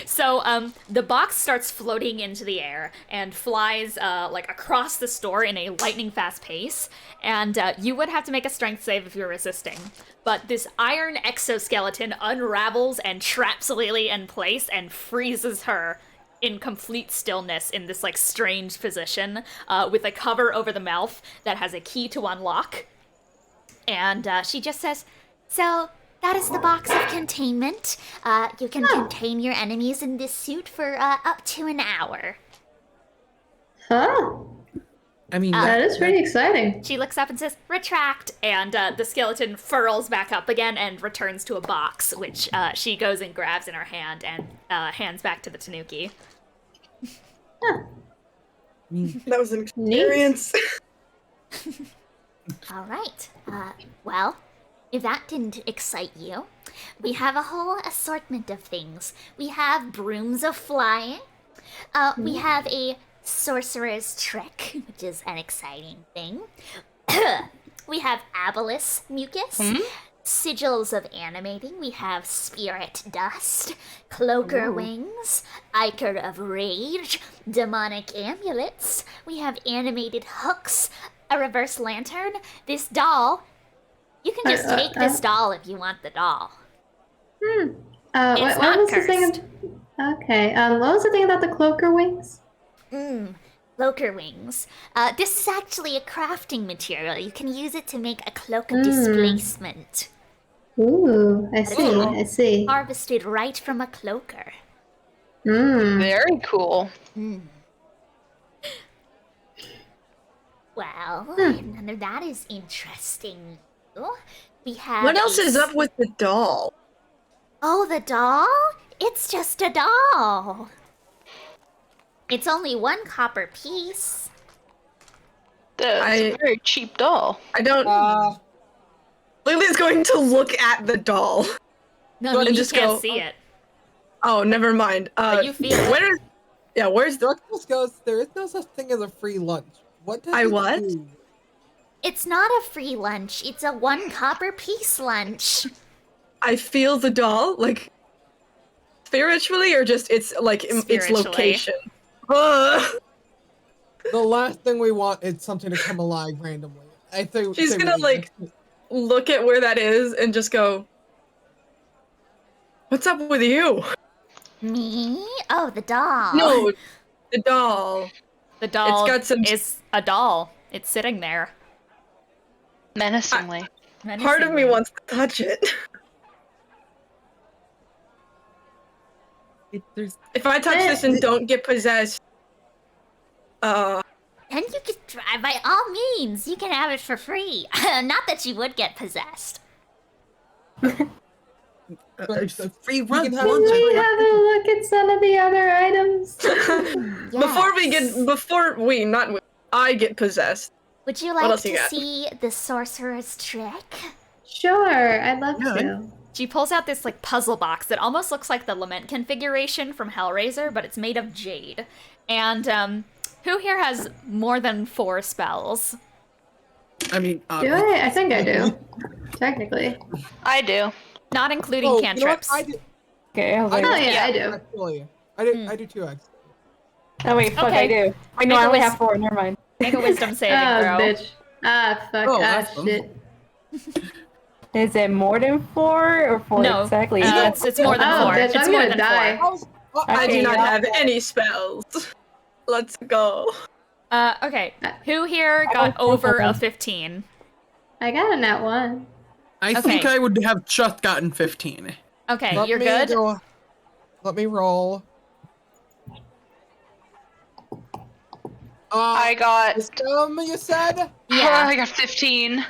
So, the box starts floating into the air and flies, like, across the store in a lightning-fast pace, and, you would have to make a strength save if you're resisting. But this iron exoskeleton unravels and traps Lelee in place and freezes her in complete stillness in this, like, strange position, with a cover over the mouth that has a key to unlock. And, she just says, So, that is the box of containment. You can contain your enemies in this suit for up to an hour. Huh. I mean, That is pretty exciting. she looks up and says, retract, and the skeleton furls back up again and returns to a box, which she goes and grabs in her hand and hands back to the Tanuki. That was an experience. All right. Well, if that didn't excite you, we have a whole assortment of things. We have brooms of flying. We have a sorcerer's trick, which is an exciting thing. We have abolus mucus. Sigils of animating. We have spirit dust, cloaker wings, ichor of rage, demonic amulets. We have animated hooks, a reverse lantern, this doll. You can just take this doll if you want the doll. What not was the thing? Okay. What was the thing about the cloaker wings? Cloaker wings. This is actually a crafting material. You can use it to make a cloak of displacement. Ooh, I see. I see. Harvested right from a cloaker. Very cool. Well, none of that is interesting. We have. What else is up with the doll? Oh, the doll? It's just a doll. It's only 1 copper piece. That's a very cheap doll. I don't. Lily's going to look at the doll. No, you just can't see it. Oh, never mind. But you feel it. Where's? Yeah, where's the? Darkness goes, there is no such thing as a free lunch. What does it what? do? It's not a free lunch. It's a 1 copper piece lunch. I feel the doll, like spiritually, or just its like its Spiritually. location. The last thing we want is something to come alive randomly. I think She's gonna like look at where that is and just go, "What's up with you?" Me? Oh, the doll. No, the doll. The doll It's got some- is a doll. It's sitting there. Menacingly. Part of me wants to touch it. If I touch this and don't get possessed, And you can try, by all means, you can have it for free. Not that you would get possessed. free we can run. have Can we have a look at some of the other items? I get possessed. Would you What like else you to got? see the sorcerer's trick? Sure, I'd love to. She pulls out this like puzzle box that almost looks like the Lament configuration from Hellraiser, but it's made of jade. And who here has more than 4 spells? I mean, Do I? I think I do. Technically. I do. Not including Oh, you know what? cantrips. I do. Okay, I was like, Oh yeah, I do. Actually, I do 2 eggs. oh wait, fuck, Okay. I do. Wait, no, Make I a only wis- have 4. Never mind. Make a wisdom saving throw. Bitch. Fuck. Oh, awesome. Shit. Is it more than 4 or 4 No, exactly? it's more than 4. bitch, It's I'm more gonna than die. 4. I do Okay, not yeah. have any spells. Let's go. Okay. Who here got over a 15? I got a nat 1. I Okay. think I would have just gotten 15. Okay, Let you're me good. Let me roll. I got. Wisdom, you said? Yeah. I got 15.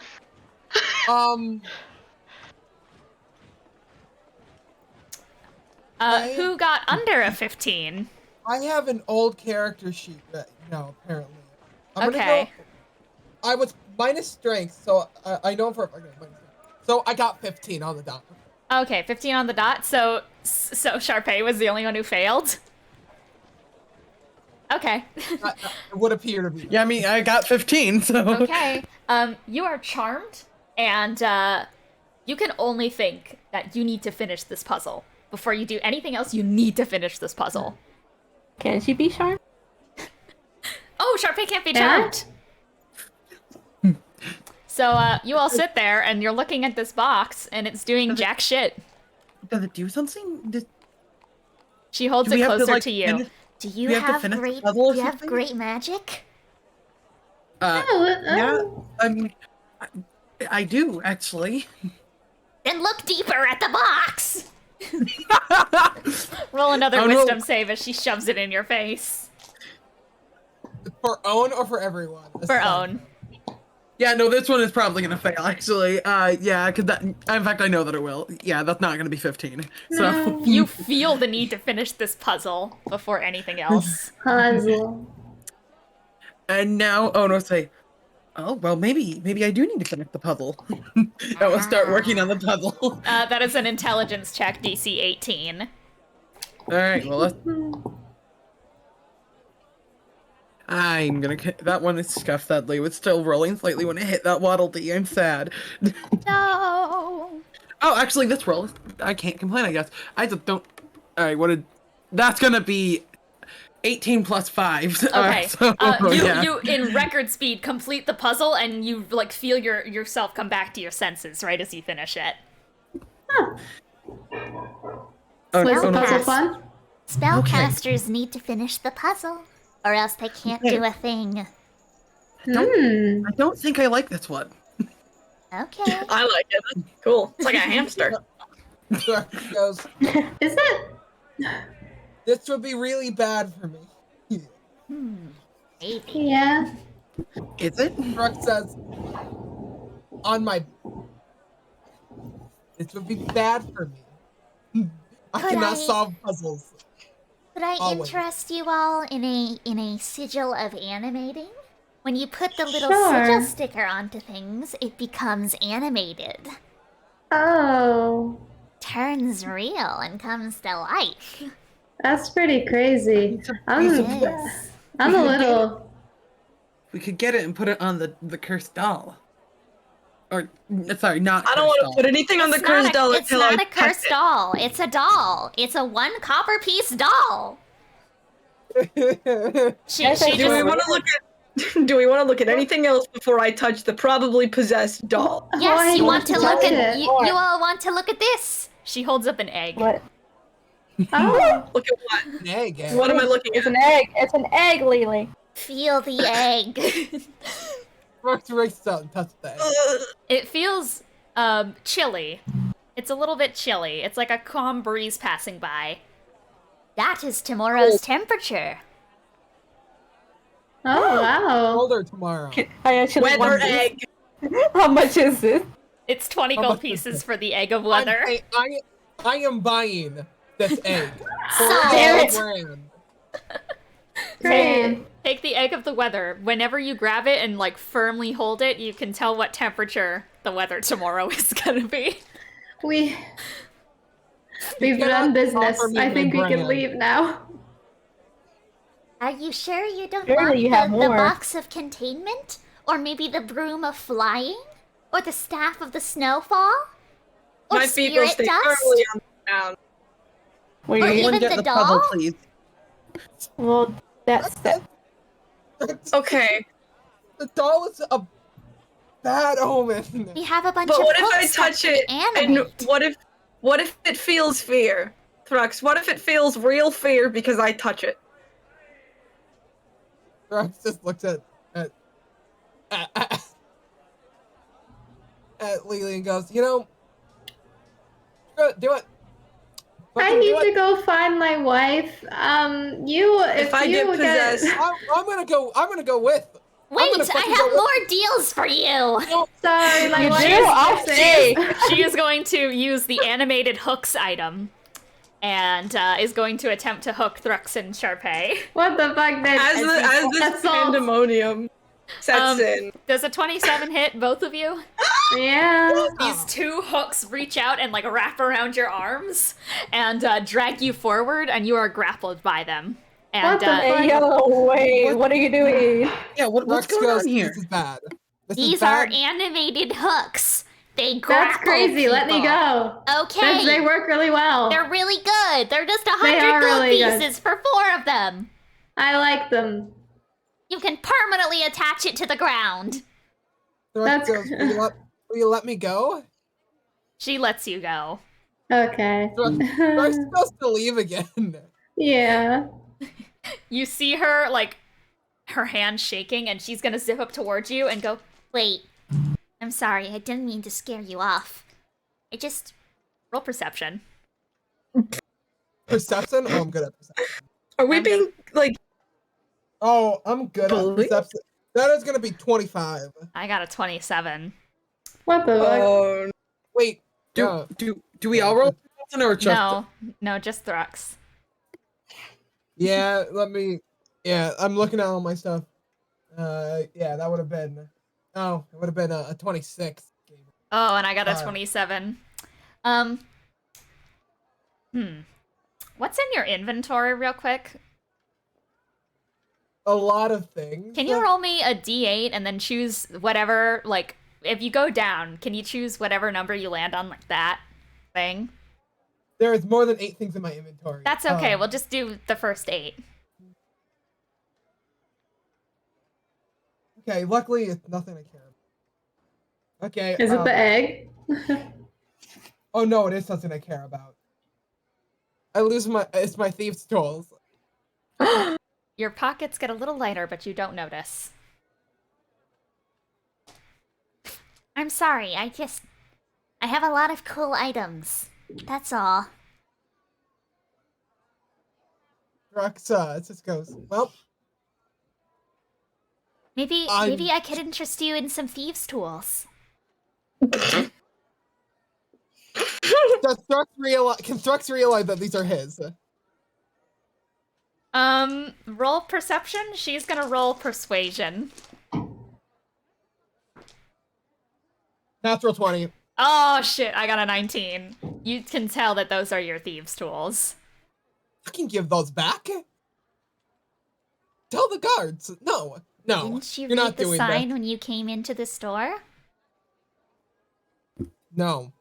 Who got under a 15? I have an old character sheet that, no, apparently. I'm Okay. Gonna go, minus strength, so I know for okay, minus strength. So I got 15 on the dot. Okay, 15 on the dot. So Sharpay was the only one who failed. Okay. It would appear to be. Yeah, I mean, I got 15, so. Okay. You are charmed, and you can only think that you need to finish this puzzle. Before you do anything else, you need to finish this puzzle. Can she be charmed? Oh, Sharpay can't be charmed. So you all sit there, and you're looking at this box, and it's doing jack shit. Does it do something? She holds it closer to you. Do you have great magic? Yeah, I mean, I do, actually. Then look deeper at the box! Roll another wisdom save as she shoves it in your face. For Own or for everyone? For Own. Yeah, no, this one is probably gonna fail, actually. Yeah, because in fact, I know that it will. Yeah, that's not gonna be 15. So you feel the need to finish this puzzle before anything else. Puzzle. And now Own will say, "Oh, well, maybe I do need to finish the puzzle." I will start working on the puzzle. That is an intelligence check, DC 18. All right, well, let's. I'm gonna. That one is scuffed, sadly. It's still rolling slightly when I hit that Waddle Dee. I'm sad. No. Oh, actually, this roll, I can't complain, I guess. I just don't. All right, that's gonna be 18 plus 5. Okay. So, yeah. You in record speed complete the puzzle, and you like feel yourself come back to your senses right as you finish it. Was the puzzle fun? Spellcasters need to finish the puzzle, or else they can't do a thing. I don't think I like this one. Okay. I like it. That's cool. It's like a hamster. Goes, Is it? this would be really bad for me. Maybe. Yeah. Is it? Thrux says, on my... This would be bad for me. I cannot solve puzzles. Could I Always. interest you all in a sigil of animating? When you put the little Sure. sigil sticker onto things, it becomes animated. Oh, Turns real and comes to life. that's pretty crazy. Yes. I'm a little. We could get it and put it on the cursed doll. Or, sorry, not I don't cursed want doll. to put anything on the cursed doll It's until I not a touch cursed it. doll. It's a doll. It's a 1 copper piece doll. She Do we want to look at? Do we want to look at anything else before I touch the probably possessed doll? Why Yes, you want to don't look touch at it? you all want to look at this. She holds up an egg. What? Oh, Look at what? An egg. What am I looking It's at? an egg. It's an egg, Lelee. Feel the egg. Thrux races out and touches the egg. It feels chilly. It's a little bit chilly. It's like a calm breeze passing by. That is tomorrow's temperature. oh wow. Colder tomorrow. I actually Weather want this. egg. How much is it? It's 20 How gold much is pieces this? for the egg of weather. I am buying this egg. So- $4 Great. Take the egg of the weather. Whenever you grab it and like firmly hold it, you can tell what temperature the weather tomorrow is gonna be. We've cannot done business. offer me I think we my can brand. leave now. Are you sure you don't Surely want you have the more. box of containment? Or maybe the broom of flying? Or the staff of the snowfall? Or My people spirit stay dust? firmly on the ground. Wait, Or you- even Get the the doll? puzzle, please. well, that's that. Okay, The doll is a bad omen. We have a bunch but of what if I hooks that touch can it and animate. what if it feels fear? Thrux, what if it feels real fear because I touch it? Thrux just looks at Lelee and goes, you know, do it. I Fucking do need it. to go find my wife. If I get you possessed- I'm gonna go with. Wait, gonna I fucking have go with- more deals for you! Sorry, my You wife do? is I'll missing. She is going to use the animated hooks item and is going to attempt to hook Thrux and Sharpay. What the fuck, man? As this That's all. pandemonium Sets in. Does a 27 hit both of you? Yeah. These two hooks reach out and like wrap around your arms and drag you forward, and you are grappled by them. And What the fuck? Hey, yo, wait, what are you doing? Yeah, what's Rex going goes, on here? This is bad. These are animated hooks. They grapple That's crazy. Let me people. go. Okay. They work really well. They're really good. They're just They 100 are gold really good. pieces for 4 of them. I like them. You can permanently attach it to the ground. Rex That's- goes, will you let me go? she lets you go. Okay. Rex goes to leave again. Yeah. You see her, like, her hand shaking, and she's gonna zip up towards you and go, Wait. I'm sorry. I didn't mean to scare you off. I just... roll perception. Perception? Oh, I'm good at perception. Are we being like? Oh, I'm good at Bullied? perception. That is gonna be 25. I got a 27. What the fuck? Oh, Wait. Do we all roll perception or just? No, just Thrux. Yeah, yeah, I'm looking at all my stuff. Yeah, that would have been, it would have been a 26. Oh, and I got a 27. What's in your inventory real quick? A lot of things. Can you roll me a d8 and then choose whatever, like, if you go down, can you choose whatever number you land on, like that thing? There is more than 8 things in my inventory. That's okay, we'll just do the first 8. Okay, luckily it's nothing I care about. Okay. Is it the egg? Oh no, it is something I care about. It's my thieves' tools. Your pockets get a little lighter, but you don't notice. I'm sorry. I have a lot of cool items. That's all. Rex just goes, well. Maybe I could interest you in some thieves' tools. Can Thrux realize that these are his? Roll perception. She's gonna roll persuasion. Natural 20. Oh shit, I got a 19. You can tell that those are your thieves' tools. I can give those back. Tell the guards. No, Didn't you you're not read the doing sign that. when you came into the store? No.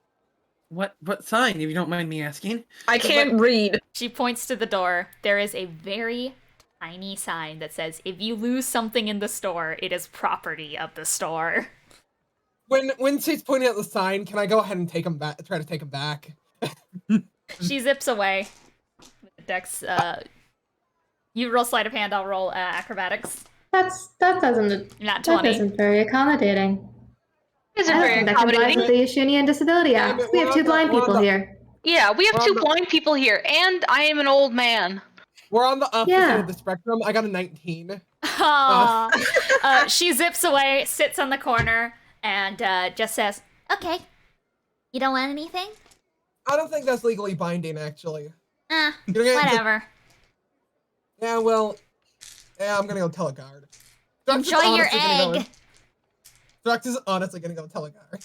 What sign, if you don't mind me asking? I can't read. She points to the door. There is a very tiny sign that says, if you lose something in the store, it is property of the store. When she's pointing at the sign, can I go ahead and take him back? Try to take him back. She zips away. Dex, you roll sleight of hand, I'll roll acrobatics. That doesn't. Not That 20. isn't very accommodating. Isn't I don't very think that complies accommodating. with the Union Disability Act. We have 2 blind people here. Yeah, we have 2 blind people here, and I am an old man. We're on the opposite Yeah. of the spectrum. I got a 19. Aww. She zips away, sits on the corner, and just says, Okay. You don't want anything? I don't think that's legally binding, actually. Eh, You're gonna whatever. Yeah, well, yeah, I'm gonna go tell a guard. Thrux is Enjoy your honestly gonna go- egg. Thrux is honestly gonna go tell a guard.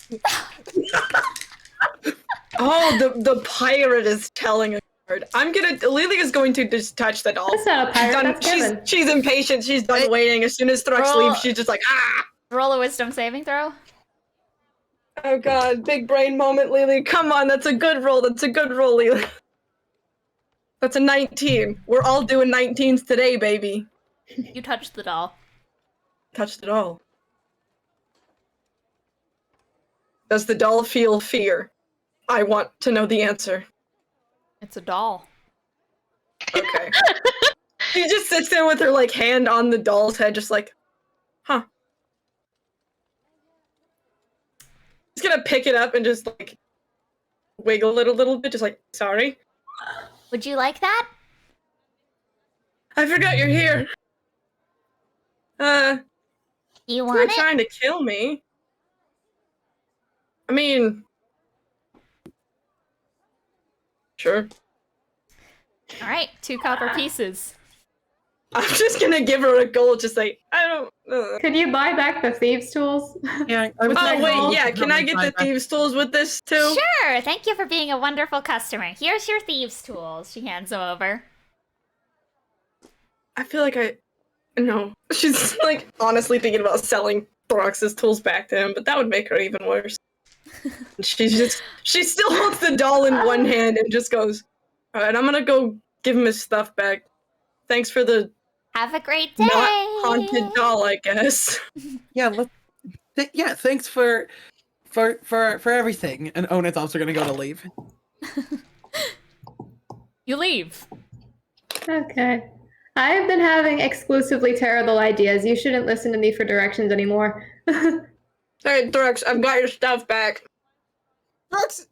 Oh, the pirate is telling a card. Lily is going to just touch the doll. That's not a pirate, that's Kevin. She's impatient. She's done waiting. As soon as Thrux Roll- leaves, she's just like, ah! roll a wisdom saving throw. Oh god, big brain moment, Lily. Come on, that's a good roll. That's a good roll, Lily. That's a 19. We're all doing 19s today, baby. You touched the doll. Touched it all. Does the doll feel fear? I want to know the answer. It's a doll. Okay. She just sits there with her hand on the doll's head, just like, huh. She's gonna pick it up and just wiggle it a little bit, just sorry. Would you like that? I forgot you're here. You You're want it? trying to kill me. I mean, sure. All right, 2 copper pieces. I'm just gonna give her a gold. Just like I don't. Could you buy back the thieves' tools? Yeah. I was Oh saying wait, gold yeah. is Can I really get fine. the thieves' tools with this too? Sure, thank you for being a wonderful customer. Here's your thieves' tools. She hands them over. I feel like no. She's like honestly thinking about selling Thrux's tools back to him, but that would make her even worse. She still holds the doll in one hand and just goes, "All right, I'm gonna go give him his stuff back. Thanks for the Have a great day. not haunted doll, I guess." Yeah. Thanks for everything. And Onit's also gonna go to leave. You leave. Okay. I've been having exclusively terrible ideas. You shouldn't listen to me for directions anymore. Hey, Thrux, I've got your stuff back. Rex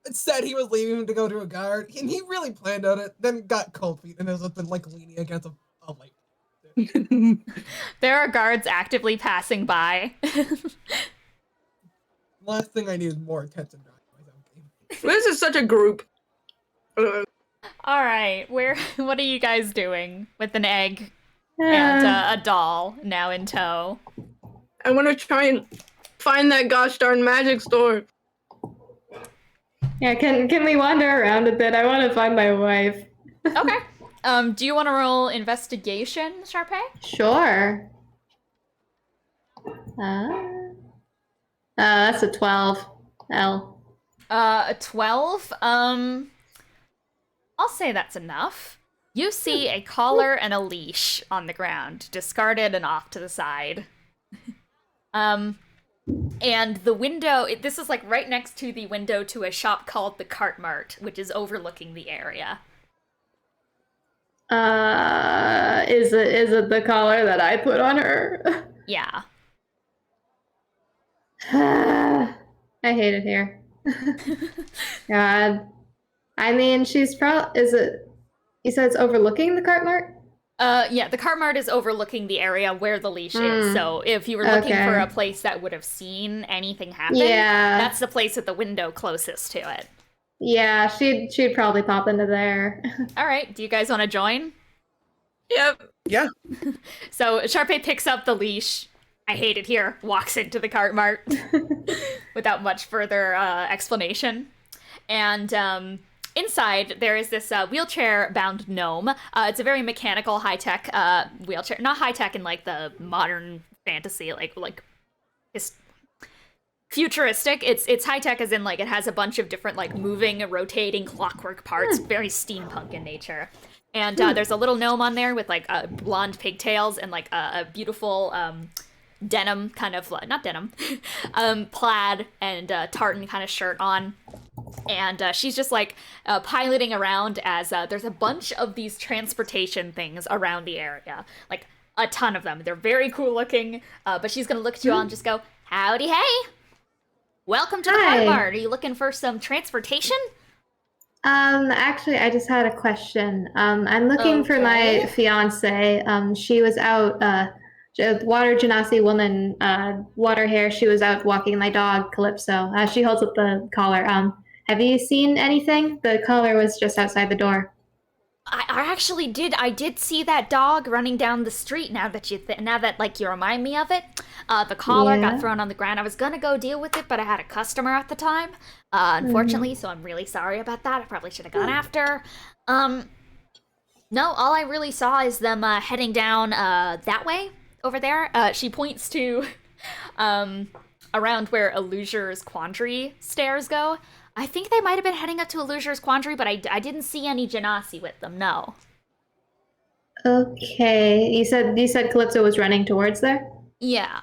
said he was leaving to go to a guard, and he really planned on it, then got cold feet and has been like leaning against a light. There are guards actively passing by. Last thing I need is more attention drawing my own game. This is such a group. All right, what are you guys doing with an egg and a doll now in tow? I want to try and find that gosh darn magic store. Yeah, can we wander around a bit? I want to find my wife. Okay. Do you want to roll investigation, Sharpay? Sure. That's a 12. L. A 12? I'll say that's enough. You see a collar and a leash on the ground, discarded and off to the side. And the window, this is like right next to the window to a shop called the Cart Mart, which is overlooking the area. Is it the collar that I put on her? Yeah. I hate it here. God. I mean, she's probably, you said it's overlooking the Cart Mart? Yeah, the Cart Mart is overlooking the area where the leash is, so if you were looking for a place that would have seen anything happen, that's the place with the window closest to it. Yeah, she'd probably pop into there. Alright, do you guys want to join? Yep. Yeah. So Sharpay picks up the leash. I hate it here. Walks into the Cart Mart without much further explanation. And inside, there is this wheelchair-bound gnome. It's a very mechanical, high-tech wheelchair. Not high-tech in, like, the modern fantasy, like it's futuristic. It's high-tech as in, like, it has a bunch of different, like, moving, rotating, clockwork parts. Very steampunk in nature. And there's a little gnome on there with, like, blonde pigtails and, like, a beautiful denim kind of, not denim, plaid and tartan kind of shirt on. And she's just like piloting around as there's a bunch of these transportation things around the area, like a ton of them. They're very cool looking, but she's gonna look at you all and just go, "Howdy, hey! Welcome to the Cart Mart. Are you looking for some transportation?" Actually, I just had a question. I'm looking for my fiance. She was out, water genasi woman, water hair. She was out walking my dog, Calypso. She holds up the collar. Have you seen anything? The collar was just outside the door. I actually did. I did see that dog running down the street. Now that you remind me of it, the collar got thrown on the ground. I was gonna go deal with it, but I had a customer at the time, unfortunately. So I'm really sorry about that. I probably should have gone after. No, all I really saw is them heading down that way over there. She points to around where Illusioner's Quandary stairs go. I think they might have been heading up to Illusioner's Quandary, but I didn't see any genasi with them, no. Okay. You said Calypso was running towards there? Yeah.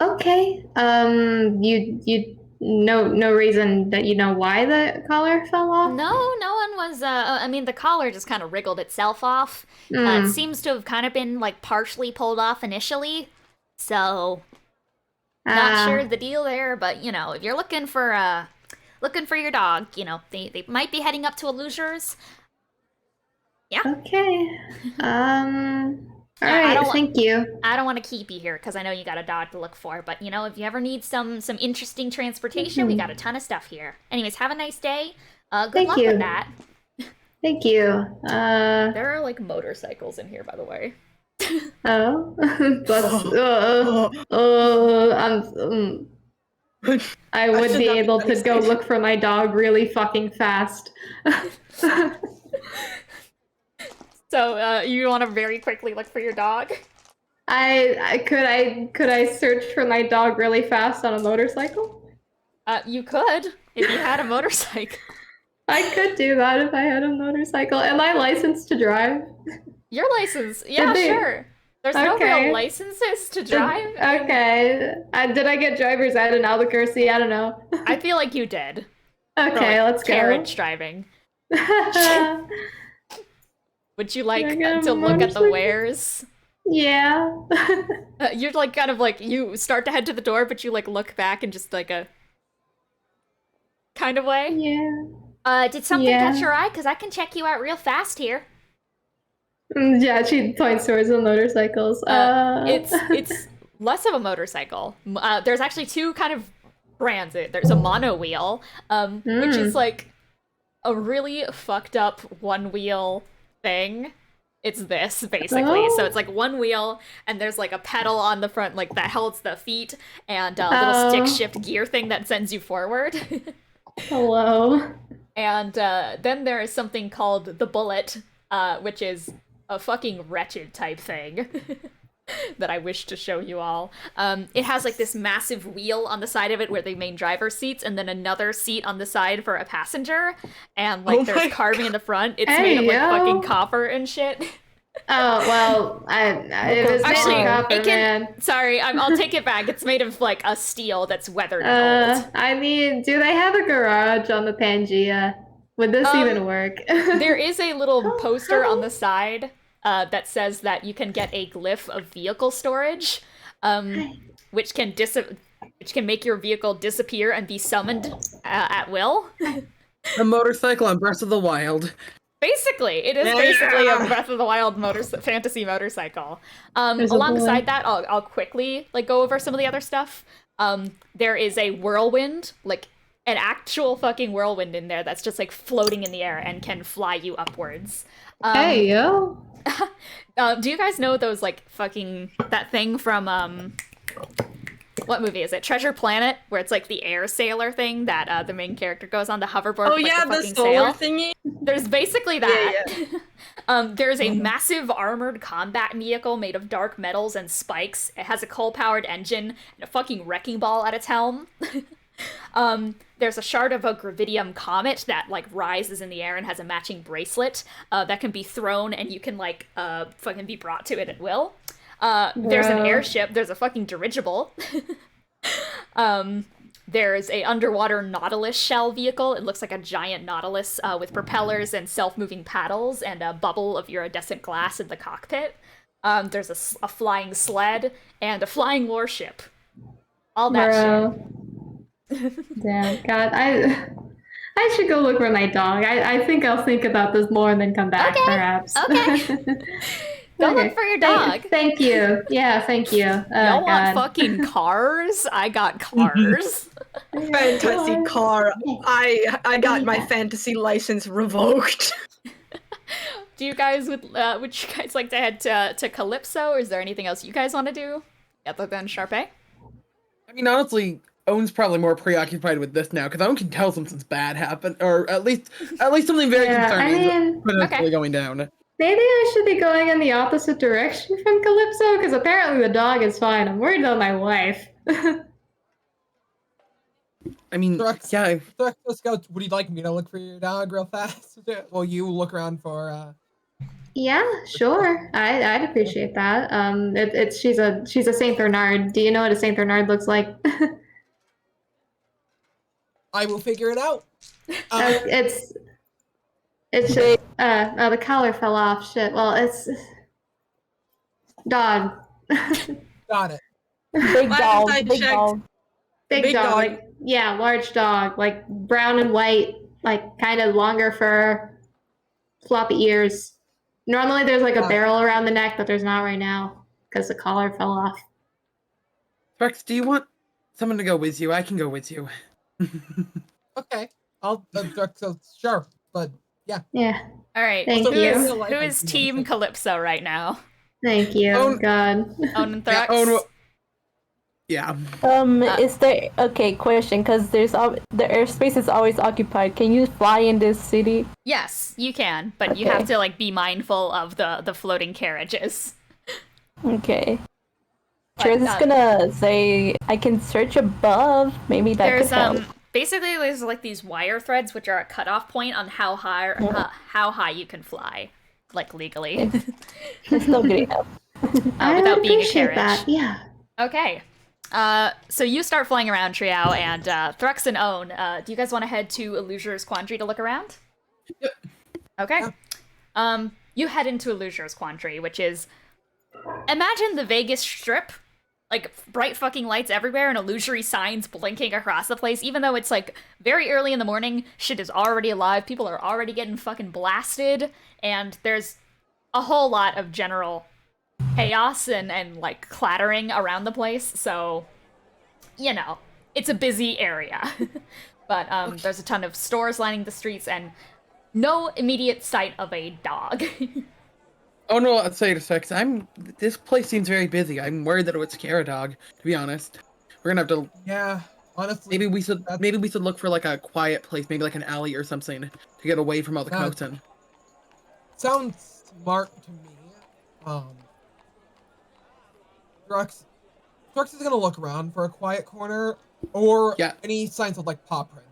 Okay. You no reason that you know why the collar fell off? No one was, I mean, the collar just kind of wriggled itself off. It seems to have kind of been, like, partially pulled off initially, so... Not sure the deal there, but, you know, if you're looking for your dog, you know, they might be heading up to Illusioner's. Yeah. Okay. Alright, thank you. I don't want to keep you here, because I know you got a dog to look for, but, you know, if you ever need some interesting transportation, we got a ton of stuff here. Anyways, have a nice day. Good luck with that. Thank you. There are like motorcycles in here, by the way. Oh, that's I would be able to go look for my dog really fucking fast. So, you want to very quickly look for your dog? Could I search for my dog really fast on a motorcycle? You could if you had a motorcycle. I could do that if I had a motorcycle. Am I licensed to drive? Your license? Yeah, sure. There's no real licenses to drive. Okay. Did I get driver's ed in Albuquerque? I don't know. I feel like you did. Okay, let's go. Carriage driving. Would you like to look at the wares? Yeah. You're like kind of like, you start to head to the door, but you like look back and just like a kind of way. Yeah. Did something catch your eye? Because I can check you out real fast here. Yeah, she points towards the motorcycles. It's less of a motorcycle. There's actually two kind of brands. There's a mono wheel, which is like a really fucked up one wheel thing. It's this basically. So it's like one wheel, and there's like a pedal on the front, like that holds the feet, and a little stick shift gear thing that sends you forward. Hello. And then there is something called the Bullet, which is a fucking wretched type thing that I wish to show you all. It has like this massive wheel on the side of it where the main driver seats, and then another seat on the side for a passenger, and like there's carving in the front. It's made of like fucking copper and shit. Oh, well, it was actually made of copper, man. Sorry, I'll take it back. It's made of like a steel that's weathered and old. I mean, do they have a garage on the Pangea? Would this even work? There is a little poster on the side that says that you can get a glyph of vehicle storage, which can make your vehicle disappear and be summoned at will. The motorcycle on Breath of the Wild. Basically, it is basically a Breath of the Wild fantasy motorcycle. Alongside that, I'll quickly like go over some of the other stuff. There is a whirlwind, like an actual fucking whirlwind in there that's just like floating in the air and can fly you upwards. Hey yo! Do you guys know those like fucking that thing from what movie is it? Treasure Planet, where it's like the air sailor thing that the main character goes on the hoverboard. Oh with, like, yeah, the solar thingy. There's basically that. Yeah. There's a massive armored combat vehicle made of dark metals and spikes. It has a coal-powered engine and a fucking wrecking ball at its helm. There's a shard of a gravidium comet that like rises in the air and has a matching bracelet that can be thrown, and you can like fucking be brought to it at will. There's an airship. There's a fucking dirigible. There's a underwater Nautilus shell vehicle. It looks like a giant Nautilus with propellers and self-moving paddles and a bubble of iridescent glass in the cockpit. There's a flying sled and a flying warship. All that shit. Damn, God, I should go look for my dog. I think I'll think about this more and then come back, perhaps. Okay. Go look for your dog. Thank you. Yeah, thank you. Y'all want fucking cars? I got cars. Fantasy car. I got my fantasy license revoked. Do you guys would you guys like to head to Calypso? Or is there anything else you guys want to do other than Sharpay? I mean, honestly, Owen's probably more preoccupied with this now because Owen can tell something's bad happened, or at least something very concerning is potentially going down. Maybe I should be going in the opposite direction from Calypso, because apparently the dog is fine. I'm worried about my wife. I mean, Thrux, Scout, would you like me to look for your dog real fast? Will you look around for Yeah, sure. I'd appreciate that. She's a Saint Bernard. Do you know what a Saint Bernard looks like? I will figure it out. It's just, the collar fell off. Shit. Well, it's dog. Got it. Big dog. Big dog. Big dog. Like, yeah, large dog. Like brown and white. Like kind of longer fur. Floppy ears. Normally there's like a barrel around the neck, but there's not right now because the collar fell off. Rex, do you want someone to go with you? I can go with you. Okay. I'll sure, but yeah. Yeah. All right. Thank Who you. is Team Calypso right now? Thank you. Own- God. Own and Thrux? Yeah. Is there question? Because the airspace is always occupied. Can you fly in this city? Yes, you can, but you Okay. have to like be mindful of the floating carriages. Okay. But, Sure, is gonna say I can search above. Maybe that There's could help. basically there's like these wire threads which are a cutoff point on how high you can fly, like legally. It's still good enough. I without being a appreciate carriage. that. Yeah. Okay. So you start flying around, Triao, and Thrux and Own. Do you guys want to head to Illusor's Quandary to look around? Yep. Okay. You head into Illusor's Quandary, which is, imagine the Vegas Strip, like bright fucking lights everywhere and illusory signs blinking across the place. Even though it's like very early in the morning, shit is already alive. People are already getting fucking blasted, and there's a whole lot of general chaos and like clattering around the place, so you know it's a busy area. But there's a ton of stores lining the streets and no immediate sight of a dog. Oh no, I'd say it a sec. This place seems very busy. I'm worried that it would scare a dog, to be honest. We're gonna have to Yeah, honestly. maybe we should look for like a quiet place, maybe like an alley or something, to get away from all the commotion. Sounds smart to me. Thrux is gonna look around for a quiet corner or any signs of like paw print.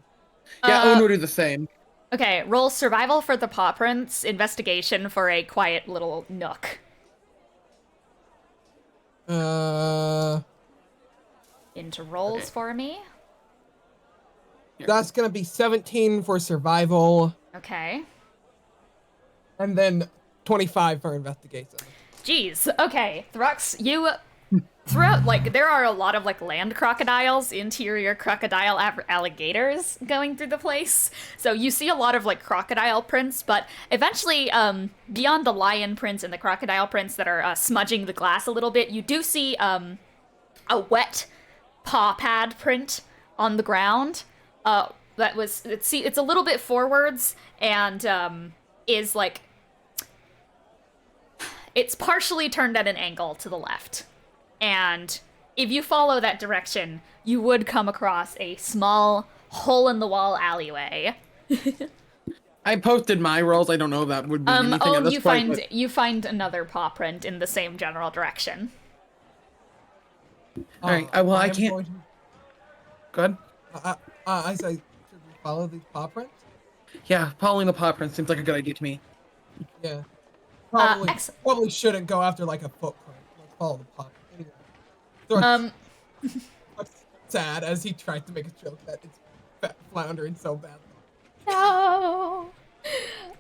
Yeah, Owen would do the same. Okay, roll survival for the paw prints, investigation for a quiet little nook. Into rolls for me. That's gonna be 17 for survival. Okay. And then 25 for investigation. Jeez. Okay, Thrux, you throughout, like, there are a lot of like land crocodiles, interior crocodile alligators going through the place. So you see a lot of like crocodile prints, but eventually, beyond the lion prints and the crocodile prints that are smudging the glass a little bit, you do see a wet paw pad print on the ground. It's a little bit forwards and is like, it's partially turned at an angle to the left. And if you follow that direction, you would come across a small hole-in-the-wall alleyway. I posted my rolls. I don't know if that would be anything at this point. You find another paw print in the same general direction. All right. I can't. Go ahead. I say, should we follow these paw prints? Yeah, following the paw print seems like a good idea to me. Yeah. Probably shouldn't go after like a footprint. Let's follow the paw print. Anyway. Looks sad as he tried to make a joke that it's floundering so badly. No.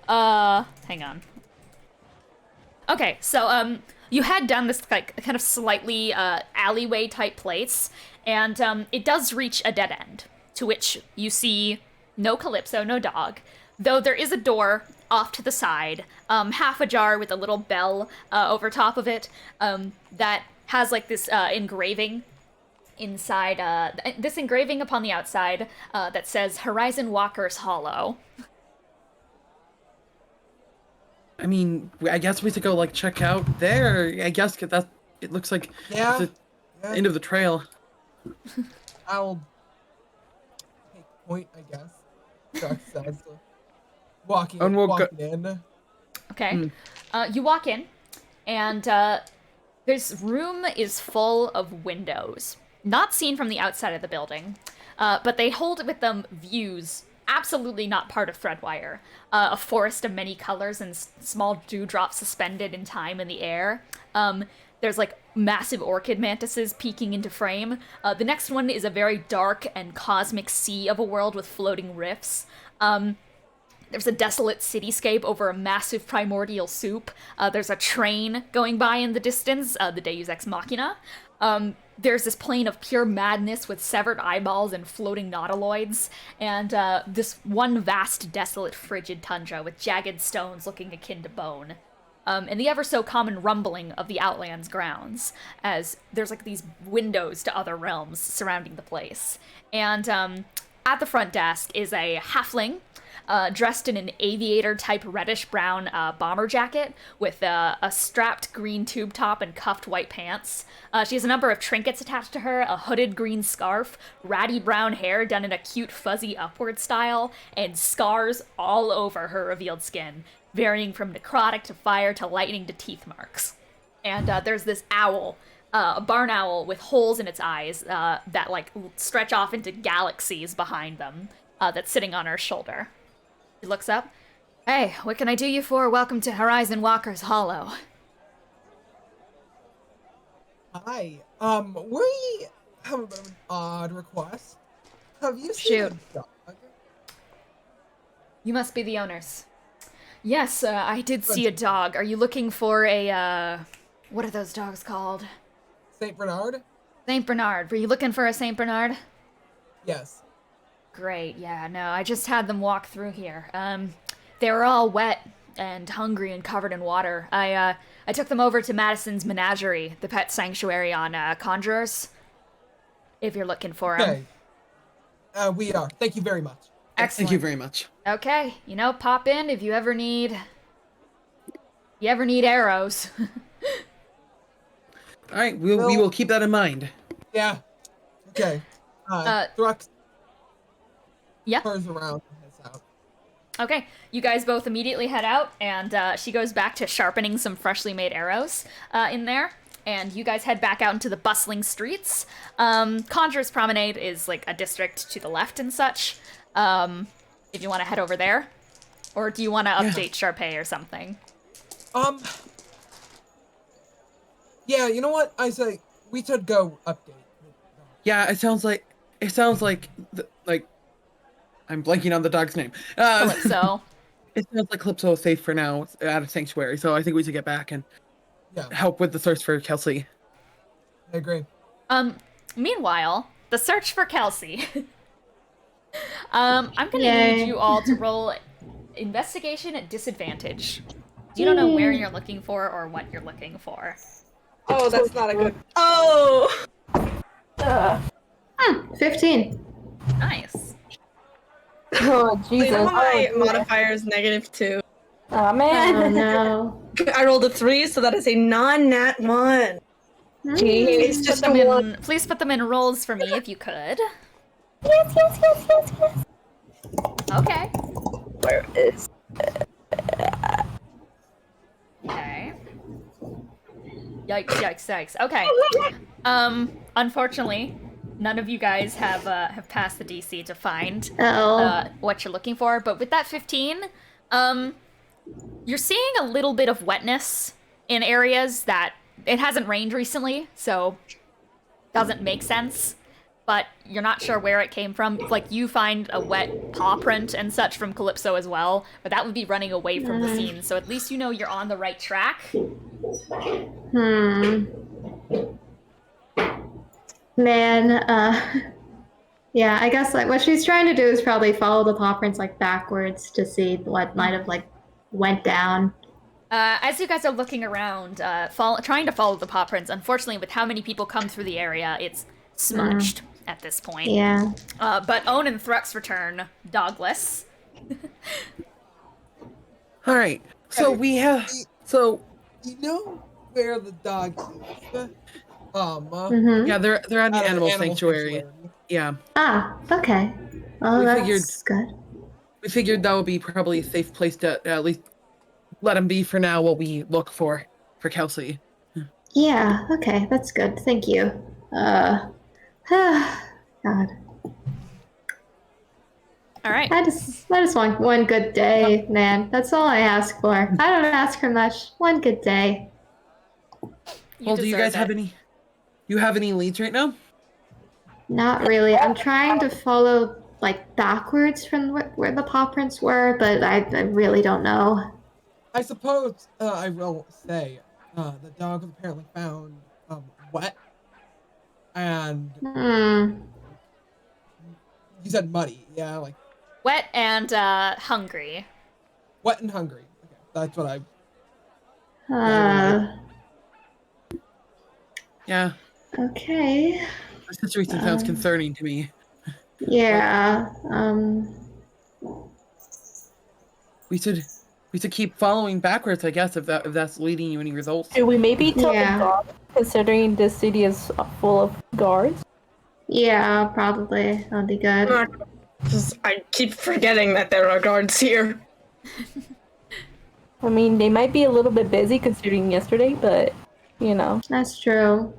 Hang on. Okay, so you head down this like kind of slightly alleyway type place, and it does reach a dead end, to which you see no Calypso, no dog, though there is a door off to the side, half ajar with a little bell over top of it, that has like this engraving inside, this engraving upon the outside that says Horizon Walker's Hollow. I mean, I guess we should go like check out there. I guess that it looks like it's the end of the trail. I'll take point, I guess. Dark says, walking in. Okay. You walk in, and this room is full of windows, not seen from the outside of the building, but they hold with them views absolutely not part of Threadwire. A forest of many colors and small dewdrops suspended in time in the air. There's like massive orchid mantises peeking into frame. The next one is a very dark and cosmic sea of a world with floating rifts. There's a desolate cityscape over a massive primordial soup. There's a train going by in the distance, the Deus Ex Machina. There's this plane of pure madness with severed eyeballs and floating nautiloids, and this one vast, desolate, frigid tundra with jagged stones looking akin to bone. And the ever-so-common rumbling of the Outlands grounds, as there's like these windows to other realms surrounding the place. And at the front desk is a halfling, dressed in an aviator-type reddish-brown bomber jacket with a strapped green tube top and cuffed white pants. She has a number of trinkets attached to her, a hooded green scarf, ratty brown hair done in a cute fuzzy upward style, and scars all over her revealed skin, varying from necrotic to fire to lightning to teeth marks. And there's this owl, a barn owl with holes in its eyes that like stretch off into galaxies behind them, that's sitting on her shoulder. She looks up. Hey, what can I do you for? Welcome to Horizon Walker's Hollow. Hi. We have a bit of an odd request. Have you seen a dog? You must be the owners. Yes, I did see a dog. Are you looking for a, what are those dogs called? Saint Bernard? Saint Bernard. Were you looking for a Saint Bernard? Yes. Great, yeah, no, I just had them walk through here. They were all wet and hungry and covered in water. I took them over to Madison's Menagerie, the pet sanctuary on Conjurers, if you're looking for them. Okay. We are. Thank you very much. Excellent. Thank you very much. Okay, pop in if you ever need arrows. All right, we will keep that in mind. Yeah. Okay. Thrux. Yeah. Turns around and heads out. Okay, you guys both immediately head out, and she goes back to sharpening some freshly made arrows in there, and you guys head back out into the bustling streets. Conjurer's Promenade is like a district to the left and such, if you want to head over there. Or do you want to update Sharpay or something? Yeah, you know what? I say we should go update. Yeah, it sounds like I'm blanking on the dog's name. Calypso. It sounds like Calypso is safe for now at a sanctuary, so I think we should get back and help with the search for Kelsea. I agree. Meanwhile, the search for Kelsea. I'm gonna need you all to roll investigation at disadvantage. You don't know where you're looking for or what you're looking for. Oh, that's not a good. Oh. 15. Nice. Oh, Jesus. My modifier is -2. Oh, man. Oh, no. I rolled a 3, so that is a non-nat 1. Please put them in rolls for me if you could. Yes. Okay. Where is... Okay. Yikes. Okay. Unfortunately, none of you guys have passed the DC to find what you're looking for. But with that 15, you're seeing a little bit of wetness in areas that it hasn't rained recently, so doesn't make sense. But you're not sure where it came from. Like, you find a wet paw print and such from Calypso as well, but that would be running away from the scene, so at least you know you're on the right track. Man, yeah, I guess like what she's trying to do is probably follow the paw prints like backwards to see what might have like went down. As you guys are looking around, trying to follow the paw prints, unfortunately with how many people come through the area, it's smudged at this point. Yeah. But Own and Thrux return dogless. All right. So we have. So you know where the dog is? Yeah, they're at an animal sanctuary. Yeah. Ah, okay. Oh, that's good. We figured that would be probably a safe place to at least let him be for now while we look for Kelsea. Yeah. Okay, that's good. Thank you. God. All right. I just want one good day, man. That's all I ask for. I don't ask for much. One good day. Well, do you guys have any? You have any leads right now? Not really. I'm trying to follow like backwards from where the paw prints were, but I really don't know. I suppose I will say the dog was apparently found wet and you said muddy, yeah, like wet and hungry. Wet and hungry. Okay, that's what Yeah. Okay. The situation sounds concerning to me. Yeah. we should keep following backwards, I guess, if that's leading you any results. Should we maybe tell the Yeah. guard, considering this city is full of guards? Yeah, probably. That'll be good. I keep forgetting that there are guards here. I mean, they might be a little bit busy considering yesterday, but, you know. That's true.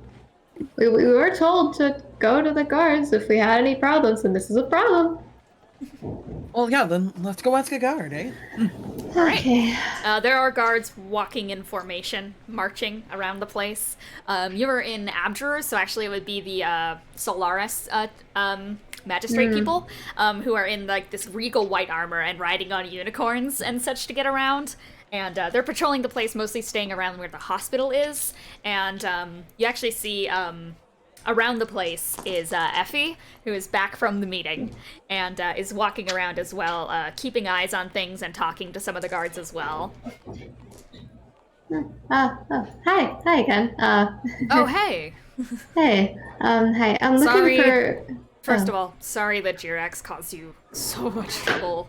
We were told to go to the guards if we had any problems, and this is a problem. Well, yeah, then let's go ask a guard, eh? Okay. There are guards walking in formation, marching around the place. You were in Abjurers, so actually it would be the Solaris magistrate people, who are in like this regal white armor and riding on unicorns and such to get around. And they're patrolling the place, mostly staying around where the hospital is. And you actually see around the place is Effie, who is back from the meeting and is walking around as well, keeping eyes on things and talking to some of the guards as well. Hi again. Oh, hey! Hey. Hi. I'm looking Sorry. for. First of all, sorry that Jirax caused you so much trouble.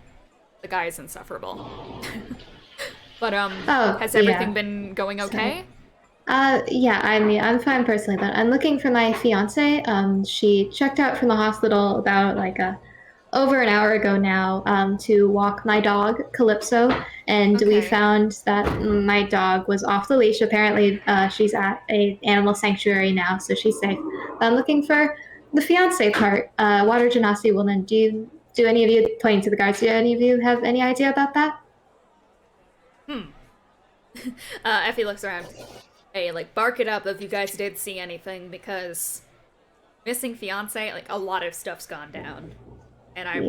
The guy is insufferable. But has everything been going okay? Yeah, I mean, I'm fine personally, but I'm looking for my fiance. She checked out from the hospital about over an hour ago now, to walk my dog, Calypso, and we found that my dog was off the leash. Apparently, she's at a animal sanctuary now, so she's safe. But I'm looking for the fiance part. Water genasi woman. Do any of you, pointing to the guards, do any of you have any idea about that? Effie looks around. Hey, bark it up if you guys did see anything, because missing fiance, a lot of stuff's gone down. And I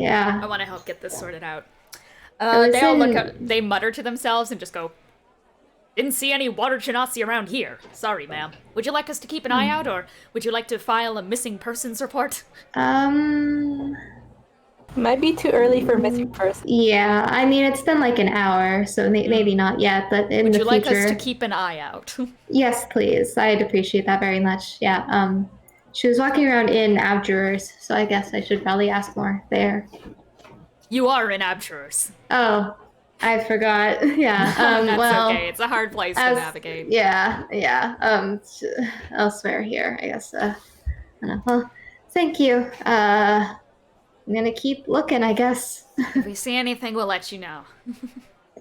want to help get this sorted out. They all look up, they mutter to themselves and just go, didn't see any water genasi around here. Sorry, ma'am. Would you like us to keep an eye out, or would you like to file a missing persons report? Might be too early for missing person. Yeah, I mean, it's been an hour, so maybe not yet, but in the future. Would you like us to keep an eye out? Yes, please. I'd appreciate that very much. Yeah, she was walking around in Abjurers, so I guess I should probably ask more there. You are in Abjurers. Oh, I forgot. Yeah, That's okay. It's a hard place to navigate. Yeah. Elsewhere here, I guess. Well, thank you. I'm gonna keep looking, I guess. If we see anything, we'll let you know.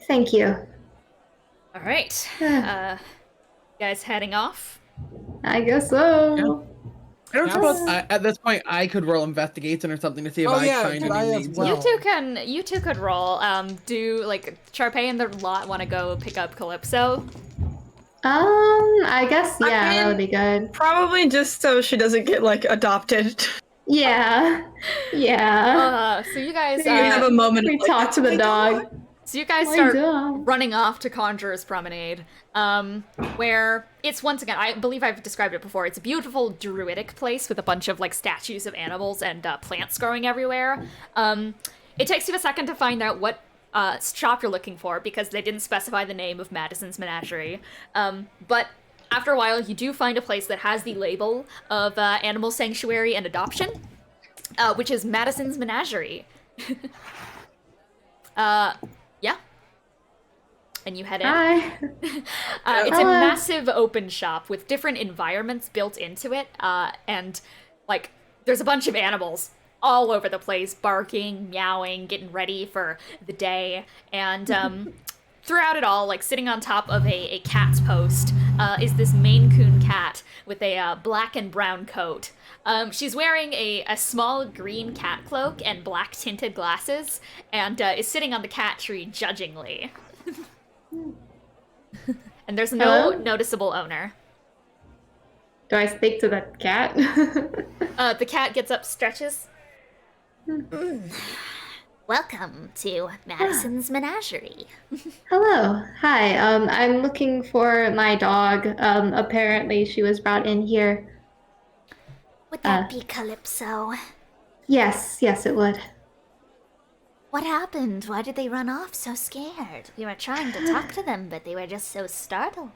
Thank you. All right. Guys heading off? I guess so. Yeah. I don't suppose at this point I could roll investigation or something to see if I find any leads. Well. You two could roll. Do Sharpay and the lot want to go pick up Calypso? I guess that would be good. Probably just so she doesn't get adopted. Yeah. So you guys have a moment. We talk to the dog. So you guys start running off to Conjurer's Promenade, where it's, once again, I believe I've described it before, it's a beautiful druidic place with a bunch of statues of animals and plants growing everywhere. It takes you a second to find out what shop you're looking for, because they didn't specify the name of Madison's Menagerie. But after a while, you do find a place that has the label of Animal Sanctuary and Adoption, which is Madison's Menagerie. Yeah. And you head in. Hi. It's a massive open shop with different environments built into it, and there's a bunch of animals all over the place, barking, meowing, getting ready for the day, and throughout it all, sitting on top of a cat's post, is this Maine Coon cat with a black and brown coat. She's wearing a small green cat cloak and black tinted glasses, and is sitting on the cat tree judgingly. And there's no noticeable owner. Do I speak to the cat? The cat gets up, stretches. Welcome to Madison's Menagerie. Hello. Hi. I'm looking for my dog. Apparently she was brought in here. Would that be Calypso? Yes, it would. What happened? Why did they run off so scared? We were trying to talk to them, but they were just so startled.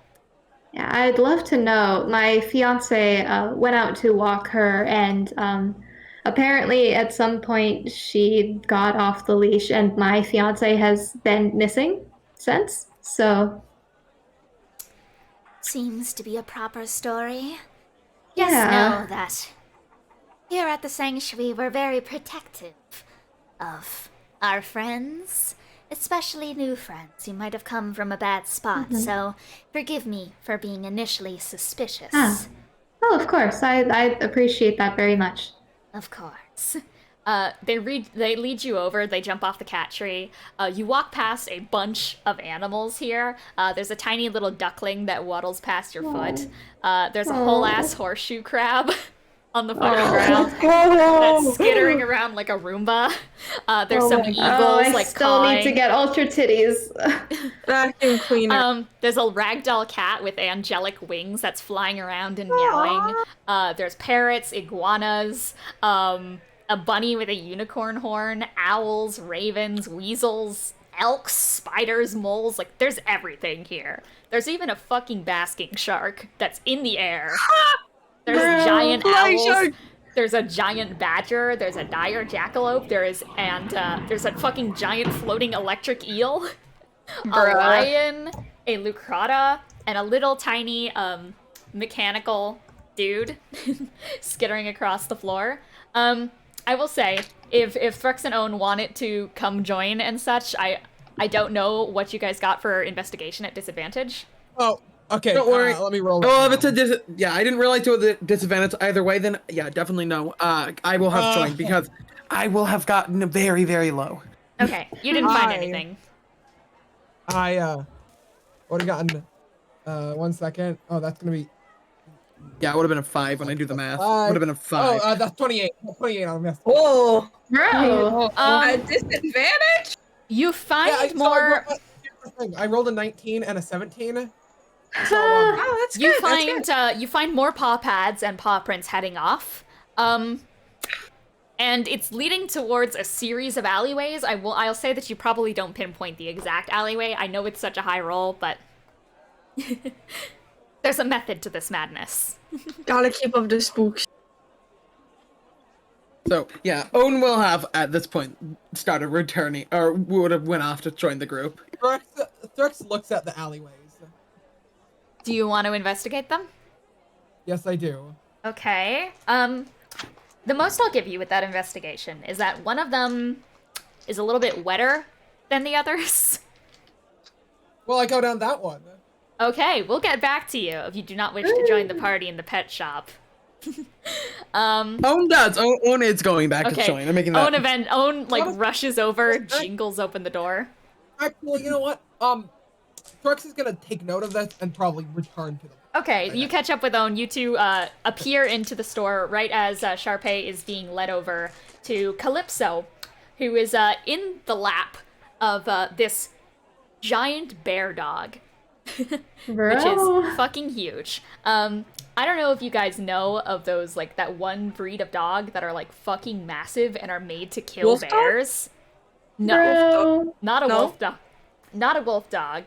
Yeah, I'd love to know. My fiance went out to walk her, and apparently at some point she got off the leash, and my fiance has been missing since. So Seems to be a proper story. yeah. Just know that here at the Sanctuary we're very protective of our friends, especially new friends. You might have come from a bad spot, so forgive me for being initially suspicious. Oh, of course. I appreciate that very much. Of course. They lead you over. They jump off the cat tree. You walk past a bunch of animals here. There's a tiny little duckling that waddles past your foot. There's a whole ass horseshoe crab on the fucking ground that's skittering around like a Roomba. There's some eagles I still cawing. need to get ultra titties. Vacuum cleaner. There's a ragdoll cat with angelic wings that's flying around and meowing. There's parrots, iguanas, a bunny with a unicorn horn, owls, ravens, weasels, elks, spiders, moles. Like, there's everything here. There's even a fucking basking shark that's in the air. There's giant owls. Shark. There's a giant badger. There's a dire jackalope. There's a fucking giant floating electric eel. A lion, a lucrata, and a little tiny mechanical dude skittering across the floor. I will say, if Thrux and Own wanted to come join and such, I don't know what you guys got for investigation at disadvantage. Oh, okay. Don't worry. Let me roll. Oh, if it's a yeah, I didn't realize it was a disadvantage either way. Then yeah, definitely no. I will have joined because I will have gotten very, very low. Okay, you didn't find anything. I would have gotten 1 second. Oh, that's gonna be. Yeah, it would have been a 5 when I do the math. Would have been a 5. Oh, that's 28. 28 on math. Whoa. Bro. A disadvantage? You find Yeah, more. here's the thing. I rolled a 19 and a 17. So, Oh, that's You good. find you find more paw pads and paw prints heading off. And it's leading towards a series of alleyways. I'll say that you probably don't pinpoint the exact alleyway. I know it's such a high roll, but there's a method to this madness. Gotta keep up the spooks. So yeah, Owen will have at this point started returning, or would have went off to join the group. Thrux looks at the alleyways. Do you want to investigate them? Yes, I do. Okay. The most I'll give you with that investigation is that one of them is a little bit wetter than the others. Well, I go down that one. Okay, we'll get back to you if you do not wish to join the party in the pet shop. Owen does. Owen is going back to join. I'm making that. Owen rushes over, jingles open the door. Actually, you know what? Thrux is gonna take note of this and probably return to them. Okay, you catch up with Owen. You two appear into the store right as Sharpay is being led over to Calypso, who is in the lap of this giant bear dog. Bro. Which is fucking huge. I don't know if you guys know of those, like, that one breed of dog that are, like, fucking massive and are made to kill Wolf dog? bears. No, Bro. not a No? wolf dog. Not a wolf dog.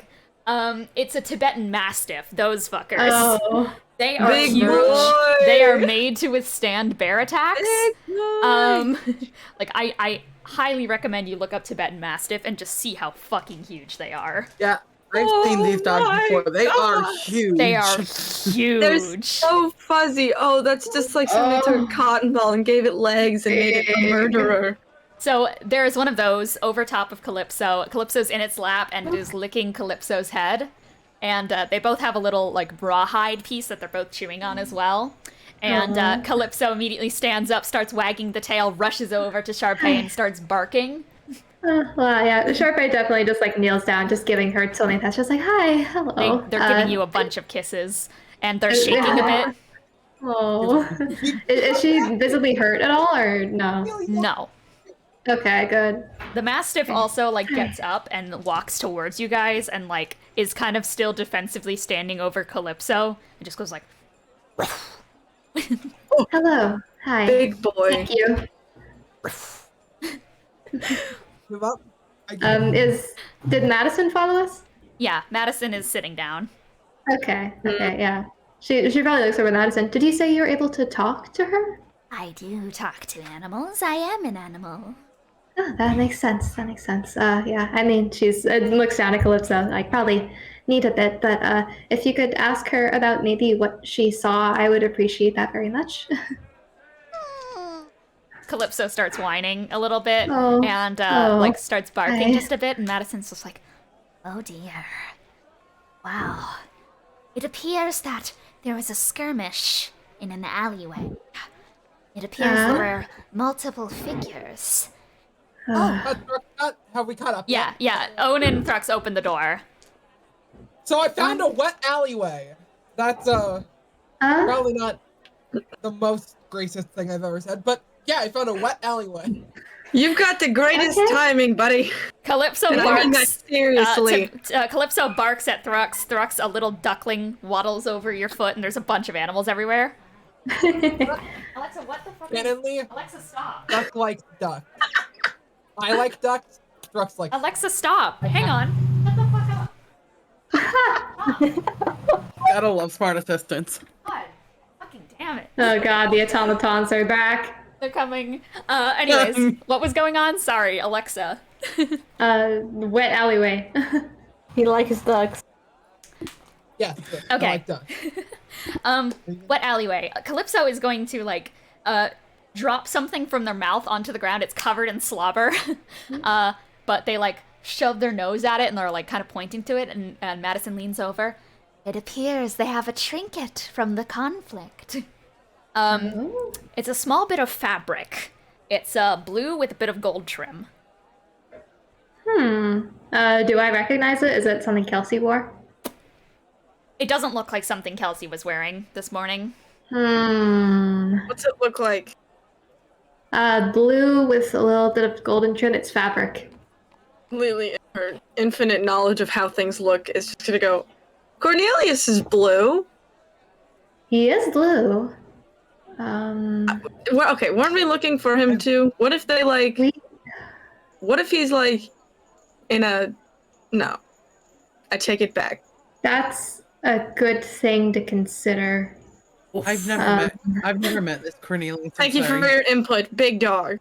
It's a Tibetan Mastiff, those fuckers. Oh. They are Big huge. boy. They are made to withstand bear attacks. Like, I highly recommend you look up Tibetan Mastiff and just see how fucking huge they are. Yeah, I've seen these dogs my before. They are God. huge. They are huge. They're so fuzzy. Oh, that's just like somebody took a cotton ball and gave it legs and made it a murderer. So there is one of those over top of Calypso. Calypso's in its lap and is licking Calypso's head. And they both have a little, like, rawhide piece that they're both chewing on as well. And Calypso immediately stands up, starts wagging the tail, rushes over to Sharpay and starts barking. Well, yeah, Sharpay definitely just like kneels down, just giving her something that's just like, hi, hello. They're giving you a bunch of kisses. And they're shaking a bit. Oh. Is she visibly hurt at all, or no? No. Okay, good. The Mastiff also, like, gets up and walks towards you guys and, like, is kind of still defensively standing over Calypso. It just goes like... Hello. Hi. Big boy. Thank you. Move up. Did Madison follow us? Yeah, Madison is sitting down. Okay, yeah. She probably looks over Madison. Did you say you were able to talk to her? I do talk to animals. I am an animal. Oh, that makes sense. That makes sense. Yeah, I mean, she's looks down at Calypso, like probably need a bit, but if you could ask her about maybe what she saw, I would appreciate that very much. Calypso starts whining a little bit Oh. and Oh. like starts barking just a bit, and Madison's just like, Oh dear. Wow. It appears that there was a skirmish in an alleyway. It appears there were multiple figures. Have we caught up? yeah, Own and Thrux open the door. So I found a wet alleyway. That's probably not the most gracious thing I've ever said, but yeah, I found a wet alleyway. You've got the greatest timing, buddy. Calypso And I mean that barks. seriously. Calypso barks at Thrux. Thrux, a little duckling, waddles over your foot, and there's a bunch of animals everywhere. Alexa, what the fuck? Alexa, stop. Duck likes ducks. I like ducks. Thrux likes. Alexa, stop. Hang on. Shut the fuck up. Gotta love smart assistants. God. Fucking damn it. Oh god, the automatons are back. They're coming. Anyways, what was going on? Sorry, Alexa. Wet alleyway. He likes ducks. Yes. Okay. I like ducks. Wet alleyway. Calypso is going to like drop something from their mouth onto the ground. It's covered in slobber. But they like shove their nose at it and they're like kind of pointing to it, and Madison leans over. It appears they have a trinket from the conflict. It's a small bit of fabric. It's blue with a bit of gold trim. Do I recognize it? Is it something Kelsea wore? It doesn't look like something Kelsea was wearing this morning. What's it look like? Blue with a little bit of golden trim. It's fabric. Lelee, in her infinite knowledge of how things look, is just gonna go, Cornelius is blue. He is blue. Well, okay, weren't we looking for him too? What if they like... What if he's like in a... No. I take it back. That's a good thing to consider. I've never met this Cornelius. Thank you for your input, big dog.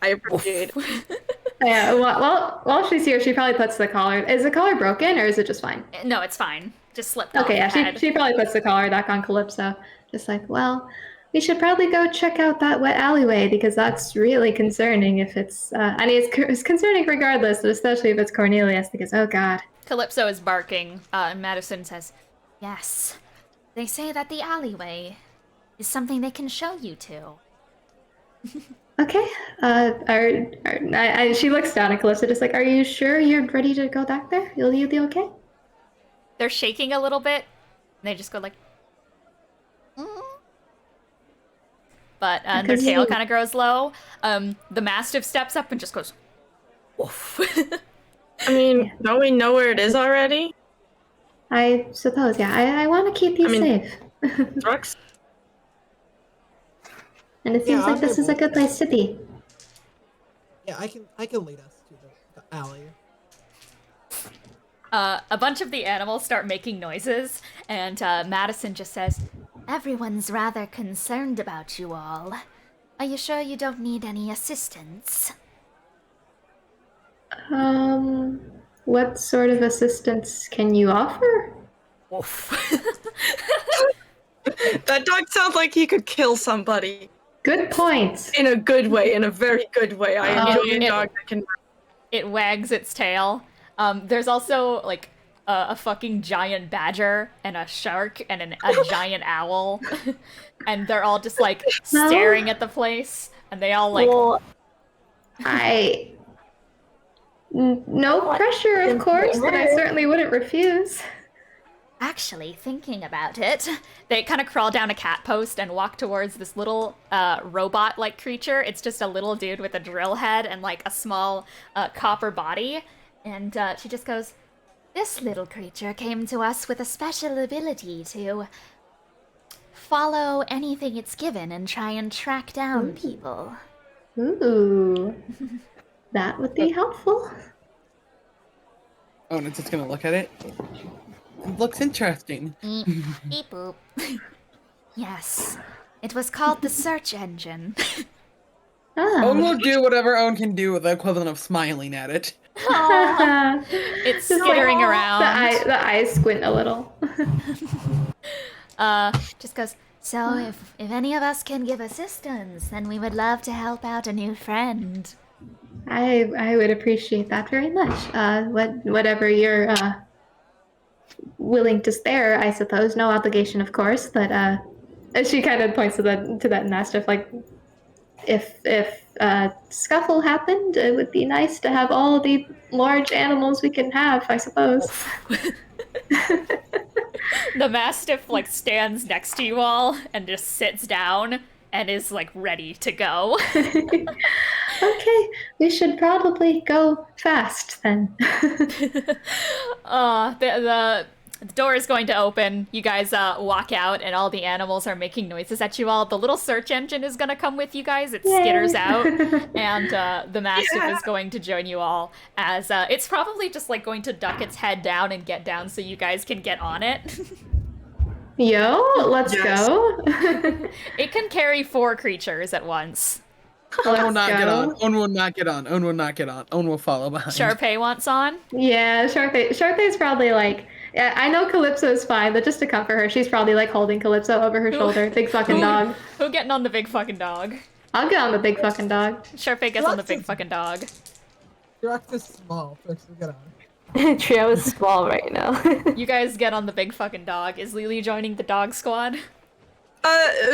I appreciate it. Yeah, well, while she's here, she probably puts the collar. Is the collar broken, or is it just fine? No, it's fine. Just slipped off Okay, yeah, the head. she probably puts the collar back on Calypso. Just like, well, we should probably go check out that wet alleyway, because that's really concerning if it's... I mean, it's concerning regardless, but especially if it's Cornelius, because, oh god. Calypso is barking, and Madison says, Yes. They say that the alleyway is something they can show you to. Okay. She looks down at Calypso, just like, are you sure you're ready to go back there? You'll be okay? they're shaking a little bit, and they just go like... But their tail kind of grows low. The Mastiff steps up and just goes, woof. I mean, don't we know where it is already? I suppose, yeah. I want to keep you safe. Thrux? And it seems like this is a good place to be. Yeah, I can lead us to the alley. A bunch of the animals start making noises, and Madison just says, Everyone's rather concerned about you all. Are you sure you don't need any assistance? What sort of assistance can you offer? woof. That dog sounds like he could kill somebody. Good point. In a good way, in a very good way. I enjoy a dog that can... It wags its tail. There's also, like, a fucking giant badger and a shark and a giant owl. And they're all just, like, staring at the place. And they all, like... Well, No pressure, of course, but I certainly wouldn't refuse. Actually, thinking about it, They kind of crawl down a cat post and walk towards this little robot-like creature. It's just a little dude with a drill head and, like, a small copper body. And she just goes, this little creature came to us with a special ability to follow anything it's given and try and track down people. Ooh. That would be helpful. Oh, and it's just gonna look at it. It looks interesting. Beep boop. Yes. It was called the search engine. Own will do whatever Own can do with the equivalent of smiling at it. It's skittering around. The eyes squint a little. Just goes, So if any of us can give assistance, then we would love to help out a new friend. I would appreciate that very much. Whatever you're willing to spare, I suppose. No obligation, of course. But she kind of points to that Mastiff, like, if a scuffle happened, it would be nice to have all the large animals we can have, I suppose. The Mastiff, like, stands next to you all and just sits down and is, like, ready to go. Okay, we should probably go fast, then. The door is going to open. You guys walk out, and all the animals are making noises at you all. The little search engine is going to come with you guys. It skitters out, and the Mastiff is going to join you all. As it's probably just like going to duck its head down and get down so you guys can get on it. Yo, let's go. It can carry 4 creatures at once. Own will not get on. Own will not get on. Own will not get on. Own will follow behind. Sharpay wants on? Yeah, Sharpay's probably like... Yeah, I know Calypso's fine, but just to comfort her, she's probably like holding Calypso over her shoulder. Big fucking dog. Who getting on the big fucking dog? I'll get on the big fucking dog. Sharpay gets on the big fucking dog. Jirax is small, so get on. Trio is small right now. You guys get on the big fucking dog. Is Lelee joining the dog squad?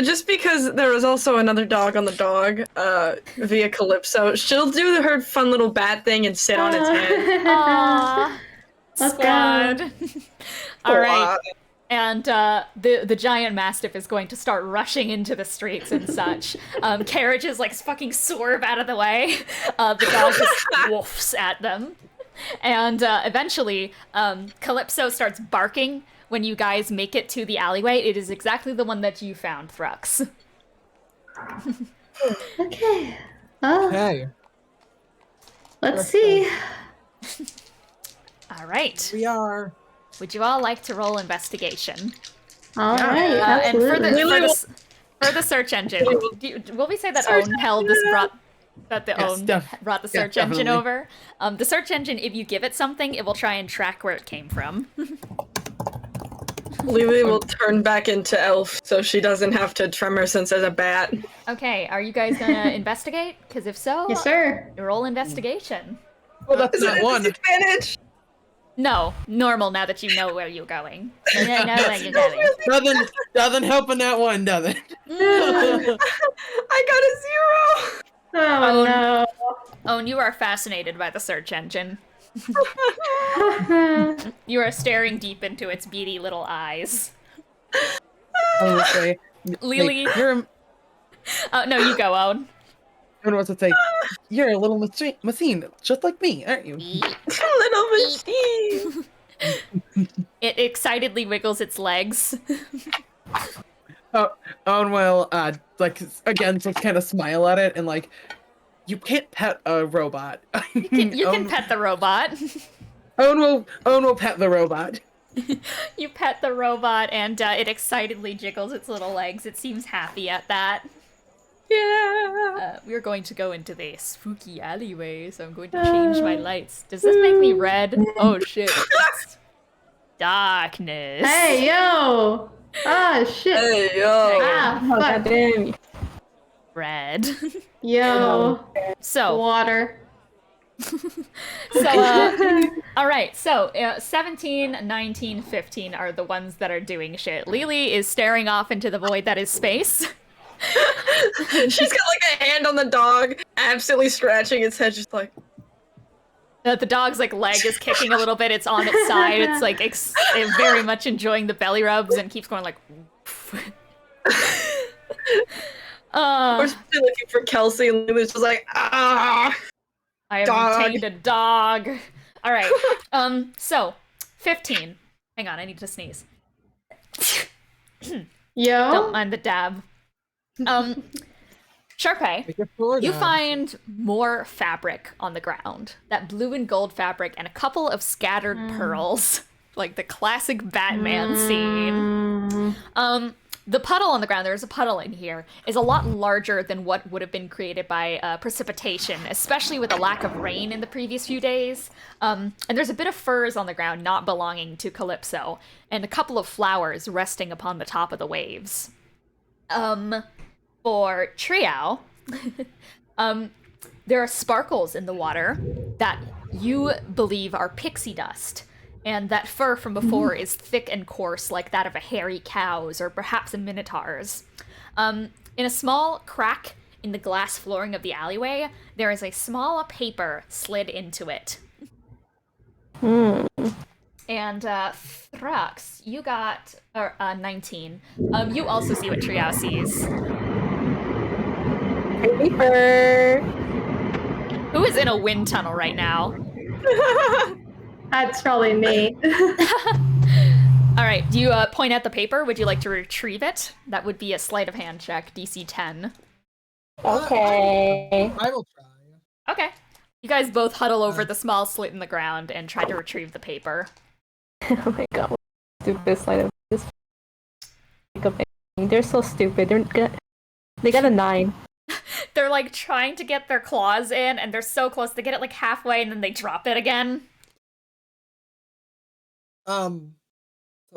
Just because there was also another dog on the dog, via Calypso, she'll do her fun little bat thing and sit on its head. Aww. Let's Squad. go. All right. And the giant Mastiff is going to start rushing into the streets and such. Carriages like fucking swerve out of the way. The dog just woofs at them. And eventually, Calypso starts barking when you guys make it to the alleyway. It is exactly the one that you found, Thrux. Okay. Oh, Okay. let's see. All right. We are. Would you all like to roll investigation? All right, And for absolutely. for the search engine, will we say that Own held this brought the search engine over? The search engine, if you give it something, it will try and track where it came from. Lelee will turn back into elf so she doesn't have to tremor sense as a bat. Okay, are you guys gonna investigate? Because if so, Yes, sir. roll investigation. Well, that's not one. Disadvantage. No, normal now that you know where you're going. You know where you're going. Doesn't help in that one, does it? I got a 0. Oh no. Own, you are fascinated by the search engine. You are staring deep into its beady little eyes. Okay. Lelee. You're. No, you go, Own. I don't know what to say. You're a little machine, just like me, aren't you? Little machine. It excitedly wiggles its legs. Owen will, like, again, just kind of smile at it and, like, you can't pet a robot. You can pet the robot. Owen will pet the robot. You pet the robot, and it excitedly jiggles its little legs. It seems happy at that. Yeah. We're going to go into the spooky alleyway, so I'm going to change my lights. Does this make me red? Oh shit. Darkness. Hey, yo! Ah, shit. Hey, yo. Ah, Oh, fuck. goddamn. Red. Yo. So, Water. alright, so 17, 19, 15 are the ones that are doing shit. Lelee is staring off into the void that is space. She's got like a hand on the dog, absolutely scratching its head, just like. The dog's like leg is kicking a little bit. It's on its side. It's like very much enjoying the belly rubs and keeps going like. We're still looking for Kelsea, and Leele's just like, ah. I have Dog. retained a dog. All right. So 15. Hang on, I need to sneeze. Yo. Don't mind the dab. Sharpay, you find more fabric on the ground. That blue and gold fabric and a couple of scattered pearls. Like the classic Batman scene. the puddle on the ground, there's a puddle in here, is a lot larger than what would have been created by precipitation, especially with the lack of rain in the previous few days. And there's a bit of furs on the ground not belonging to Calypso, and a couple of flowers resting upon the top of the waves. For Triao, there are sparkles in the water that you believe are pixie dust, and that fur from before is thick and coarse like that of a hairy cow's or perhaps a minotaur's. In a small crack in the glass flooring of the alleyway, there is a small paper slid into it. And Thrux, you got 19. You also see what Triao sees. Paper. Who is in a wind tunnel right now? That's probably me. All right, do you point at the paper? Would you like to retrieve it? That would be a sleight of hand check, DC 10. Okay. I will try. Okay. You guys both huddle over the small slit in the ground and try to retrieve the paper. Oh my god, what stupid slide of this. They're so stupid. They got a 9. They're like trying to get their claws in, and they're so close. They get it like halfway, and then they drop it again. So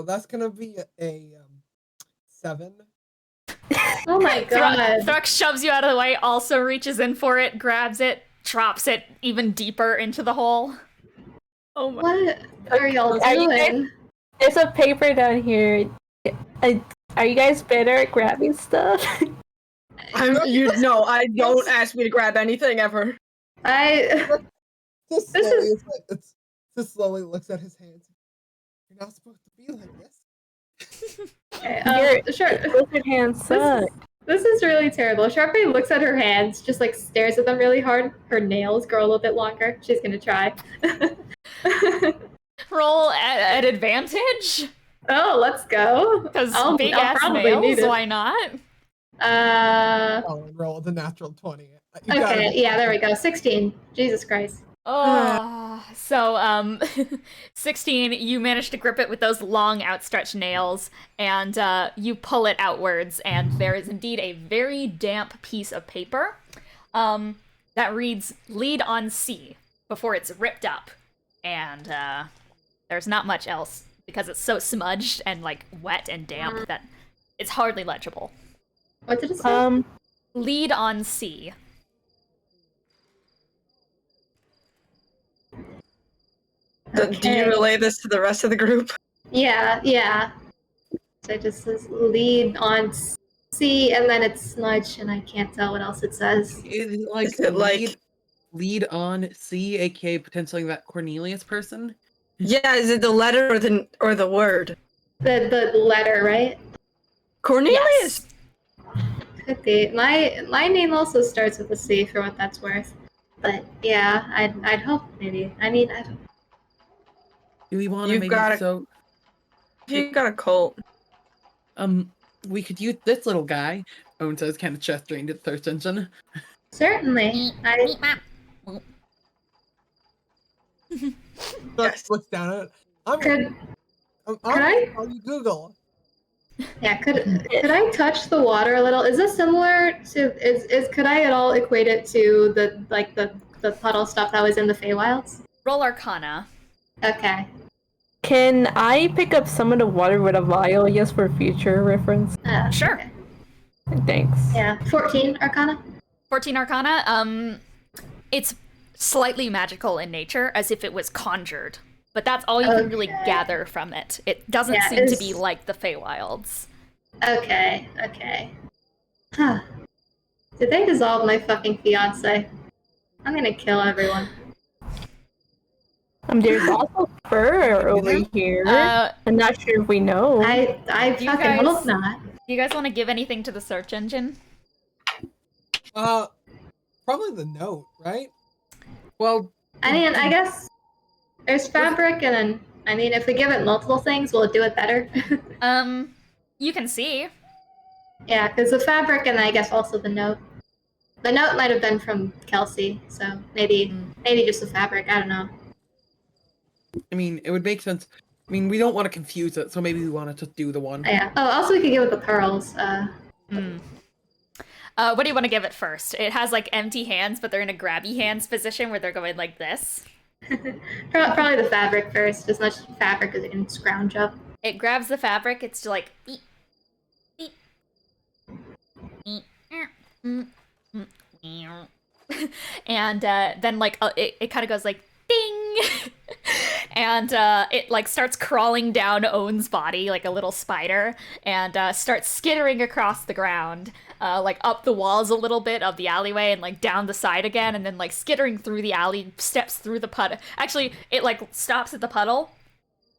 that's gonna be a 7. Oh my god. Thrux shoves you out of the way, also reaches in for it, grabs it, drops it even deeper into the hole. Oh my. What are y'all doing? There's a paper down here. Are you guys better at grabbing stuff? I don't ask me to grab anything ever. Just slowly looks at his hands. You're not supposed to be like this. Okay, sure. Your hands suck. This is really terrible. Sharpay looks at her hands, just like stares at them really hard. Her nails grow a little bit longer. She's gonna try. Roll at advantage? Oh, let's go. Because I'll big-ass probably nails, need it. why not? Roll the natural 20. Okay, yeah, there we go. 16. Jesus Christ. Oh, so 16, you manage to grip it with those long outstretched nails, and you pull it outwards, and there is indeed a very damp piece of paper that reads "Lead on C" before it's ripped up, and there's not much else because it's so smudged and like wet and damp that it's hardly legible. What did it say? Lead on C. Okay. Do you relay this to the rest of the group? Yeah. So it just says lead on C, and then it's smudged, and I can't tell what else it says. Is Is it like lead on C, aka potentially that Cornelius person? Yeah, is it the letter or the word? The letter, right? Cornelius. Could be. My name also starts with a C for what that's worth. But yeah, I'd hope maybe. I mean, I don't. Do we want to You've maybe got a- so? You got a cult. We could use this little guy. Owen says, kind of gesturing to the search engine. Certainly. Yes. Looks down at it. Could I? On Google. Yeah, could I touch the water a little? Is this similar to could I at all equate it to the puddle stuff that was in the Feywilds? Roll Arcana. Okay. Can I pick up some of the water with a vial just for future reference? Sure. Okay. Thanks. Yeah. 14 Arcana? 14 Arcana. It's slightly magical in nature, as if it was conjured. But that's all you can really gather from it. It doesn't seem to be like the Feywilds. Okay. Huh. Did they dissolve my fucking fiance? I'm gonna kill everyone. There's also fur over here. I'm not sure if we know. I Do you fucking guys- hope not. Do you guys want to give anything to the search engine? Probably the note, right? Well, I mean, I guess there's fabric, and then I mean, if we give it multiple things, will it do it better? You can see. Yeah, because the fabric, and I guess also the note. The note might have been from Kelsea, so maybe just the fabric. I don't know. I mean, it would make sense. I mean, we don't want to confuse it, so maybe we want to just do the one. Yeah. Oh, also we could go with the pearls. What do you want to give it first? It has like empty hands, but they're in a grabby hands position where they're going like this. Probably the fabric first, as much fabric as it can scrounge up. It grabs the fabric. It's like beep, beep, beep, and then like it kind of goes like ding, and it like starts crawling down Own's body like a little spider, and starts skittering across the ground, like up the walls a little bit of the alleyway and like down the side again, and then like skittering through the alley, steps through the puddle. Actually, it like stops at the puddle,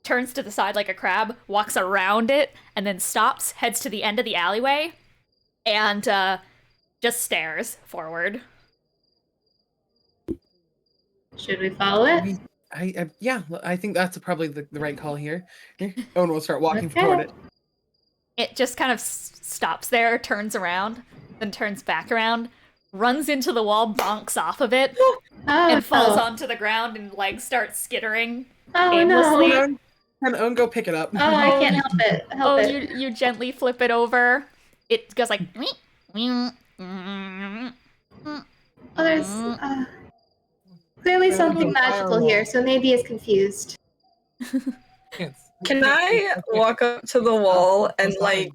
turns to the side like a crab, walks around it, and then stops, heads to the end of the alleyway, and just stares forward. Should we follow it? Yeah, I think that's probably the right call here. Owen will start walking toward it. It just kind of stops there, turns around, then turns back around, runs into the wall, bonks off of it, and falls onto the ground and legs start skittering aimlessly. No. Can Owen go pick it up? Oh, I can't help it. You gently flip it over. It goes like... Oh, there's clearly something magical here, so maybe he's confused. Can I walk up to the wall and like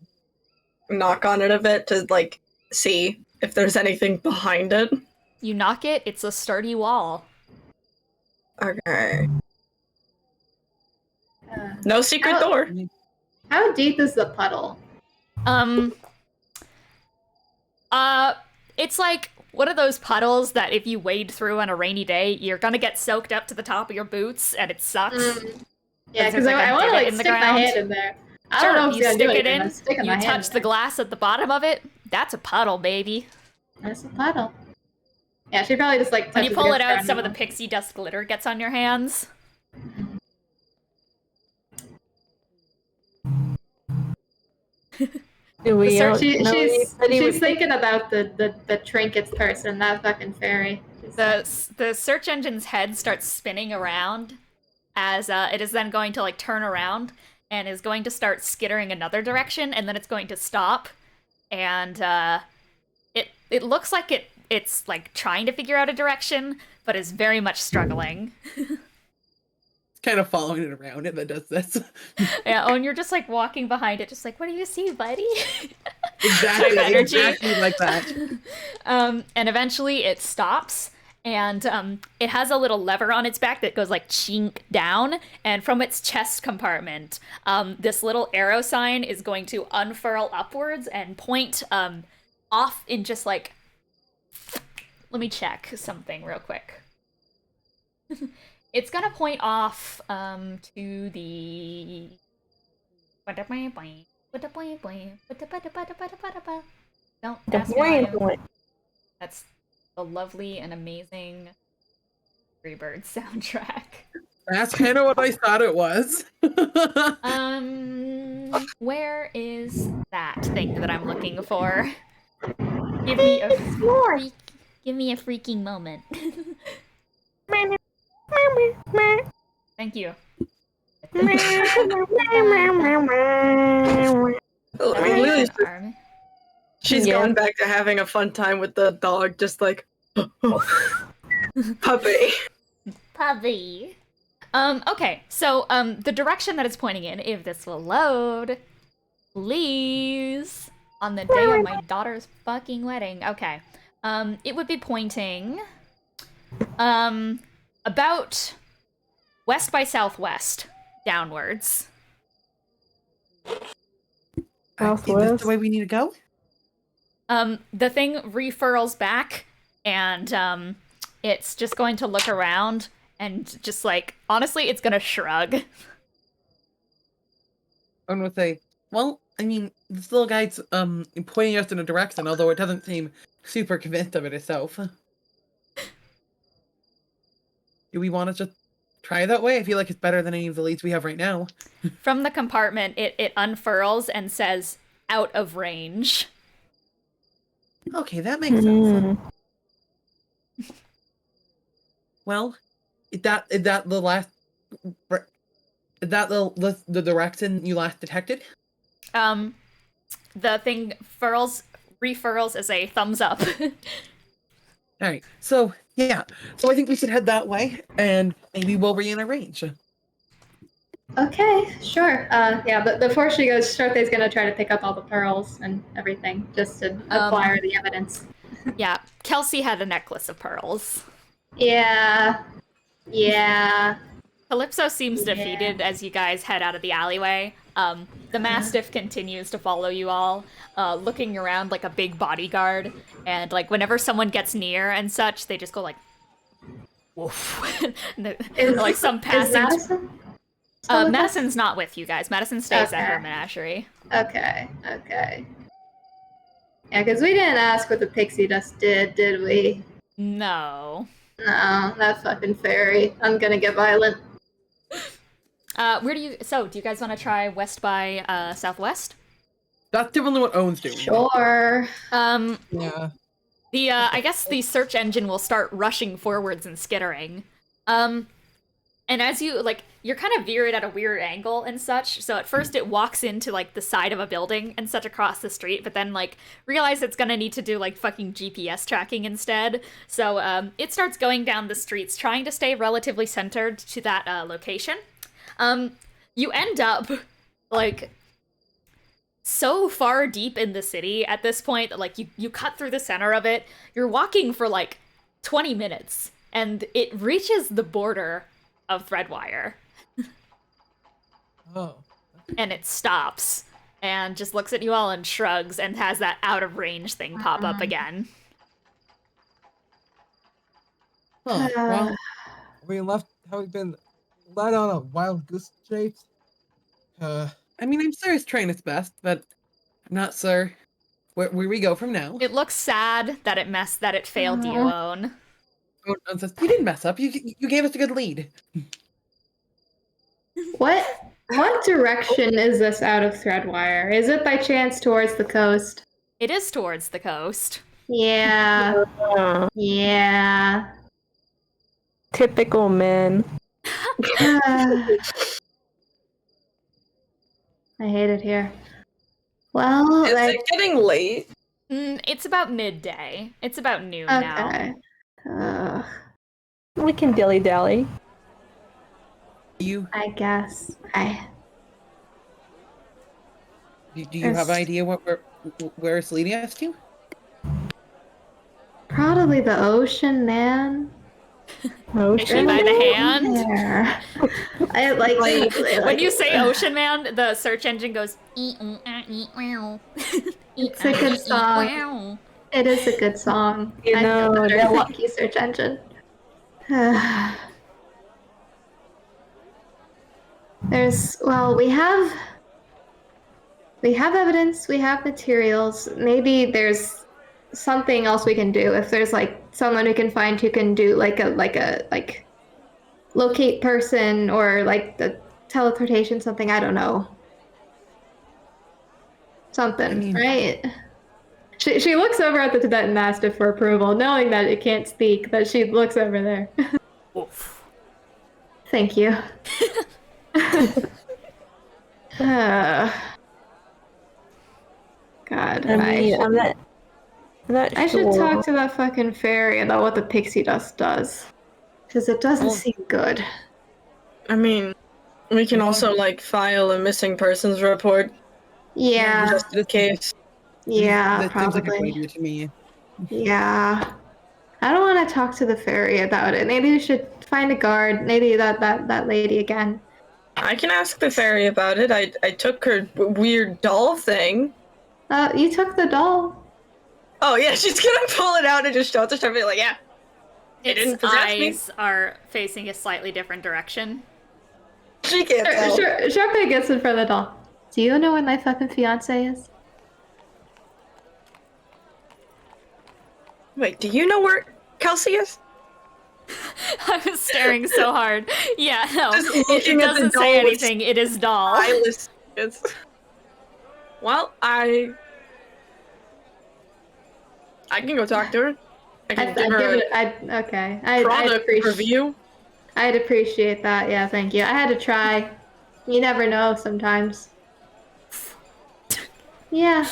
knock on it a bit to like see if there's anything behind it? You knock it, it's a sturdy wall. Okay. No secret door. How deep is the puddle? It's like one of those puddles that if you wade through on a rainy day, you're gonna get soaked up to the top of your boots, and it sucks. Yeah, because I want to like stick my hand in there. I don't know if you it's stick gonna it in. You touch the glass at the bottom of it. That's a puddle, baby. That's a puddle. Yeah, she probably just like. When you pull it out, some of the pixie dust glitter gets on your hands. She's thinking about the trinkets person, that fucking fairy. The search engine's head starts spinning around as it is then going to like turn around and is going to start skittering another direction, and then it's going to stop, and it looks like it's like trying to figure out a direction, but is very much struggling. Kind of following it around and then does this. Yeah, and you're just like walking behind it, just like, what do you see, buddy? Exactly like that. And eventually it stops, and it has a little lever on its back that goes like chink down, and from its chest compartment, this little arrow sign is going to unfurl upwards and point off in just like, let me check something real quick. It's gonna point off to the. No, that's that's the lovely and amazing Freebird soundtrack. That's kind of what I thought it was. Where is that thing that I'm looking for? Give me a freaking moment. Thank you. She's going back to having a fun time with the dog, just like puppy. Puppy. Okay, so the direction that it's pointing in, if this will load, please, on the day of my daughter's fucking wedding. Okay. It would be pointing about west by southwest, downwards. Is this the way we need to go? The thing refurls back, and it's just going to look around and just like, honestly, it's gonna shrug. I'm gonna say, well, I mean, this little guy's pointing us in a direction, although it doesn't seem super convinced of it itself. Do we want to just try that way? I feel like it's better than any of the leads we have right now. From the compartment, it unfurls and says, out of range. Okay, that makes sense. Well, is that the last... Is that the direction you last detected? The thing refurls as a thumbs up. All right. So yeah. So I think we should head that way, and maybe we'll rearrange. Okay, sure. Yeah, but before she goes, Sharthay's gonna try to pick up all the pearls and everything, just to acquire the evidence. Yeah, Kelsey had a necklace of pearls. Yeah. Calypso seems defeated as you guys head out of the alleyway. The Mastiff continues to follow you all, looking around like a big bodyguard, and like whenever someone gets near and such, they just go like, woof. Like some passing. Madison's not with you guys. Madison stays at her menagerie. Okay. Yeah, because we didn't ask what the pixie dust did we? No. No, that fucking fairy. I'm gonna get violent. Do you guys want to try west by southwest? That's differently what Owen's doing. Sure. Yeah. I guess the search engine will start rushing forwards and skittering. And as you, like, you're kind of veered at a weird angle and such, so at first it walks into, like, the side of a building and such across the street, but then, like, realize it's gonna need to do, like, fucking GPS tracking instead. So, it starts going down the streets, trying to stay relatively centered to that, location. You end up, like, so far deep in the city at this point that, like, you cut through the center of it, you're walking for, like, 20 minutes, and it reaches the border of Threadwire. Oh. And it stops and just looks at you all and shrugs and has that out of range thing pop up again. Huh. Well, have we been led on a wild goose chase? I mean, I'm sure it's trying its best, but I'm not sure where we go from now. It looks sad that it failed you, Own. You didn't mess up. You gave us a good lead. What direction is this out of Threadwire? Is it by chance towards the coast? It is towards the coast. Yeah. Yeah. Typical men. I hate it here. Well, Is it getting late? It's about midday. It's about noon now. We can dilly-dally. I guess. Do you have an idea where it's leading us to? Probably the ocean, man. Ocean by the hand. There. I like when you say ocean man, the search engine goes. It's a good song. It is a good song. You know, the lucky search engine. We have evidence, we have materials. Maybe there's something else we can do. If there's like someone we can find who can do like locate person or like the teleportation, something, I don't know. Something, right? She looks over at the Tibetan Mastiff for approval, knowing that it can't speak, but she looks over there. Oof. Thank you. God, I'm not I sure. should talk to that fucking fairy about what the pixie dust does. Because it doesn't seem good. I mean, we can also, like, file a missing persons report. Yeah. Just in case. Yeah, that probably. seems like a good idea to me. Yeah. I don't want to talk to the fairy about it. Maybe we should find a guard. Maybe that lady again. I can ask the fairy about it. I took her weird doll thing. You took the doll. Oh yeah, she's gonna pull it out and just show it to somebody like, yeah. It didn't possess me. Its eyes are facing a slightly different direction. She can't tell. Sharpay gets in front of the doll. Do you know where my fucking fiance is? Wait, do you know where Kelsey is? I was staring so hard. Yeah, no, it looking at the doesn't doll say with anything. It is doll. eyeless. Well, I can go talk to her. I can give her okay. product I'd appreciate review. I'd appreciate that. Yeah, thank you. I had to try. You never know sometimes. Yeah.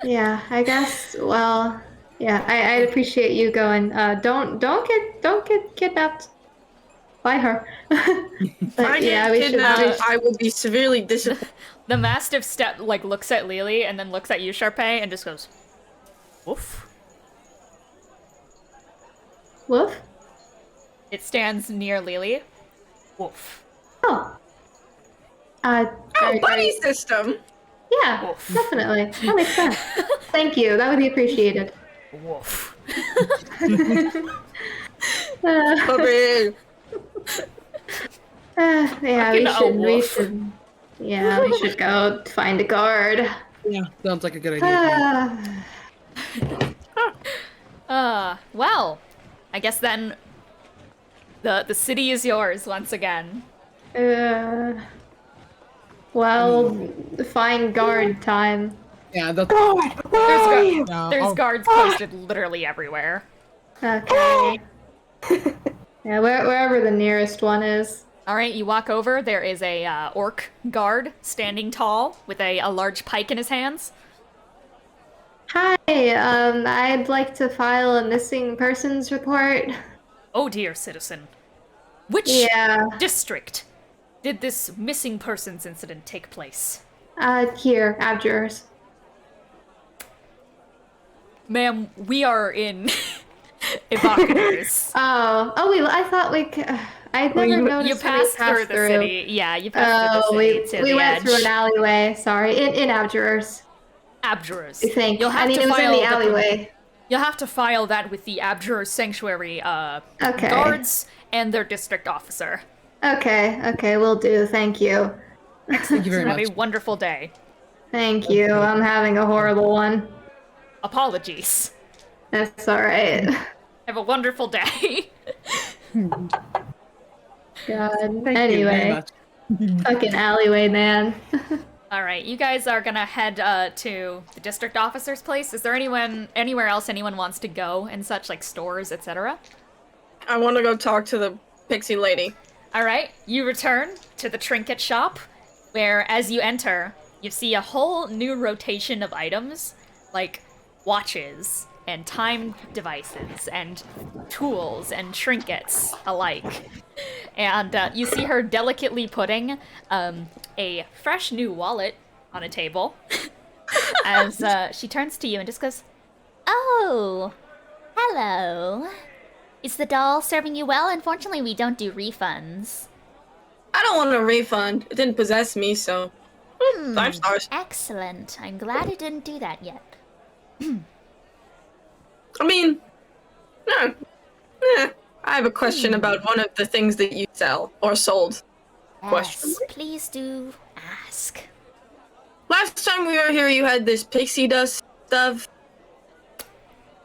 Yeah, I guess. Well, yeah, I'd appreciate you going. Don't get kidnapped by her. If I But yeah, get we should. kidnapped, I will be severely disappointed. The Mastiff looks at Lelee and then looks at you, Sharpay, and just goes, woof. Woof? It stands near Lelee. Woof. Oh. Buddy system. Yeah, Woof. definitely. That makes sense. Thank you. That would be appreciated. Woof. Puppy. Yeah, we should go find a guard. Yeah, sounds like a good idea. Well, I guess then the city is yours once again. Well, find guard time. Yeah, that's There's guards posted literally everywhere. Okay. Yeah, wherever the nearest one is. All right, you walk over. There is a orc guard standing tall with a large pike in his hands. Hi, I'd like to file a missing persons report. Oh dear, citizen. Which district did this missing persons incident take place? Here, Abjurers. Ma'am, we are in Evocators. Wait, I thought I'd never noticed you passed through the city. Yeah, you passed through the city to we the went edge. through an alleyway. Sorry, in Abjurers. Abjurers. I think. You'll have it to was file in the alleyway. You'll have to file that with the Abjurers Sanctuary Okay. guards and their district officer. Okay, will do. Thank you. Thank you very Have much. a wonderful day. Thank you. I'm having a horrible one. Apologies. That's all right. Have a wonderful day. God. Thank you very Anyway, much. fucking alleyway, man. All right, you guys are gonna head to the district officer's place. Is there anywhere else anyone wants to go and such, like stores, etc.? I want to go talk to the pixie lady. All right, you return to the trinket shop, where as you enter, you see a whole new rotation of items, like watches and time devices and tools and trinkets alike. And you see her delicately putting a fresh new wallet on a table as she turns to you and just goes, Oh, hello. Is the doll serving you well? Unfortunately, we don't do refunds. I don't want a refund. It didn't possess me, so 5 stars. Excellent. I'm glad it didn't do that yet. I mean, no. I have a question about one of the things that you sell or sold. Question Yes, mark? please do ask. Last time we were here, you had this pixie dust stuff.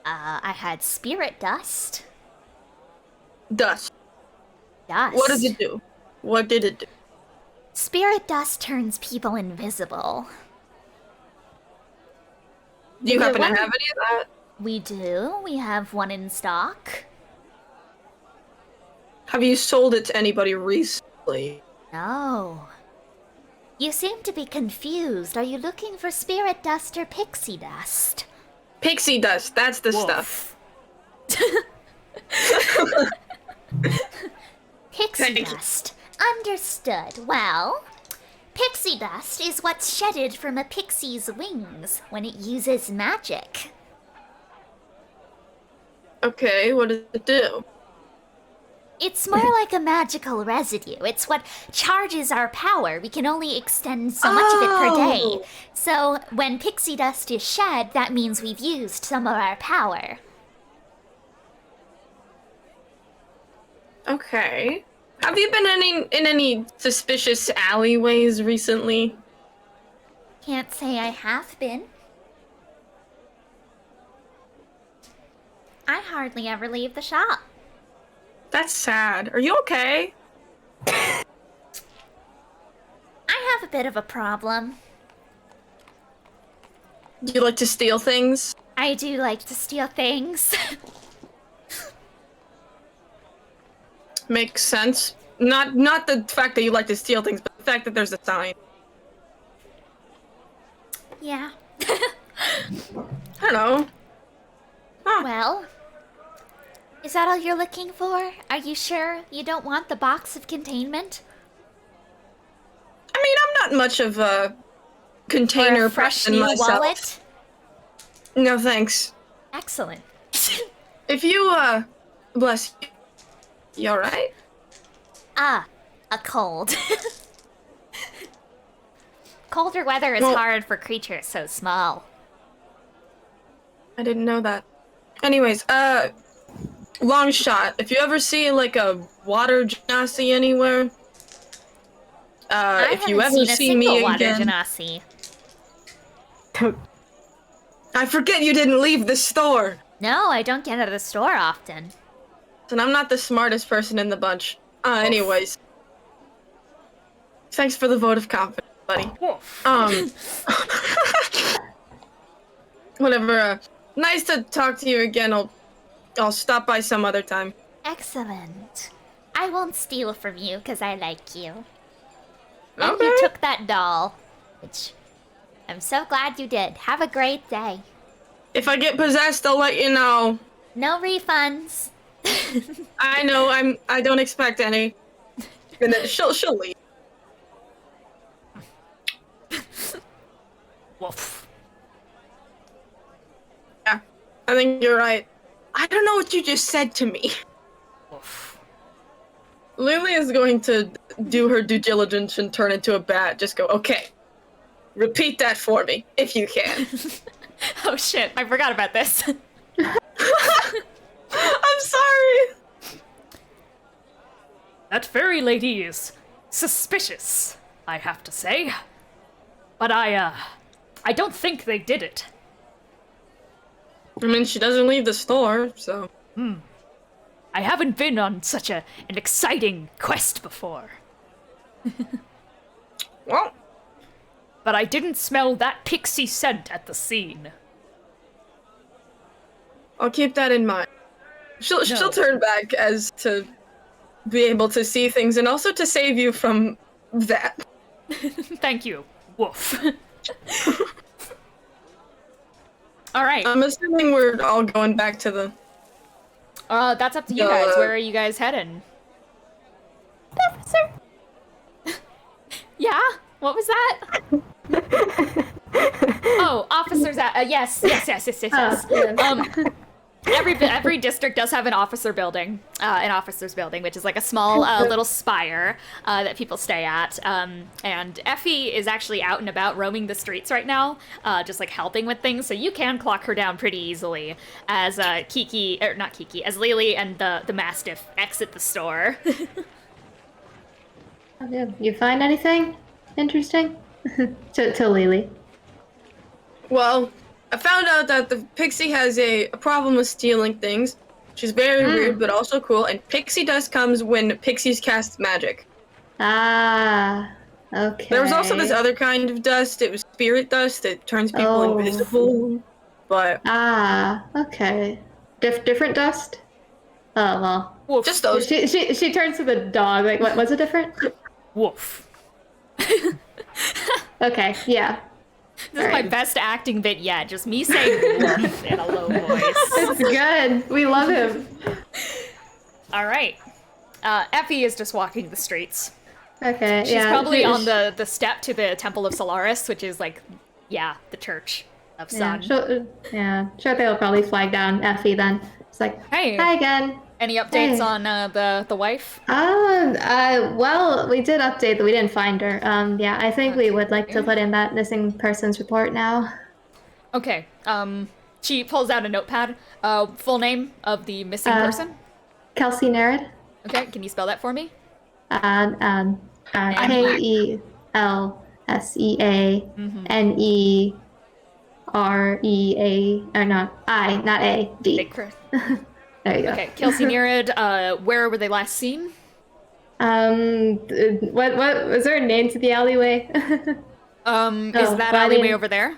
I had spirit dust. Dust. Dust. What does it do? What did it do? Spirit dust turns people invisible. Do you Is it happen to one? have any of that? We do. We have one in stock. Have you sold it to anybody recently? No. You seem to be confused. Are you looking for spirit dust or pixie dust? Pixie dust, that's the stuff. Pixie Thank you. dust. Understood. Well, pixie dust is what's shedded from a pixie's wings when it uses magic. Okay, what does it do? It's more like a magical residue. It's what charges our power. We can only extend so much of it per day. So when pixie dust is shed, that means we've used some of our power. Okay. Have you been in any suspicious alleyways recently? Can't say I have been. I hardly ever leave the shop. That's sad. Are you okay? I have a bit of a problem. Do you like to steal things? I do like to steal things. Makes sense. Not the fact that you like to steal things, but the fact that there's a sign. Yeah. I don't know. Huh. Well, is that all you're looking for? Are you sure you don't want the box of containment? I mean, I'm not much of a container Or a fresh person new myself. wallet? No, thanks. Excellent. If you, bless you. You alright? A cold. Colder weather is Well- hard for creatures so small. I didn't know that. Anyways, long shot. If you ever see, like, a water genasi anywhere, I if you haven't ever seen a see single me water again... genasi. I forget you didn't leave the store! No, I don't get out of the store often. And I'm not the smartest person in the bunch. Anyways. Thanks for the vote of confidence, buddy. Whatever, nice to talk to you again. I'll stop by some other time. Excellent. I won't steal from you because I like you. And Okay. you took that doll, which I'm so glad you did. Have a great day. If I get possessed, I'll let you know. No refunds. I know, I don't expect any. And then she'll leave. Woof. Yeah, I think you're right. I don't know what you just said to me. Woof. Lelee is going to do her due diligence and turn into a bat. Just go, okay. Repeat that for me, if you can. Oh shit, I forgot about this. I'm sorry. That fairy lady is suspicious, I have to say. But I don't think they did it. I mean, she doesn't leave the store, so... I haven't been on such an exciting quest before. Well, But I didn't smell that pixie scent at the scene. I'll keep that in mind. She'll turn back as to be able to see things and also to save you from that. Thank you. Woof. Alright. I'm assuming we're all going back to the... That's up to you guys. Where are you guys heading? Officer. Yeah? What was that? Oh, officers at yes. Every district does have an officer's building, which is like a small little spire that people stay at. And Effie is actually out and about roaming the streets right now, just like helping with things. So you can clock her down pretty easily as as Lelee and the Mastiff exit the store. You find anything interesting? to Lelee. Well, I found out that the Pixie has a problem with stealing things. She's very weird, but also cool. And Pixie dust comes when Pixies cast magic. Ah, okay. There was also this other kind of dust. It was spirit dust. It turns people invisible. But okay. Different dust. Oh well. Woof. just those. She turns to the dog. Like, what was it different? Woof. Okay, yeah. This is my best acting bit yet. Just me saying woof in a low voice. It's good. We love him. All right. Effie is just walking the streets. Okay, She's yeah. probably on the step to the Temple of Solaris, which is like, the Church of Sun. Sure they'll probably flag down Effie then. It's like, Hey. hi again. Any updates Hey. on the wife? Well, we did update that we didn't find her. Yeah, I think we would like to put in that missing persons report now. Okay. She pulls out a notepad. Full name of the missing person. Kelsey Nerid. Okay, can you spell that for me? Kelseanerea, or not I, not A, D. Big cr- There you go. Okay, Kelsey Nerid, where were they last seen? What was there a name to the alleyway? Is that alleyway over there?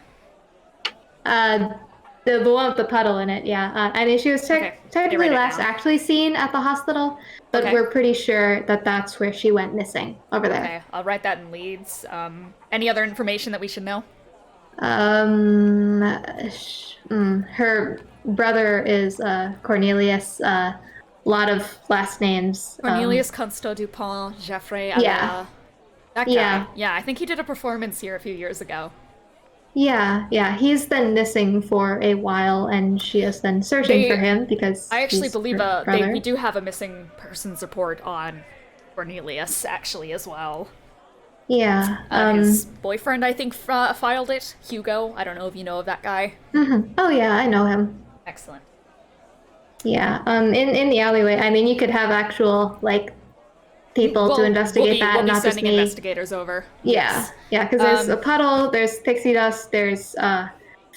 The one with the puddle in it, yeah. I mean, she was technically last actually seen at the hospital, but we're pretty sure that that's where she went missing, over there. Okay, I'll write that in leads. Any other information that we should know? Her brother is Cornelius. Lot of last names. Cornelius Constant Dupont, Geoffrey. Yeah. That guy. Yeah, I think he did a performance here a few years ago. Yeah. He's been missing for a while, and she has been searching for him because I actually believe we do have a missing persons report on Cornelius actually as well. Yeah. His boyfriend, I think, filed it. Hugo. I don't know if you know of that guy. Mm-hmm. Oh yeah, I know him. Excellent. Yeah. In the alleyway, I mean, you could have actual people to investigate that, we'll not just me. Investigators over. Yeah, because there's a puddle, there's pixie dust, there's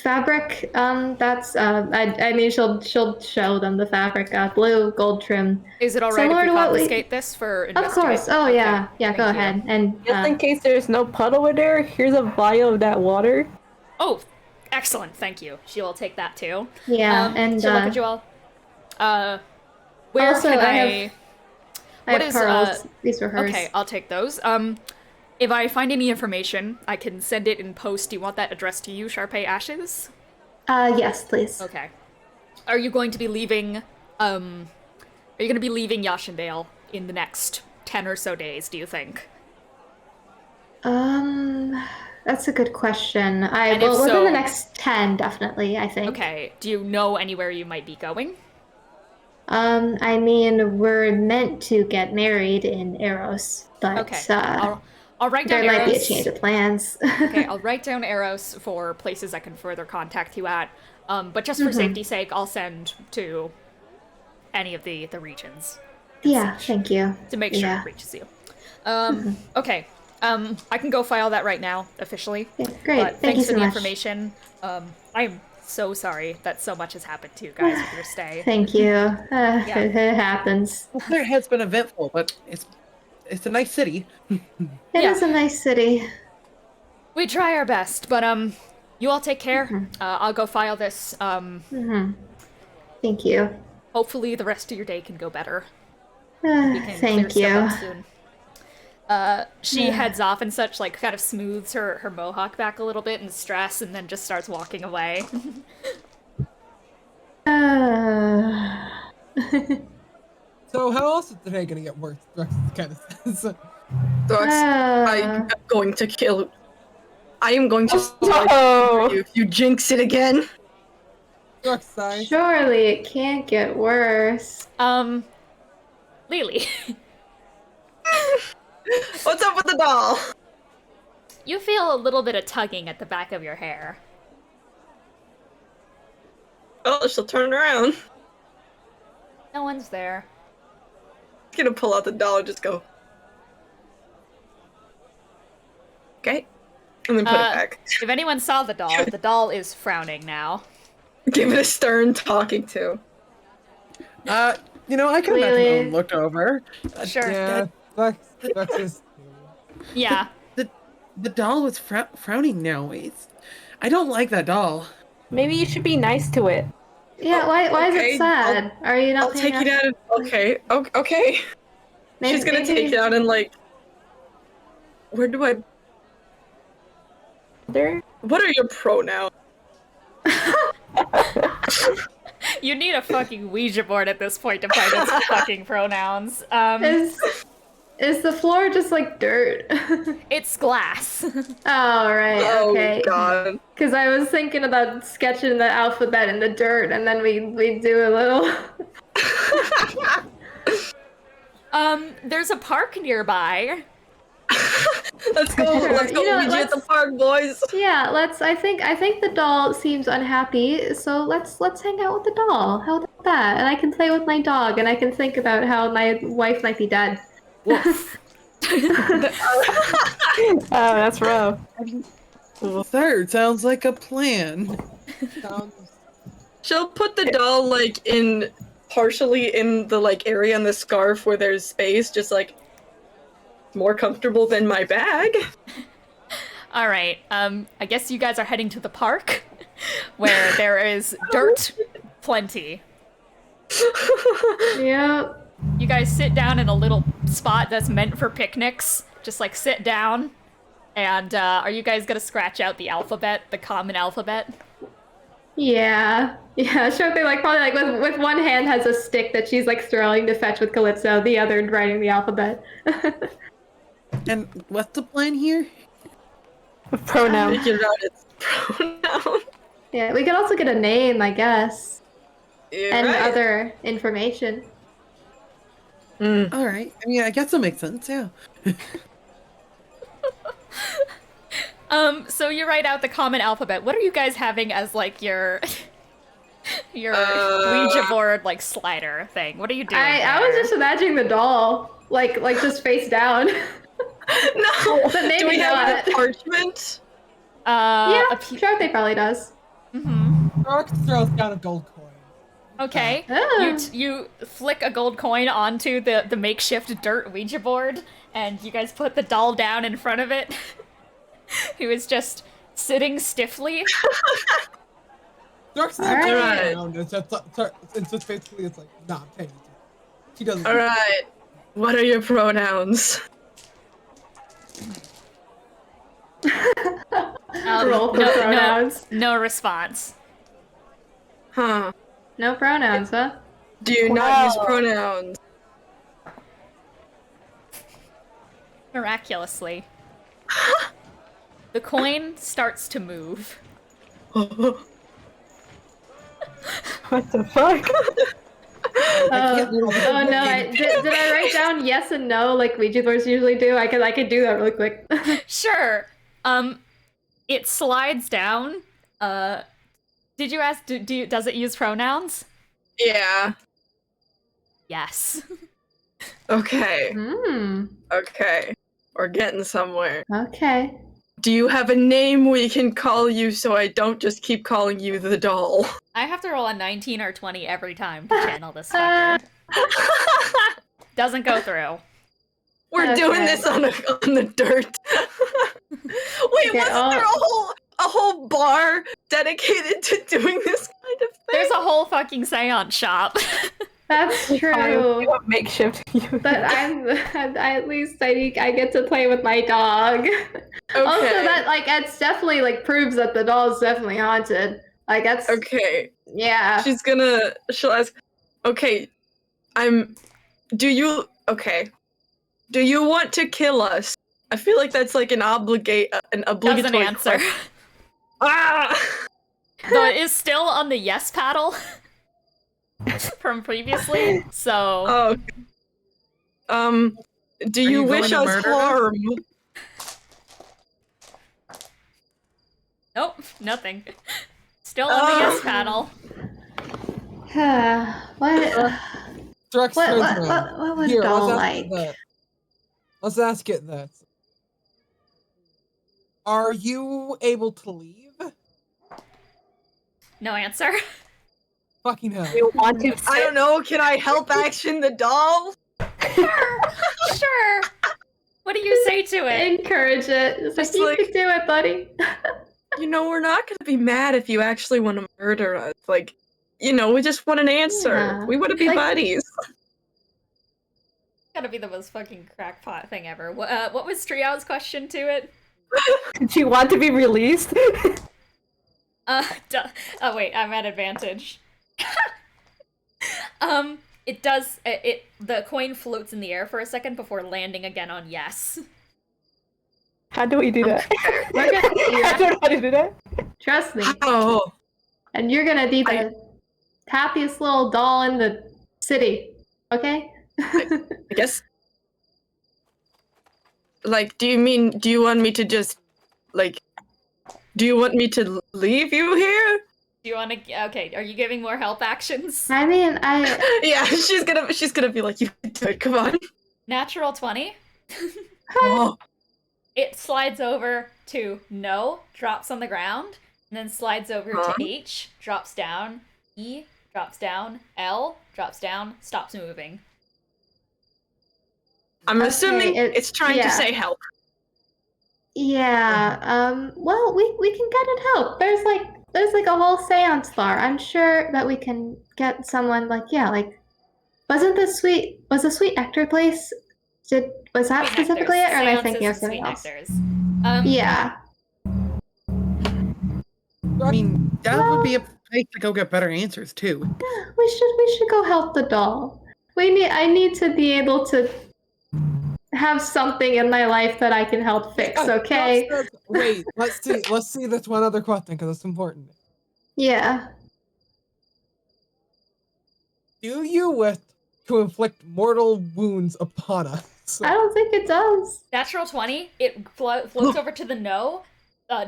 fabric. That's I mean, she'll show them the fabric, blue gold trim. Is it alright if we confiscate this for investigation? Of course. Oh yeah, go ahead. And just in case there's no puddle in there, here's a vial of that water. Oh, excellent! Thank you. She will take that too. Yeah, and she'll look at you all. Where also, can I have pearls. These were hers. Okay, I'll take those. If I find any information, I can send it in post. Do you want that addressed to you, Sharpay Ashes? Yes, please. Okay. Are you going to be leaving, Yashendale in the next 10 or so days, do you think? That's a good question. Within the next 10, definitely, I think. Okay. Do you know anywhere you might be going? I mean, we're meant to get married in Eros, but okay. I'll write down there Eros. might be a change of plans. Okay, I'll write down Eros for places I can further contact you at. But just for safety's sake, I'll send to any of the regions. Yeah, thank you. To make sure it reaches you. Okay. I can go file that right now, officially. Yeah, great. But Thank you thanks so for the much. information. I am so sorry that so much has happened to you guys with your stay. Thank you. It happens. Well, there has been eventful, but it's a nice city. It is a nice city. We try our best, but you all take care. I'll go file this. Thank you. Hopefully the rest of your day can go better. We can thank clear you. stuff up soon. She heads off and such, like, kind of smooths her mohawk back a little bit in stress, and then just starts walking away. So how else is today gonna get worse? Thrax kind of says. Thrax, I am going to kill. I am going to you if you jinx it again. Thrax sighs. Surely it can't get worse. Lelee. What's up with the doll? You feel a little bit of tugging at the back of your hair. Oh, she'll turn around. No one's there. I'm gonna pull out the doll and just go. Okay. And then put it back. If anyone saw the doll is frowning now. Give it a stern talking to. I can imagine looked over. Sure. Yeah, Thrax is. Yeah. The doll was frowning now. I don't like that doll. Maybe you should be nice to it. Yeah, why is it sad? Are you not I'll take it out and... Okay. She's gonna take it out and, like... Where do I... There? What are your pronouns? You need a fucking Ouija board at this point to find its fucking pronouns. Is the floor just like dirt? It's glass. Oh, right, okay. Oh, God. Because I was thinking about sketching the alphabet in the dirt, and then we do a little... There's a park nearby. Let's go Ouija at the park, boys. Yeah, I think the doll seems unhappy, so let's hang out with the doll. How about that? And I can play with my dog, and I can think about how my wife might be dead. Woof. That's rough. Third sounds like a plan. She'll put the doll, like, partially in the, like, area in the scarf where there's space, just, like, more comfortable than my bag. All right. I guess you guys are heading to the park. where there is dirt plenty. Yep. You guys sit down in a little spot that's meant for picnics. Just like sit down. And are you guys gonna scratch out the alphabet, the common alphabet? Yeah. Yeah, Shorty like probably like with one hand has a stick that she's like throwing to fetch with Calypso, the other writing the alphabet. And what's the plan here? Pronoun. Figure out its pronoun. Yeah, we could also get a name, I guess. You're And right. other information. All right. I mean, I guess that makes sense. Yeah. So you write out the common alphabet. What are you guys having as like your Ouija board like slider thing? What are you doing? I was just imagining the doll, like just face down. No. But maybe Do we have not. the parchment? Yeah, Shorty probably does. Rox throws down a gold coin. Okay. Oh. You flick a gold coin onto the makeshift dirt Ouija board, and you guys put the doll down in front of it. Who is just sitting stiffly. Rox not turning around. It's just basically it's like not paying attention. She doesn't. All right. What are your pronouns? Roll for pronouns. No response. Huh. No pronouns, huh? Do you not use pronouns? Miraculously. The coin starts to move. What the fuck? Oh no! Did I write down yes and no like Ouija boards usually do? I could do that really quick. Sure. It slides down. Did you ask? Does it use pronouns? Yeah. Yes. Okay. Hmm. Okay. We're getting somewhere. Okay. Do you have a name we can call you so I don't just keep calling you the doll? I have to roll a 19 or 20 every time to channel this fucker. Doesn't go through. We're doing this on the dirt. Wait, wasn't there a whole bar dedicated to doing this kind of thing? There's a whole fucking seance shop. That's true. Makeshift. But I at least I get to play with my dog. Also, that like it's definitely like proves that the doll is definitely haunted. Like that's okay. Yeah. She'll ask. Okay, Do you want to kill us? I feel like that's like an obligatory Doesn't answer. Though it is still on the yes paddle from previously. So. Oh. Do you wish us harm? Nope, nothing. Still on the yes paddle. What would doll like? Let's ask it this. Are you able to leave? No answer. Fucking hell. I don't know, can I help action the doll? Sure. What do you say to it? Encourage it. It's like, you can do it, buddy. You know, we're not gonna be mad if you actually want to murder us. Like, you know, we just want an answer. Yeah. We want to be buddies. Gotta be the most fucking crackpot thing ever. What was Triao's question to it? Do you want to be released? Oh wait, I'm at advantage. It does. The coin floats in the air for a second before landing again on yes. How do we do that? We're gonna I don't know how to do that. Trust me. Oh. And you're gonna be the happiest little doll in the city. Okay? I guess. Like, do you want me to just, like, do you want me to leave you here? Do you want to? Okay, are you giving more help actions? I mean, Yeah, she's gonna be like, you can do it. Come on. Natural 20. Oh. It slides over to no, drops on the ground, and then slides over to H, drops down, E, drops down, L, drops down, stops moving. I'm assuming it's trying to say help. Yeah. Well, we can get it help. There's like there's like a whole seance bar. I'm sure that we can get someone like wasn't the sweet nectar place? Was that Sweet specifically nectars. it, or am I Seances thinking of and something sweet else? nectars. Yeah. I mean, that would be a place to go get better answers too. We should go help the doll. I need to be able to have something in my life that I can help fix, okay? Wait, let's see this one other question because it's important. Yeah. Do you wish to inflict mortal wounds upon us? I don't think it does. Natural 20, it floats over to the no,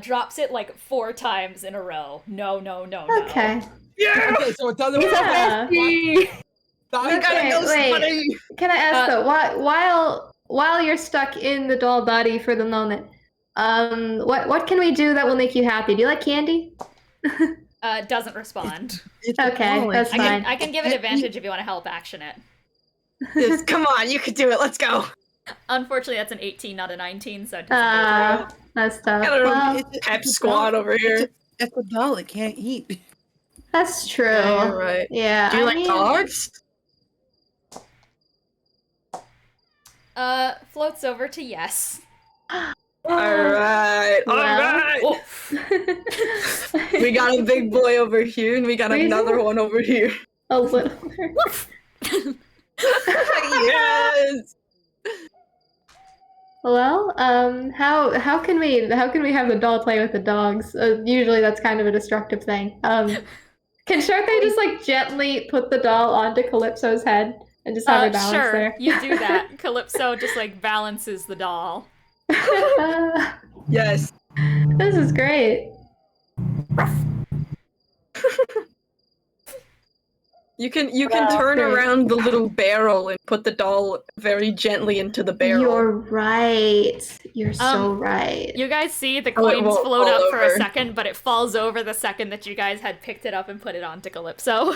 drops it like 4 times in a row. No. Okay. Yeah. Okay, so it doesn't. Yeah. Okay, Wait. Can I ask though? While you're stuck in the doll body for the moment, what can we do that will make you happy? Do you like candy? Doesn't respond. Okay, that's fine. I can give it advantage if you want to help action it. Yes, come on, you can do it. Let's go. Unfortunately, that's an 18, not a 19, so it doesn't go through. That's tough. Got a Well, pep squad over here. It's a doll. It can't eat. that's true. Yeah, you're right. Yeah. Do you I like mean, dogs? Floats over to yes. Alright. Well. We got a big boy over here, and we got another one over here. A little. Yes! Well, how can we have the doll play with the dogs? Usually that's kind of a destructive thing. Can Sharpay just like gently put the doll onto Calypso's head and just have her balance sure, there? you do that. Calypso just like balances the doll. Yes. This is great. You can turn great. around the little barrel and put the doll very gently into the barrel. You're right. You're so right. You guys see the it coins won't float fall up for a over. second, but it falls over the second that you guys had picked it up and put it onto Calypso.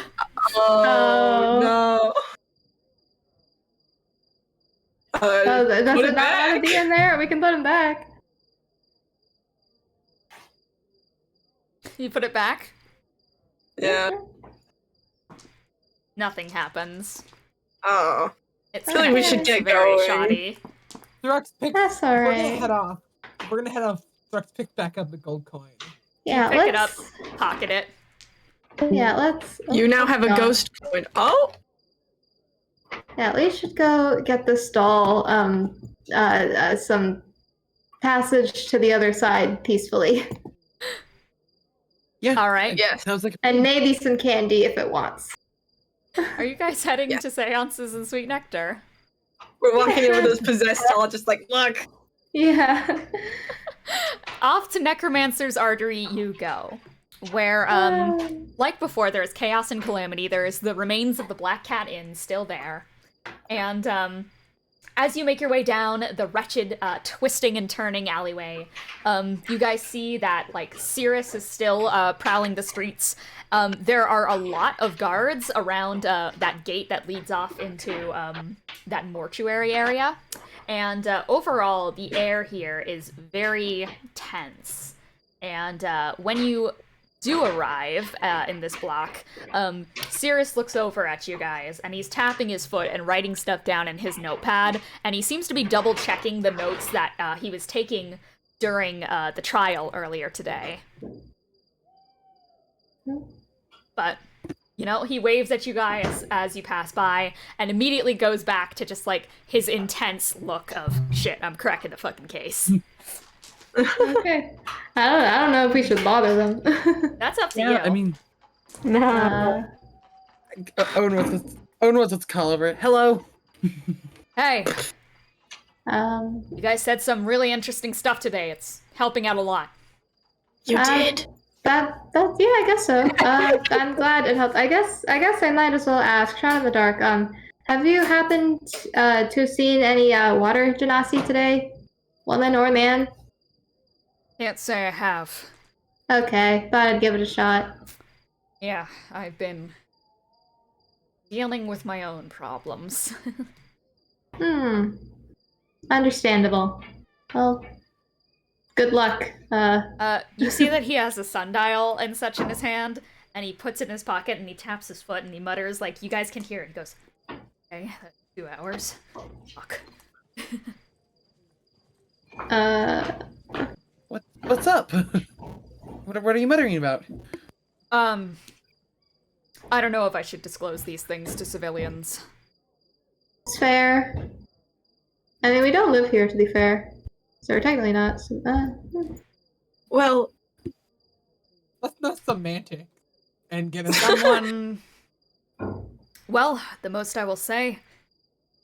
Oh no. Does it put not it want to back. be in there? We can put him back. You put it back? Yeah. Nothing happens. Oh. It's I feel like we should get very going. shoddy. Thrux, That's all We're gonna right. head off. We're gonna head off. Thrux, pick back up the gold coin. Yeah, Pick it up, let's. pocket it. Yeah, let's. You now have a go. ghost coin. Oh. Yeah, we should go get this doll some passage to the other side peacefully, Yeah. All right. Yes. Sounds like. and maybe some candy if it wants. Are you guys heading Yeah. to seances and sweet nectar? We're walking in with this possessed doll, just like, look. Yeah. Off to Necromancer's Artery you go, where, like before, there's chaos and calamity. There's the remains of the Black Cat Inn still there. And, as you make your way down the wretched, twisting and turning alleyway, you guys see that, like, Cirrus is still, prowling the streets. There are a lot of guards around, that gate that leads off into, that mortuary area. And, overall, the air here is very tense. And, when you do arrive in this block, Cirrus looks over at you guys, and he's tapping his foot and writing stuff down in his notepad, and he seems to be double-checking the notes that he was taking during the trial earlier today. But, you know, he waves at you guys as you pass by, and immediately goes back to just, like, his intense look of, shit, I'm cracking the fucking case. Okay. I don't know if we should bother them. That's up to you. Yeah, I mean, No. Owen wants its call over it. Hello. Hey, Um. you guys said some really interesting stuff today. It's helping out a lot. You did. That yeah, I guess so. I'm glad it helped. I guess I might as well ask. Shot in the dark. Have you happened to have seen any water genasi today, woman or man? Can't say I have. Okay, thought I'd give it a shot. Yeah, I've been dealing with my own problems. Understandable. Well, Good luck. You see that he has a sundial and such in his hand, and he puts it in his pocket, and he taps his foot, and he mutters, like, you guys can hear it. He goes, okay, that's 2 hours. Fuck. What's up? What are you muttering about? I don't know if I should disclose these things to civilians. It's fair. I mean, we don't live here, to be fair. So we're technically not. So, Well, Let's not semantic and get into Someone... Well, the most I will say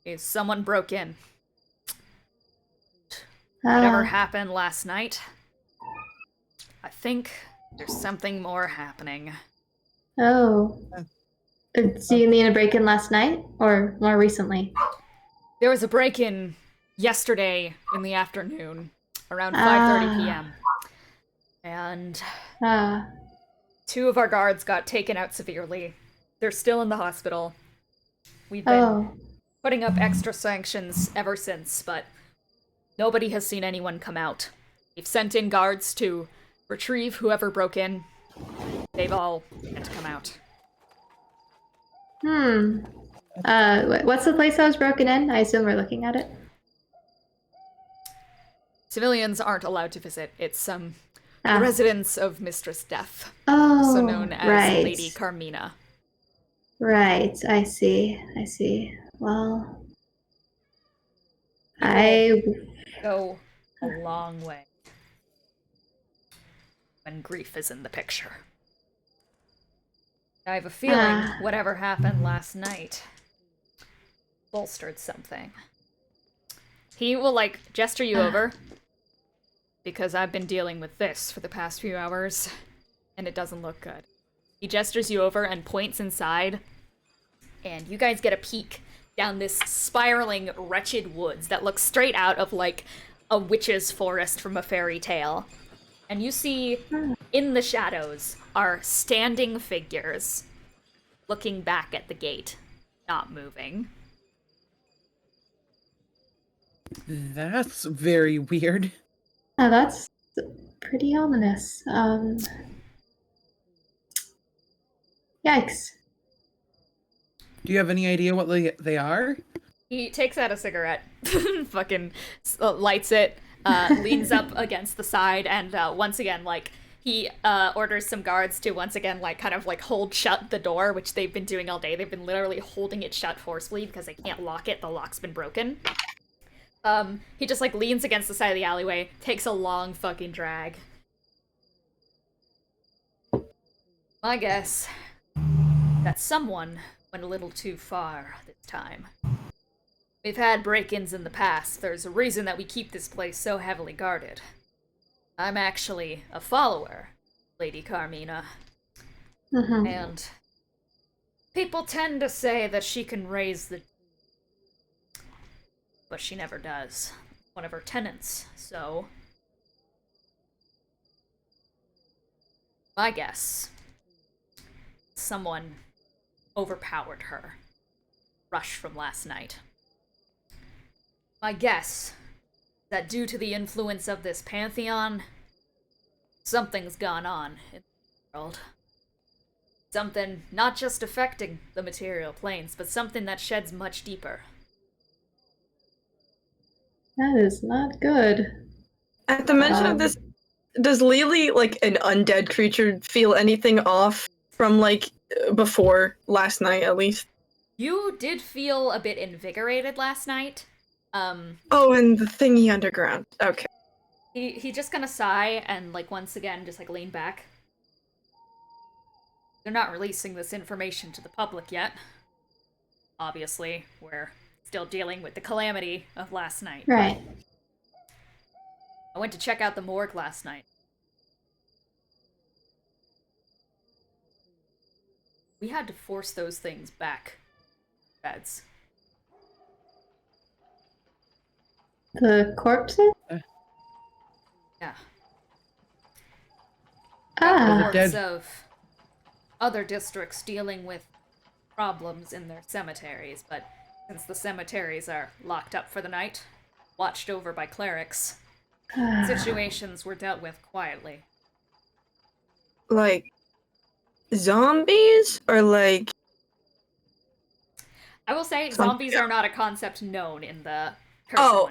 is someone broke in. Whatever happened last night, I think there's something more happening. Oh. Do you mean a break-in last night or more recently? There was a break-in yesterday in the afternoon, around 5:30 p.m. And 2 of our guards got taken out severely. They're still in the hospital. We've been putting up extra sanctions ever since, but nobody has seen anyone come out. We've sent in guards to retrieve whoever broke in. They've all had to come out. What's the place that was broken in? I assume we're looking at it. Civilians aren't allowed to visit. It's the residence of Mistress Death, Oh, also known as right. Lady Carmina. Right, I see. Well, I Go a long way when grief is in the picture. I have a feeling whatever happened last night bolstered something. He will, gesture you over, because I've been dealing with this for the past few hours, and it doesn't look good. He gestures you over and points inside, and you guys get a peek down this spiraling, wretched woods that looks straight out of, a witch's forest from a fairy tale. And you see, in the shadows, are standing figures, looking back at the gate, not moving. That's very weird. Oh, that's pretty ominous. Yikes. Do you have any idea what they are? He takes out a cigarette, fucking lights it, leans up against the side, and once again, he orders some guards to once again, hold shut the door, which they've been doing all day. They've been literally holding it shut forcefully because they can't lock it. The lock's been broken. He just, leans against the side of the alleyway, takes a long fucking drag. My guess that someone went a little too far this time. We've had break-ins in the past. There's a reason that we keep this place so heavily guarded. I'm actually a follower, Lady Carmina. And people tend to say that she can raise the... but she never does. One of her tenants, so... my guess. Someone overpowered her. Rush from last night. My guess that due to the influence of this Pantheon, something's gone on in the world. Something not just affecting the material planes, but something that sheds much deeper. That is not good. At the mention of this, does Lelee, an undead creature, feel anything off from, before last night, at least? You did feel a bit invigorated last night. Oh, and the thingy underground. Okay. He just gonna sigh and, once again, just, lean back. They're not releasing this information to the public yet. Obviously, we're still dealing with the calamity of last night. Right. I went to check out the morgue last night. We had to force those things back. Beds. The corpses? Yeah. Ah. Of other districts dealing with problems in their cemeteries, but since the cemeteries are locked up for the night, watched over by clerics, situations were dealt with quietly. Like zombies or like I will say Some- zombies are not a concept known in the the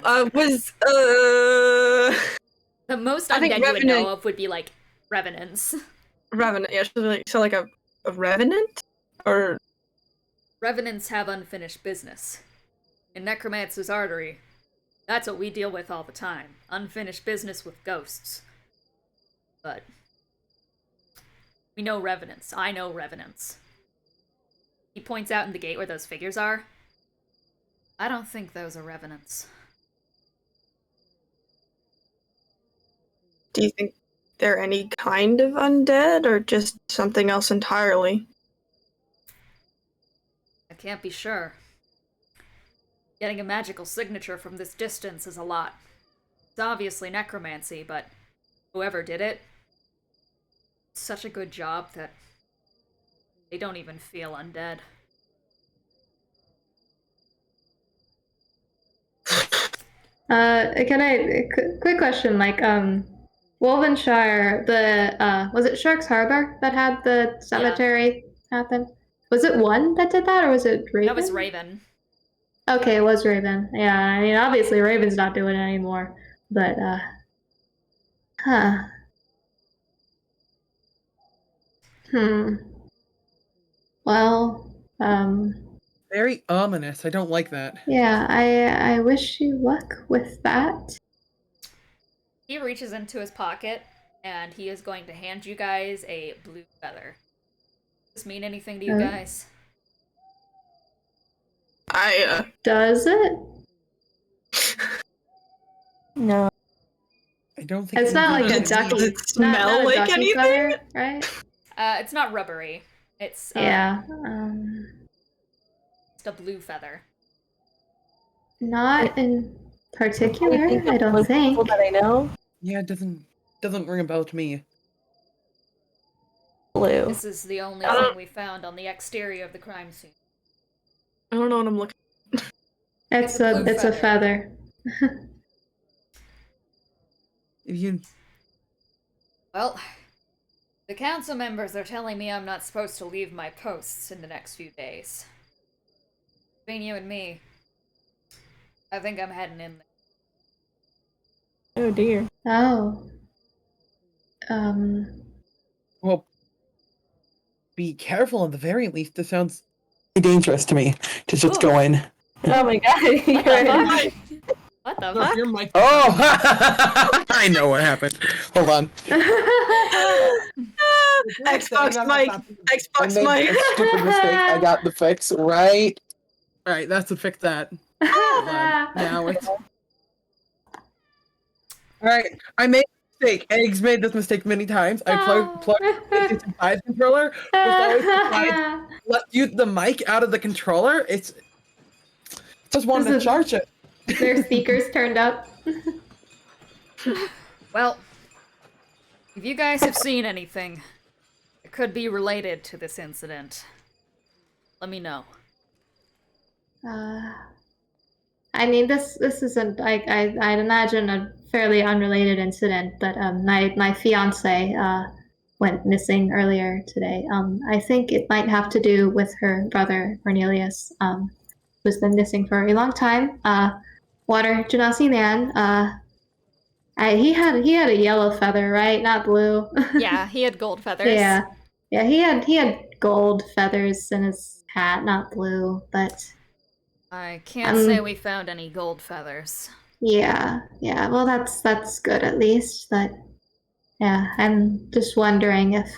most I think undead you would know Revenant- of would be like revenants. Revenant, yeah, so like a revenant? Or Revenants have unfinished business. In Necromancer's Artery, that's what we deal with all the time. Unfinished business with ghosts. But we know revenants. I know revenants. He points out in the gate where those figures are. I don't think those are revenants. do you think they're any kind of undead or just something else entirely? I can't be sure. Getting a magical signature from this distance is a lot. It's obviously necromancy, but whoever did it, such a good job that they don't even feel undead. Quick question, like, Wolvenshire, was it Shark's Harbor that had the cemetery happen? Was it one that did that, or was it Raven? That was Raven. Okay, it was Raven. Yeah, I mean, obviously Raven's not doing it anymore, but, Well, Very ominous. I don't like that. yeah, I wish you luck with that. He reaches into his pocket, and he is going to hand you guys a blue feather. Does this mean anything to you guys? Does it? No. I don't think It's not like a Does ducky. it smell not a like ducky anything? feather, right? It's not rubbery. It's Yeah. It's a blue feather. Not in particular, Anything I don't with think. people that I know. Yeah, it doesn't ring a bell to me. Blue. This is the only thing we found on the exterior of the crime scene. I don't know what I'm looking. It's a blue a feather. If you Well, the council members are telling me I'm not supposed to leave my posts in the next few days. Between you and me, I think I'm heading in there. Oh dear. Oh. well, be careful at the very least. This sounds dangerous to me to just go in. Oh my god. You're What the right. fuck? What the So if fuck? your mic- Oh, I know what happened. Hold on. Xbox mic. Xbox I made mic. a stupid mistake. I got the fix right. All right, that's to fix that. Hold on. Now it's. All right, I made a mistake. Eggs made this mistake many times. I plugged the PlayStation 5 controller, which always decides let you the mic out of the controller. It's just wanted to charge it. Their speakers turned up. Well, if you guys have seen anything that could be related to this incident, let me know. I mean, this isn't. I'd imagine a fairly unrelated incident, but my fiance went missing earlier today. I think it might have to do with her brother Cornelius, who's been missing for a long time. Water Janasi man. He had a yellow feather, right? Not blue. Yeah, he had gold feathers. Yeah. He had gold feathers in his hat, not blue. But I can't say we found any gold feathers. yeah. Well, that's good at least. But yeah, I'm just wondering if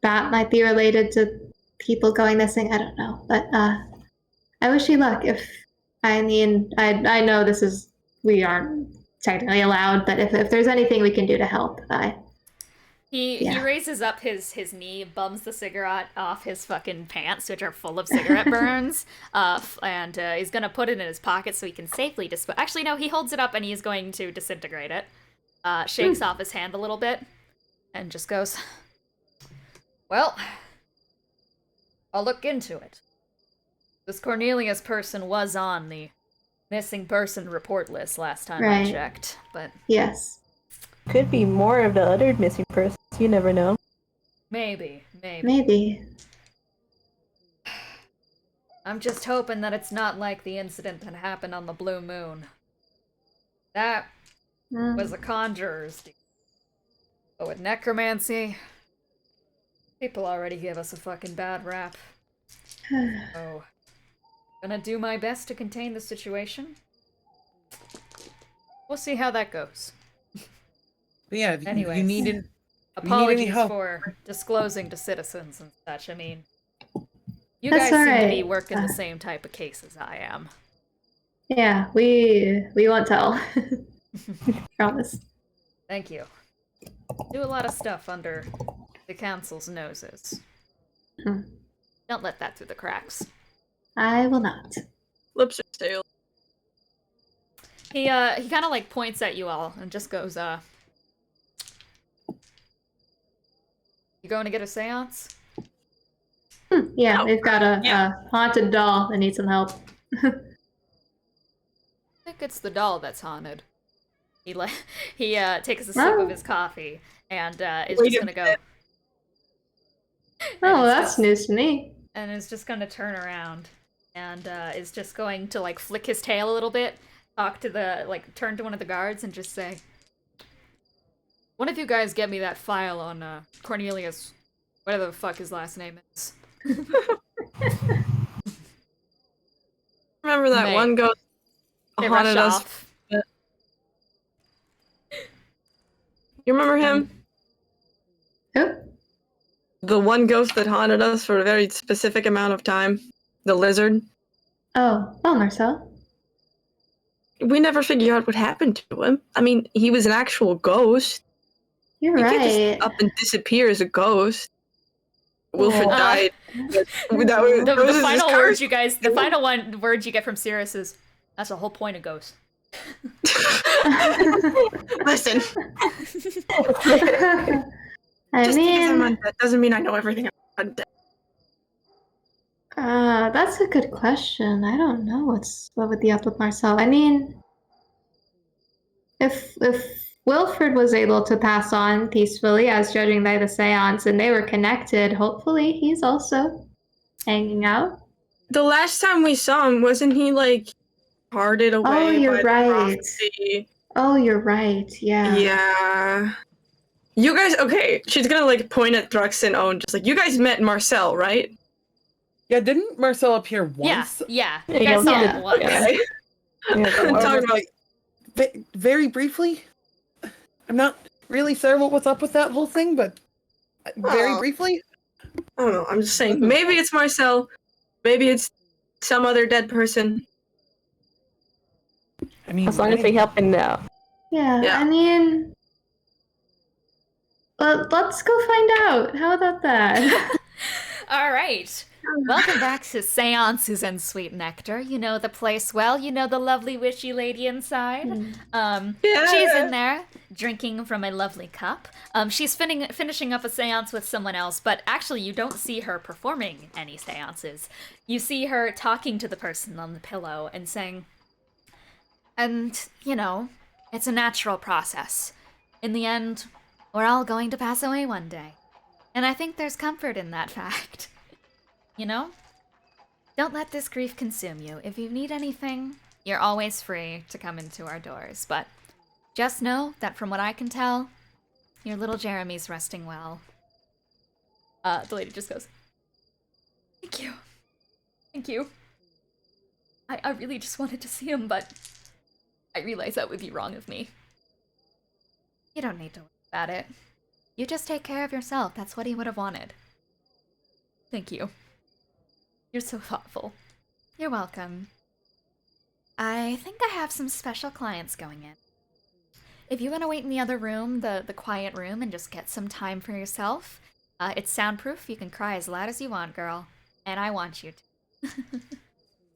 that might be related to people going missing. I don't know, but I wish you luck. I know we aren't technically allowed, but if there's anything we can do to help, He raises up his knee, bums the cigarette off his fucking pants, which are full of cigarette burns, and he's gonna put it in his pocket so he can safely dispose. Actually, no, he holds it up and he's going to disintegrate it. Shakes off his hand a little bit, and just goes, "Well, I'll look into it. This Cornelius person was on the missing person report list last time I Right. checked, but Yes. Could be more of the other missing persons. You never know. maybe. Maybe. I'm just hoping that it's not like the incident that happened on the Blue Moon. That was a conjurer's deal. But with necromancy, people already give us a fucking bad rap. So, gonna do my best to contain the situation. We'll see how that goes. But yeah, if Anyways, you need any apologies help. for disclosing to citizens and such. I mean, you That's guys seem to be alright. working the same type of case as I am. Yeah, we won't tell. Promise. Thank you. Do a lot of stuff under the council's noses. Hmm. Don't let that through the cracks. I will not. Lips are stale. He kind of like points at you all and just goes, you going to get a seance? Yeah, No. we've got a haunted doll that needs some help. I think it's the doll that's haunted. He takes a sip of his coffee and is Wait just a gonna go. minute. Oh, it's that's just- news to me. And is just gonna turn around and is just going to like flick his tail a little bit, turn to one of the guards and just say, "One of you guys get me that file on Cornelius, whatever the fuck his last name is." Remember that Mate. one ghost They haunted rush us? off. You remember him? Who? The one ghost that haunted us for a very specific amount of time? The lizard? Oh, Marcel. We never figured out what happened to him. I mean, he was an actual ghost. You're He right. can't just up and disappear as a ghost. Wilfred Well, died. The his final curse. words you guys, the final words you get from Sirius is, "That's the whole point of Ghost." Listen, I just because I'm mean, undead doesn't mean I know everything about undead. that's a good question. I don't know what would be up with Marcel. I mean, if Wilfred was able to pass on peacefully, as judging by the seance, and they were connected, hopefully he's also hanging out. The last time we saw him, wasn't he like parted away? Oh, you're by the right. prophecy? Oh, you're right. Yeah. Yeah. You guys, okay, she's gonna like point at Thrux and Own, just like, you guys met Marcel, right? Yeah, didn't Marcel appear once? Yeah. You Yeah, guys saw yeah. it once. Okay. Oh, I'm talking about Very briefly. I'm not really sure what was up with that whole thing, but very Oh. briefly. I don't know, I'm just saying, maybe it's Marcel, maybe it's some other dead person. I mean, As long as we helping out. Yeah. Yeah. I mean, let's go find out. How about that? All right. Welcome back to Seances and Sweet Nectar. You know the place well. You know the lovely witchy lady inside. Yeah. She's in there drinking from a lovely cup. She's finishing up a seance with someone else, but actually you don't see her performing any seances. You see her talking to the person on the pillow and saying, and, you know, it's a natural process. In the end, we're all going to pass away one day. And I think there's comfort in that fact. You know? Don't let this grief consume you. If you need anything, you're always free to come into our doors. But just know that from what I can tell, your little Jeremy's resting well. The lady just goes, "Thank you. Thank you. I really just wanted to see him, but I realize that would be wrong of me." You don't need to worry about it. You just take care of yourself. That's what he would have wanted. Thank you. You're so thoughtful. You're welcome. I think I have some special clients going in. If you want to wait in the other room, the quiet room, and just get some time for yourself, it's soundproof. You can cry as loud as you want, girl. And I want you to.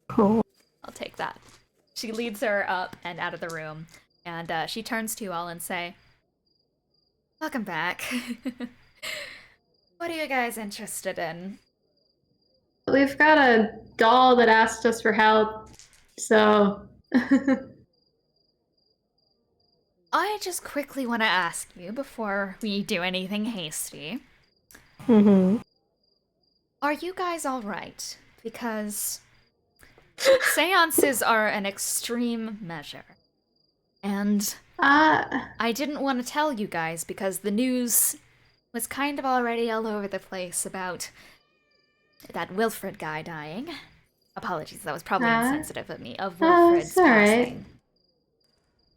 Cool. I'll take that. She leads her up and out of the room, and she turns to you all and say, "Welcome back. What are you guys interested in?" We've got a doll that asked us for help, so I just quickly want to ask you before we do anything hasty. Mm-hmm. Are you guys alright? Because seances are an extreme measure. And I didn't want to tell you guys because the news was kind of already all over the place about that Wilfred guy dying. Apologies, that was probably insensitive of me, of Wilfred's passing.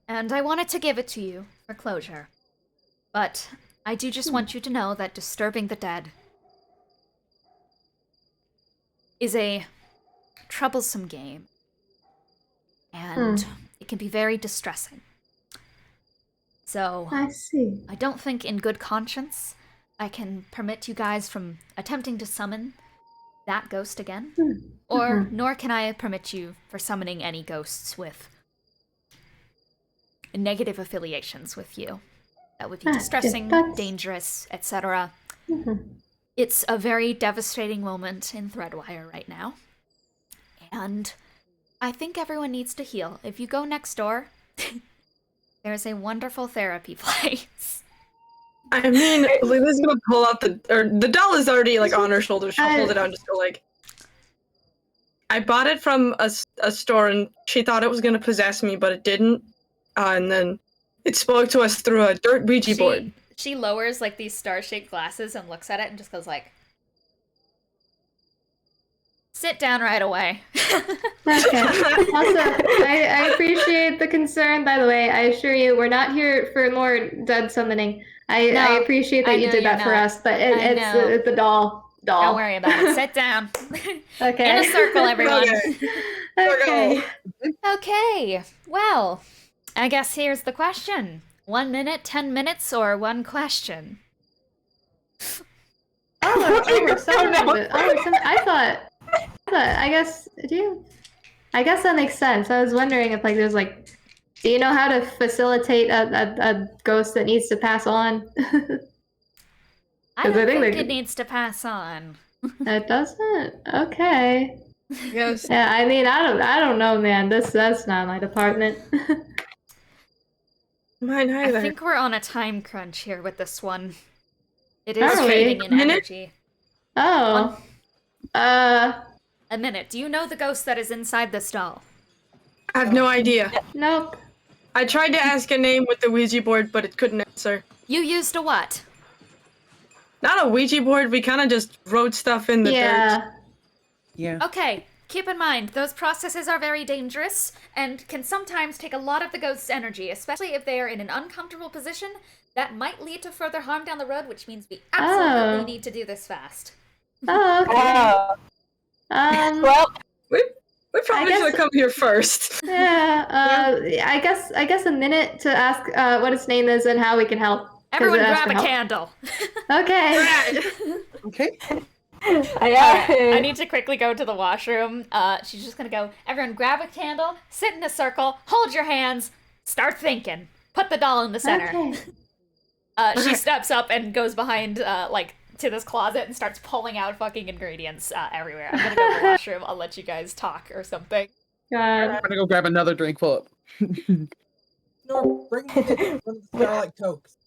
And I wanted to give it to you for closure. But I do just want you to know that disturbing the dead is a troublesome game. And it can be very distressing. So, I see. I don't think in good conscience I can permit you guys from attempting to summon that ghost again. Or, nor can I permit you for summoning any ghosts with negative affiliations with you. That would be distressing, dangerous, etc. It's a very devastating moment in Threadwire right now. And I think everyone needs to heal. If you go next door, there's a wonderful therapy place. I mean, Lela's gonna pull out the doll is already like on her shoulder. She'll hold it out and just go like, I bought it from a store and she thought it was gonna possess me, but it didn't. And then it spoke to us through a dirt Ouija board. She lowers like these star-shaped glasses and looks at it and just goes like, sit down right away. Okay. Also, I appreciate the concern, by the way. I assure you, we're not here for more dead summoning. I appreciate that you did that for us, but it's the doll. Don't worry about it. Sit down. Okay. In a circle, everyone. Okay. Okay. Well, I guess here's the question. 1 minute, 10 minutes, or one question? I guess that makes sense. I was wondering if there's do you know how to facilitate a ghost that needs to pass on? I don't think it needs to pass on. It doesn't? Okay. Yes. Yeah, I mean, I don't know, man. That's not my department. Mine either. I think we're on a time crunch here with this one. It is fading in energy. Oh. A minute. Do you know the ghost that is inside this doll? I have no idea. Nope. I tried to ask a name with the Ouija board, but it couldn't answer. You used a what? Not a Ouija board, we kind of just wrote stuff in the dirt. Yeah. Okay, keep in mind, those processes are very dangerous and can sometimes take a lot of the ghost's energy, especially if they are in an uncomfortable position that might lead to further harm down the road, which means we absolutely need to do this fast. Oh, okay. Well, we probably should have come here first. Yeah, I guess a minute to ask what its name is and how we can help. Everyone grab a candle. Okay. Okay. I need to quickly go to the washroom. She's just gonna go, everyone grab a candle, sit in a circle, hold your hands, start thinking. Put the doll in the center. Okay. She steps up and goes behind, to this closet and starts pulling out fucking ingredients everywhere. I'm gonna go to the washroom. I'll let you guys talk or something. God. I'm gonna go grab another drink full up. No, bring me one of the Starlight Cokes.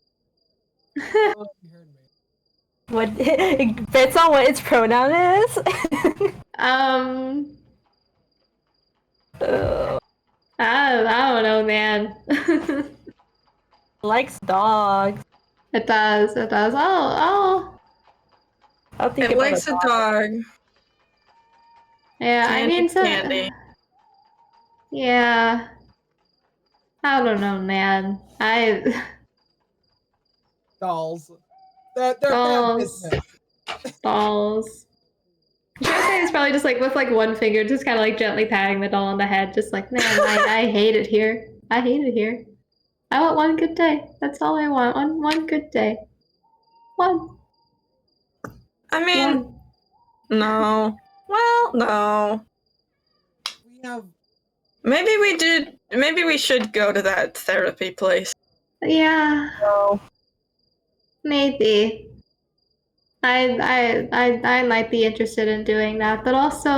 Oh, you heard me. what it bets on what its pronoun is? I don't know, man. Likes dogs. It does. I'll think It about likes a a dog. Yeah, I mean, Candy. Yeah. I don't know, man. Dolls. They're Dolls. business. Dolls. Jirax probably just with one finger, just kind of gently patting the doll on the head, just man, I hate it here. I hate it here. I want one good day. That's all I want. One good day. One. I mean, no. Well, no. We have. Maybe we should go to that therapy place. Yeah. No. Maybe. I might be interested in doing that, but also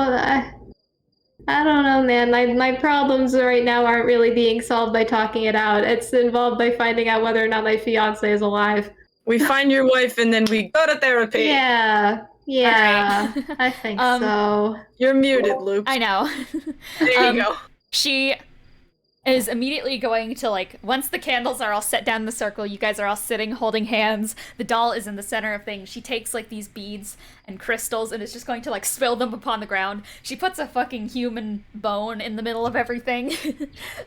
I don't know, man. My problems right now aren't really being solved by talking it out. It's involved by finding out whether or not my fiance is alive. We find your wife and then we go to therapy. Yeah. Yeah. All right. I think so. You're muted, Luke. I know. There you go. She is immediately going to, like, once the candles are all set down in the circle, you guys are all sitting holding hands, the doll is in the center of things, she takes, like, these beads and crystals and is just going to, like, spill them upon the ground. She puts a fucking human bone in the middle of everything.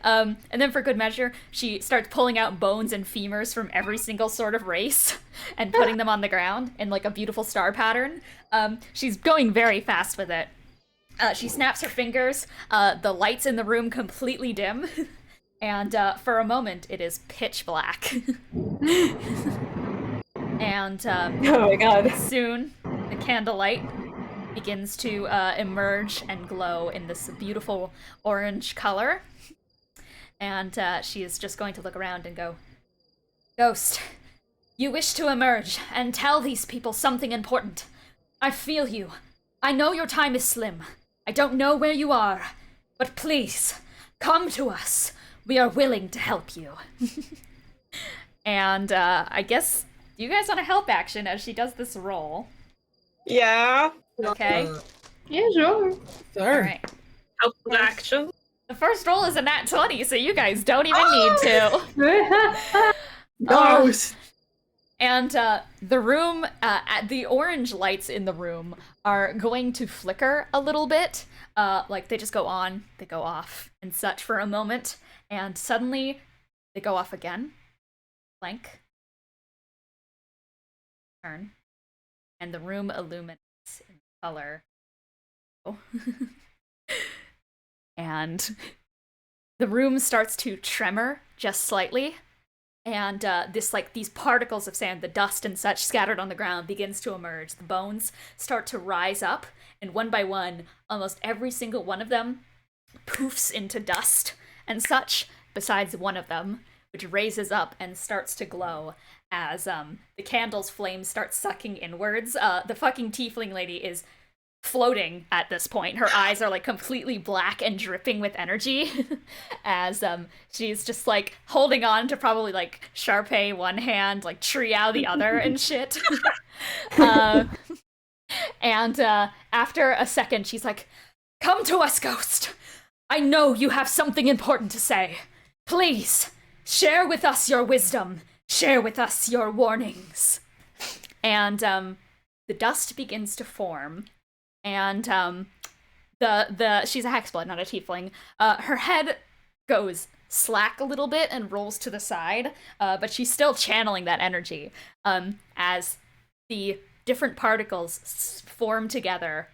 And then for good measure, she starts pulling out bones and femurs from every single sort of race and putting them on the ground in, like, a beautiful star pattern. She's going very fast with it. She snaps her fingers, the lights in the room completely dim, and for a moment it is pitch black. And Oh my god. soon the candlelight begins to emerge and glow in this beautiful orange color. And she is just going to look around and go, "Ghost, you wish to emerge and tell these people something important. I feel you. I know your time is slim. I don't know where you are, but please, come to us. We are willing to help you." And I guess, do you guys want a help action as she does this roll? Yeah. Okay. Yeah, sure. All right. Help action. The first roll is a nat 20, so you guys don't even need to. Ghost. And the room, the orange lights in the room are going to flicker a little bit. Like, they just go on, they go off, and such for a moment. And suddenly, they go off again. Blank. Turn. And the room illuminates in color. Oh. And the room starts to tremor just slightly. And these particles of sand, the dust and such scattered on the ground, begins to emerge. The bones start to rise up, and one by one, almost every single one of them poofs into dust and such, besides one of them, which raises up and starts to glow as the candle's flames start sucking inwards. The fucking tiefling lady is floating at this point. Her eyes are like completely black and dripping with energy as she's just like holding on to probably like Sharpay one hand, like Triao the other and shit. And after a second she's like, "Come to us, Ghost. I know you have something important to say. Please share with us your wisdom. Share with us your warnings." And the dust begins to form. And she's a hexblood, not a tiefling. Her head goes slack a little bit and rolls to the side, but she's still channeling that energy as the different particles form together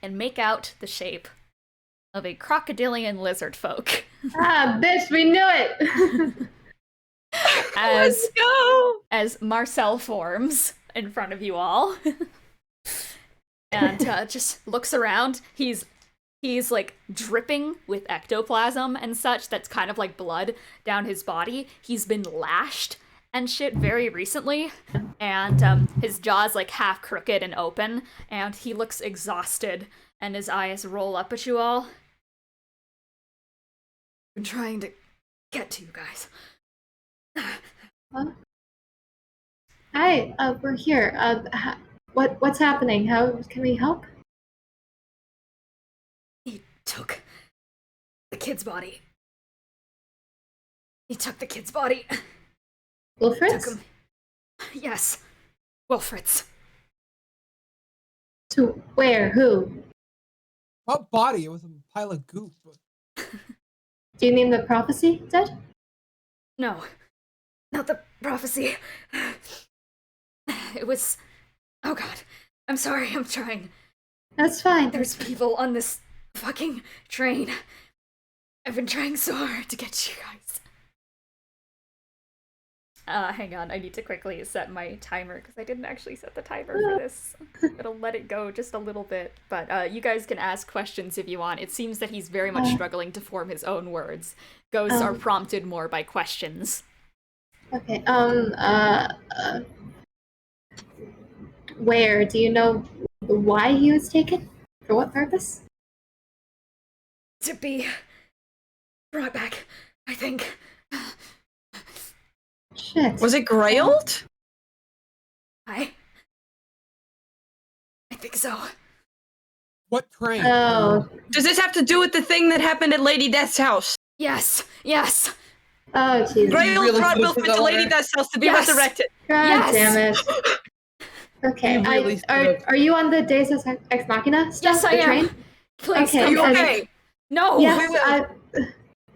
and make out the shape of a crocodilian lizard folk. Ah, bitch, we knew it! Let's go! As Marcel forms in front of you all. And just looks around. He's like dripping with ectoplasm and such that's kind of like blood down his body. He's been lashed and shit very recently, and his jaw's like half crooked and open, and he looks exhausted, and his eyes roll up at you all. "Been trying to get to you guys." Huh? Hi, we're here. What's happening? How can we help? He took the kid's body. He took the kid's body. Wilfred's? Took him. Yes, Wilfred's. To where? Who? What body? It was a pile of goop. Do you mean the prophecy dead? No, not the prophecy. It was... Oh god, I'm sorry, I'm trying. That's fine. There's people on this fucking train. I've been trying so hard to get to you guys. Hang on, I need to quickly set my timer, because I didn't actually set the timer for this. It'll let it go just a little bit, but you guys can ask questions if you want. It seems that he's very much struggling to form his own words. Ghosts are prompted more by questions. Okay, where? Do you know why he was taken? For what purpose? to be brought back, I think. Shit. Was it Grailed? I think so. What train? Oh. Does this have to do with the thing that happened at Lady Death's house? Yes. Oh, Jesus. Grailed really brought put Wilfred the to Lady letter. Death's house to be Yes. resurrected. God Yes. damn it. Okay, You really are you on the Deus Ex Machina stuff? Yes, I the am. train? Please Okay, Are you come back. okay? No. Yes, we will.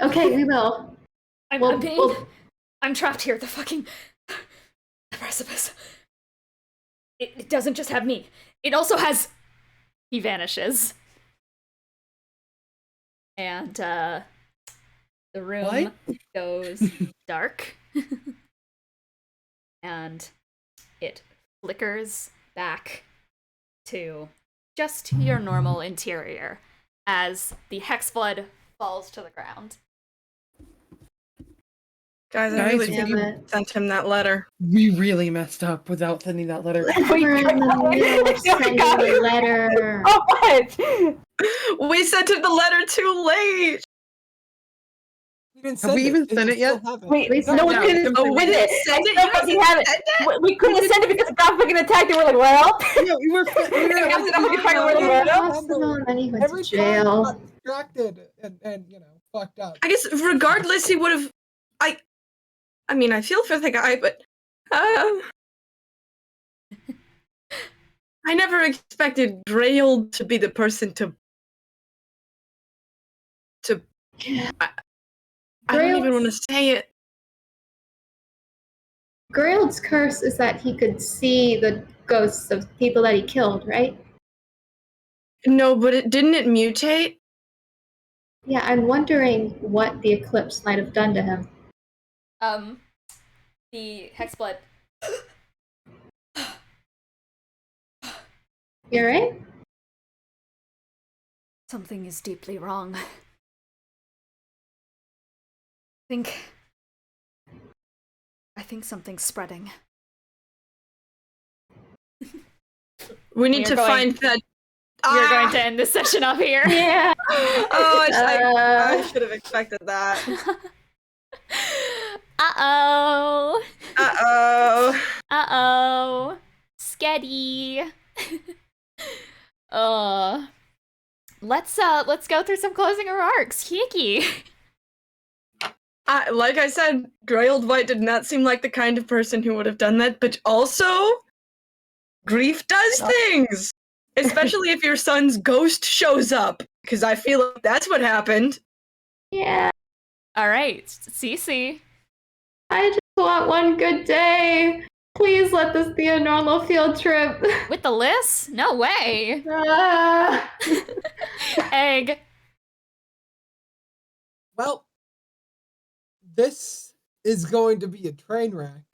okay, we will. I'm trapped here. The precipice. It doesn't just have me. It also has. He vanishes. And the room goes dark. And it flickers back to just your normal interior as the hexblood falls to the ground. Guys, I Guys, really damn think you it. sent him that letter. We really messed up without sending that letter. We're in the middle of sending a letter. Oh, what? We sent him the letter too late! We didn't Have send we even it. sent it yet? Still have it. Wait, We no one sent couldn't Oh, we send didn't it. send it? I still You guys fucking have it. sent it? We couldn't send it because it got fucking attacked and we're like, well. Yeah, we were. Possible, and then he went Every to time I jail. got distracted and fucked up. I guess regardless, he would have. I mean, I feel for the guy, but I never expected Grailed to be the person to. I don't even want to say it. Grailed's curse is that he could see the ghosts of people that he killed, right? No, but didn't it mutate? Yeah, I'm wondering what the eclipse might have done to him. The hexblood. You alright? Something is deeply wrong. I think something's spreading. We need to find that. We're going to end this session up here. Yeah. Oh, I should have expected that. Uh-oh. Uh-oh. Uh-oh. Sketty. Let's go through some closing remarks. Kiki. Like I said, Grailed White did not seem like the kind of person who would have done that, but also, grief does things! Especially if your son's ghost shows up, because I feel like that's what happened. Yeah. Alright, Cece. I just want one good day. Please let this be a normal field trip. With the list? No way. Egg. Well, this is going to be a train wreck.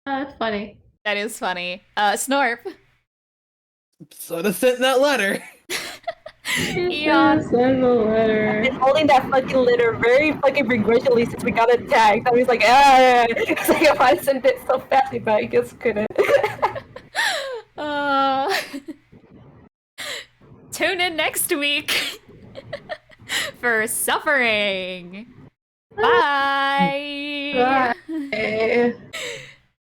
That's funny. That is funny. Snorp. So to send that letter. Eon. Send the letter. I've been holding that fucking litter very fucking begrudgingly since we got attacked. I was like, it's like if I sent it so fast, but I just couldn't. Tune in next week for Suffering. Bye. Bye.